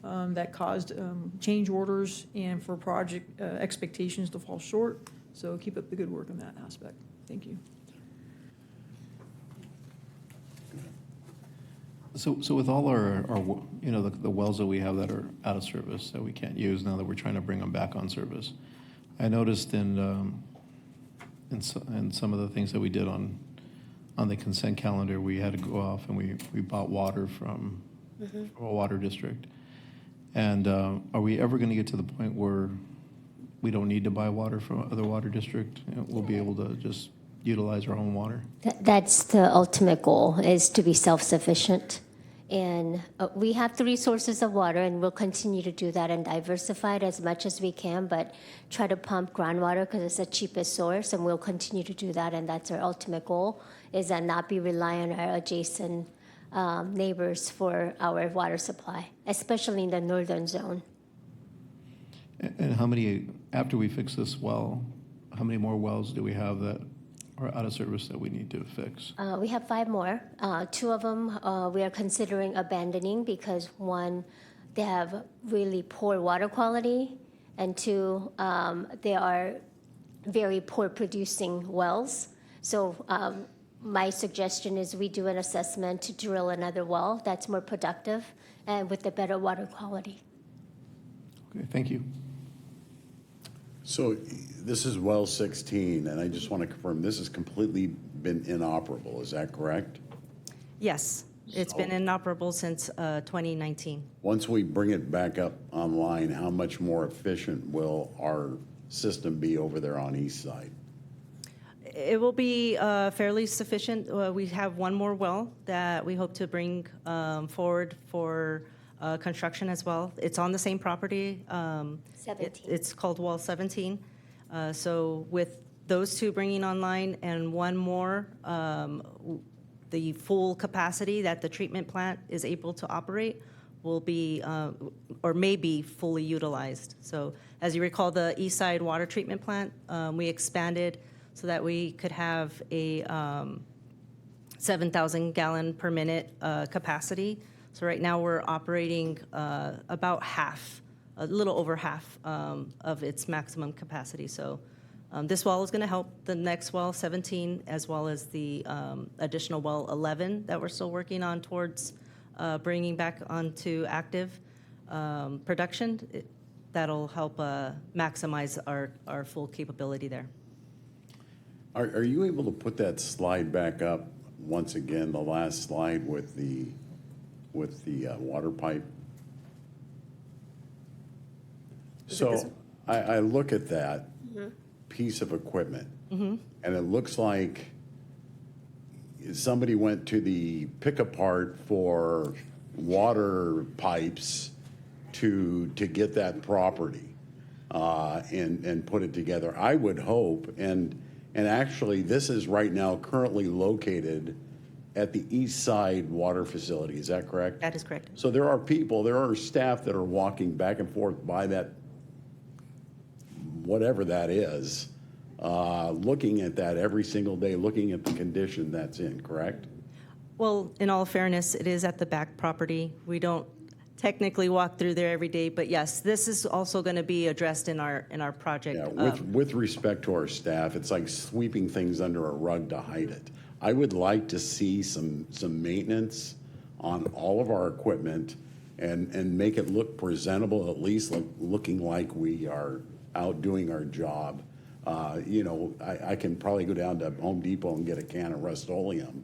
that caused change orders and for project expectations to fall short. So keep up the good work on that aspect. Thank you. So with all our the wells that we have that are out of service that we can't use now that we're trying to bring them back on service, I noticed in some of the things that we did on the consent calendar, we had to go off and we bought water from a water district. And are we ever going to get to the point where we don't need to buy water from other water district? We'll be able to just utilize our own water? That's the ultimate goal, is to be self-sufficient. And we have the resources of water, and we'll continue to do that and diversify it as much as we can, but try to pump groundwater because it's the cheapest source, and we'll continue to do that, and that's our ultimate goal, is that not be reliant on our adjacent neighbors for our water supply, especially in the northern zone. And how many, after we fix this well, how many more wells do we have that are out of service that we need to fix? We have 5 more. 2 of them we are considering abandoning because 1, they have really poor water quality, and 2, they are very poor producing wells. So my suggestion is we do an assessment to drill another well that's more productive and with a better water quality. Okay, thank you. So this is well 16, and I just want to confirm, this has completely been inoperable, is that correct? Yes, it's been inoperable since 2019. Once we bring it back up online, how much more efficient will our system be over there on East Side? It will be fairly sufficient. We have one more well that we hope to bring forward for construction as well. It's on the same property. 17. It's called Well 17. So with those two bringing online and one more, the full capacity that the treatment plant is able to operate will be, or may be fully utilized. So as you recall, the East Side Water Treatment Plant, we expanded so that we could have a 7,000 gallon per minute capacity. So right now we're operating about half, a little over half of its maximum capacity. So this well is going to help the next well, 17, as well as the additional well 11 that we're still working on towards bringing back onto active production. That'll help maximize our full capability there. Are you able to put that slide back up once again, the last slide with the water pipe? So I look at that piece of equipment, and it looks like somebody went to the pick-apart for water pipes to get that property and put it together. I would hope, and actually this is right now currently located at the East Side Water Facility. Is that correct? That is correct. So there are staff that are walking back and forth by that, whatever that is, looking at that every single day, looking at the condition that's in, correct? Well, in all fairness, it is at the back property. We don't technically walk through there every day, but yes, this is also going to be addressed in our project. Yeah, with respect to our staff, it's like sweeping things under a rug to hide it. I would like to see some maintenance on all of our equipment and make it look presentable, at least looking like we are out doing our job. I can probably go down to Home Depot and get a can of Rust-Oleum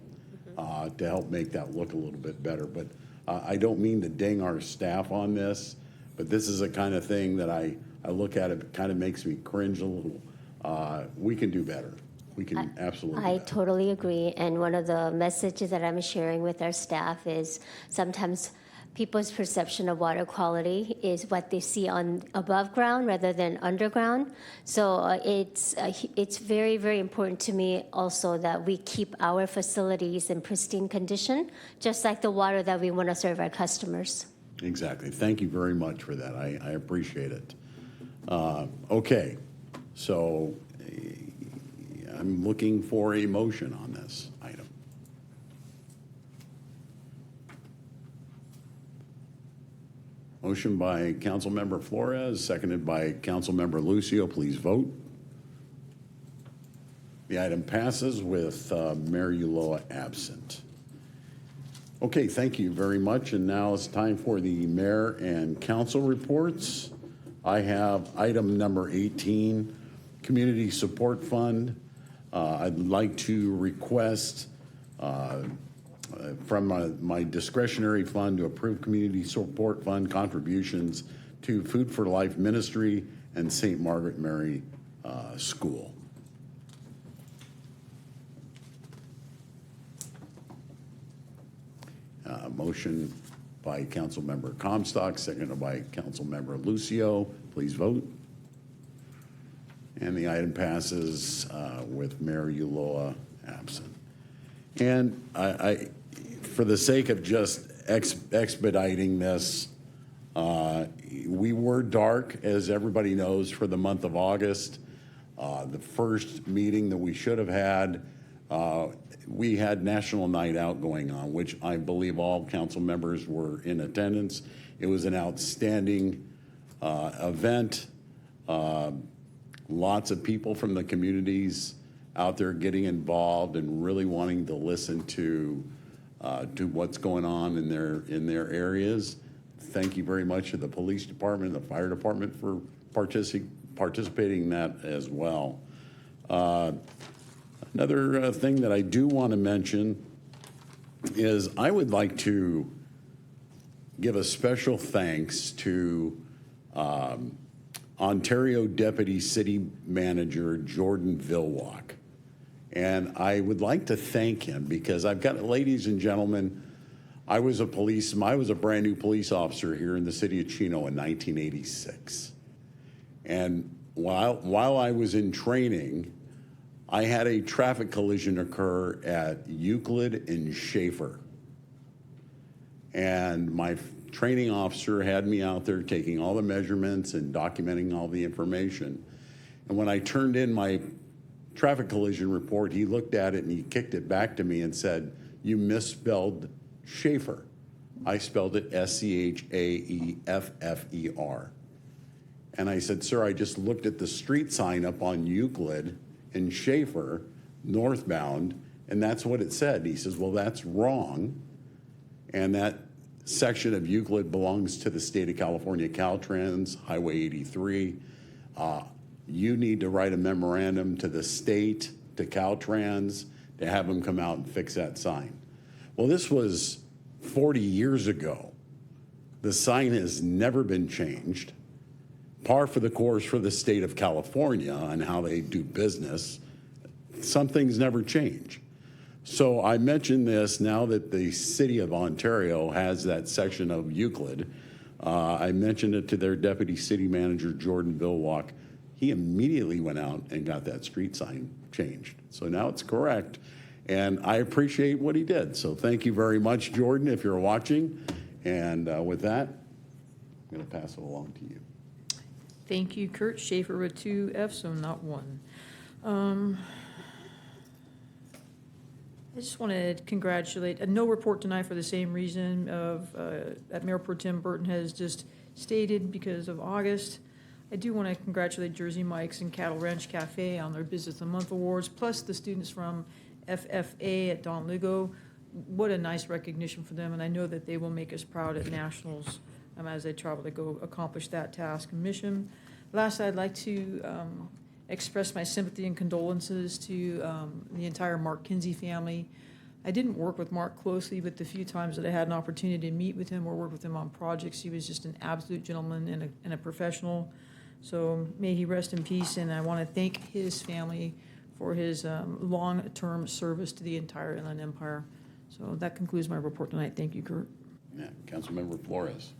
to help make that look a little bit better. But I don't mean to ding our staff on this, but this is a kind of thing that I look at, it kind of makes me cringe a little. We can do better. We can absolutely do I better. totally agree. And one of the messages that I'm sharing with our staff is sometimes people's perception of water quality is what they see on above ground rather than underground. So it's very, very important to me also that we keep our facilities in pristine condition, just like the water that we want to serve our customers. Exactly. Thank you very much for that. I appreciate it. Okay, so I'm looking for a motion on this item. Motion by Councilmember Flores, seconded by Councilmember Lucio. Please vote. The item passes with Mayor Ulloa absent. Okay, thank you very much. And now it's time for the mayor and council reports. I have item number 18, Community Support Fund. I'd like to request from my discretionary fund to approve Community Support Fund contributions to Food for Life Ministry and St. Margaret Mary School. Motion by Councilmember Comstock, seconded by Councilmember Lucio. Please vote. And the item passes with Mayor Ulloa absent. And I, for the sake of just expediting this, we were dark, as everybody knows, for the month of August. The first meeting that we should have had, we had National Night Out going on, which I believe all council members were in attendance. It was an outstanding event. Lots of people from the communities out there getting involved and really wanting to listen to what's going on in their areas. Thank you very much to the police department and the fire department for participating in that as well. Another thing that I do want to mention is I would like to give a special thanks to Ontario Deputy City Manager Jordan Vilwalk. And I would like to thank him because I've got, ladies and gentlemen, I was a brand new police officer here in the city of Chino in 1986. And while I was in training, I had a traffic collision occur at Euclid and Schaefer. And my training officer had me out there taking all the measurements and documenting all the information. And when I turned in my traffic collision report, he looked at it and he kicked it back to me and said, "You misspelled Schaefer." I spelled it Schaeffer. And I said, "Sir, I just looked at the street sign up on Euclid in Schaefer, northbound, and that's what it said." He says, "Well, that's wrong. And that section of Euclid belongs to the state of California Caltrans, Highway 83. You need to write a memorandum to the state, to Caltrans, to have them come out and fix that sign." Well, this was 40 years ago. The sign has never been changed. Par for the course for the state of California on how they do business. Some things never change. So I mention this now that the city of Ontario has that section of Euclid. I mentioned it to their deputy city manager, Jordan Vilwalk. He immediately went out and got that street sign changed. So now it's correct. And I appreciate what he did. So thank you very much, Jordan, if you're watching. And with that, I'm going to pass it along to you. Thank you, Kurt. Schaefer with 2 Fs, so not 1. I just want to congratulate, no report tonight for the same reason that Mayor Pro Tem Burton has just stated because of August. I do want to congratulate Jersey Mike's and Cattle Ranch Cafe on their Business of the Month awards, plus the students from FFA at Don Lugo. What a nice recognition for them, and I know that they will make us proud at nationals as they travel to go accomplish that task and mission. Last, I'd like to express my sympathy and condolences to the entire Mark Kinsey family. I didn't work with Mark closely, but the few times that I had an opportunity to meet with him or work with him on projects, he was just an absolute gentleman and a professional. So may he rest in peace, and I want to thank his family for his long-term service to the entire Inland Empire. So that concludes my report tonight. Thank you, Kurt. Yeah, Councilmember Flores.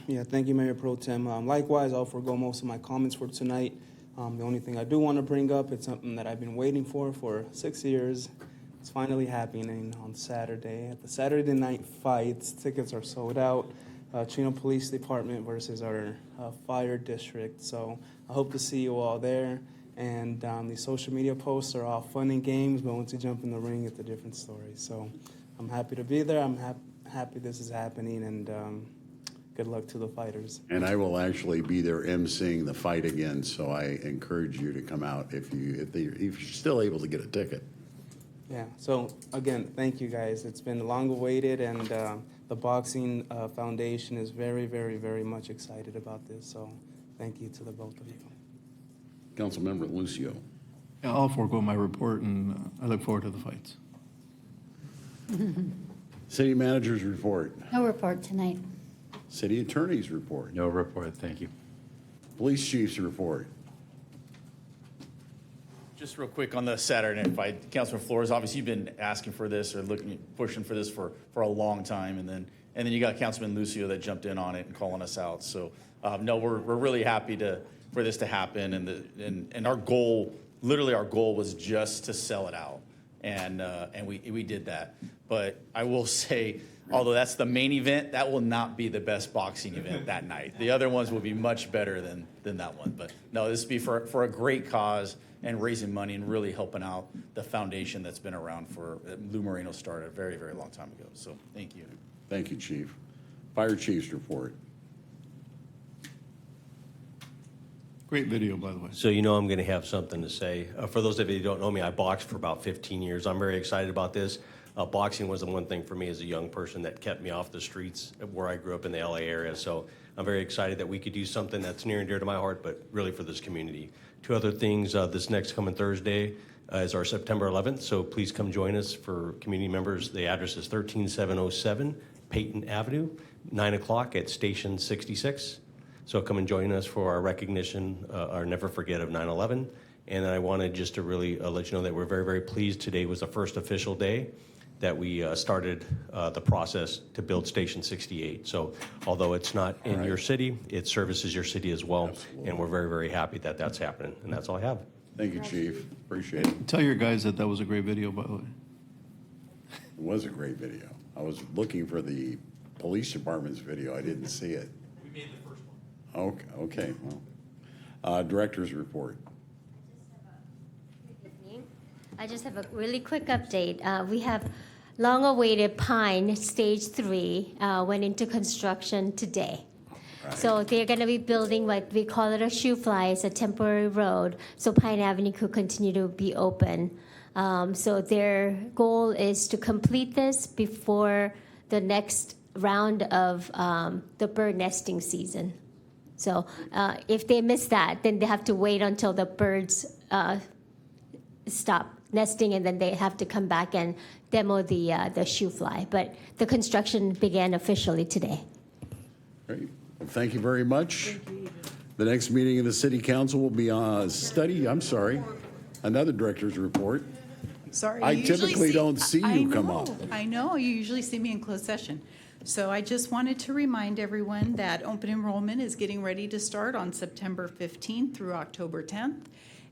Yeah, thank you, Mayor Pro Tem. Likewise, I'll forego most of my comments for tonight. The only thing I do want to bring up, it's something that I've been waiting for 6 years. It's finally happening on Saturday. At the Saturday night fights, tickets are sold out. Chino Police Department versus our fire district. So I hope to see you all there. And the social media posts are all fun and games, but once you jump in the ring, it's a different story. So I'm happy to be there. I'm happy this is happening, and good luck to the fighters. And I will actually be there emceeing the fight again, so I encourage you to come out if you're still able to get a ticket. Yeah, so again, thank you guys. It's been long awaited, and the Boxing Foundation is very, very, very much excited about this. So thank you to the both of you. Councilmember Lucio. Yeah, I'll forego my report, and I look forward to the fights. City Manager's report. No report tonight. City Attorney's report. No report, thank you. Police Chief's report. Just real quick on the Saturday night fight, Councilman Flores, obviously you've been asking for this or pushing for this for a long time, and then you got Councilman Lucio that jumped in on it and calling us out. So no, we're really happy for this to happen, and our goal, literally our goal was just to sell it out, and we did that. But I will say, although that's the main event, that will not be the best boxing event that night. The other ones will be much better than that one. But no, this will be for a great cause and raising money and really helping out the foundation that's been around for Lou Moreno started a very, very long time ago. So thank you. Thank you, Chief. Fire Chief's report. Great video, by the way. So you know I'm going to have something to say. For those of you who don't know me, I boxed for about 15 years. I'm very excited about this. Boxing was the one thing for me as a young person that kept me off the streets where I grew up in the LA area. So I'm very excited that we could do something that's near and dear to my heart, but really for this community. Two other things, this next coming Thursday is our September 11th, so please come join us for community members. The address is 13707 Peyton Avenue, 9 o'clock at Station 66. So come and join us for our recognition, our Never Forget of 9/11. And I wanted just to really let you know that we're very, very pleased. Today was the first official day that we started the process to build Station 68. So although it's not in your city, it services your city as well. Absolutely. And we're very, very happy that that's happening. And that's all I have. Thank you, Chief. Appreciate it. Tell your guys that was a great video, by the way. It was a great video. I was looking for the police department's video. I didn't see it. We made the first one. Okay, well. Director's report. I just have a really quick update. We have long-awaited Pine Stage 3 went into construction today. Right. So they're going to be building what we call it a shoe fly. It's a temporary road, so Pine Avenue could continue to be open. So their goal is to complete this before the next round of the bird nesting season. So if they miss that, then they have to wait until the birds stop nesting, and then they have to come back and demo the shoe fly. But the construction began officially today. Great. Well, thank you very much. The next meeting of the City Council will be on another director's report. Sorry. I you usually typically don't see you come up. I know. You usually see me in closed session. So I just wanted to remind everyone that open enrollment is getting ready to start on September 15th through October 10th.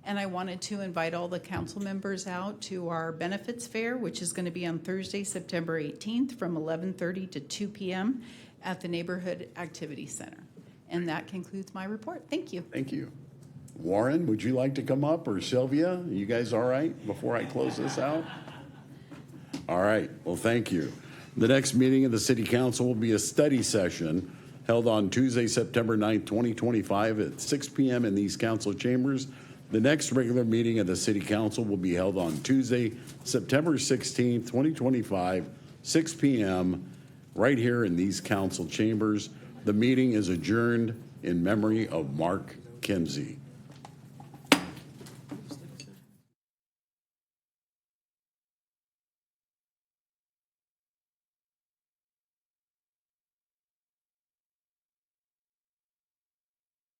And I wanted to invite all the council members out to our benefits fair, which is going to be on Thursday, September 18th from 11:30 to 2 p.m. at the Neighborhood Activity Center. And that concludes my report. Thank you. Thank you. Warren, would you like to come up, or Sylvia? You guys all right before I close this out? All right. Well, thank you. The next meeting of the City Council will be a study session held on Tuesday, September 9th, 2025 at 6 p.m. in these council chambers. The next regular meeting of the City Council will be held on Tuesday, September 16th, 2025, 6 p.m. right here in these council chambers. The meeting is adjourned in memory of Mark Kimsey.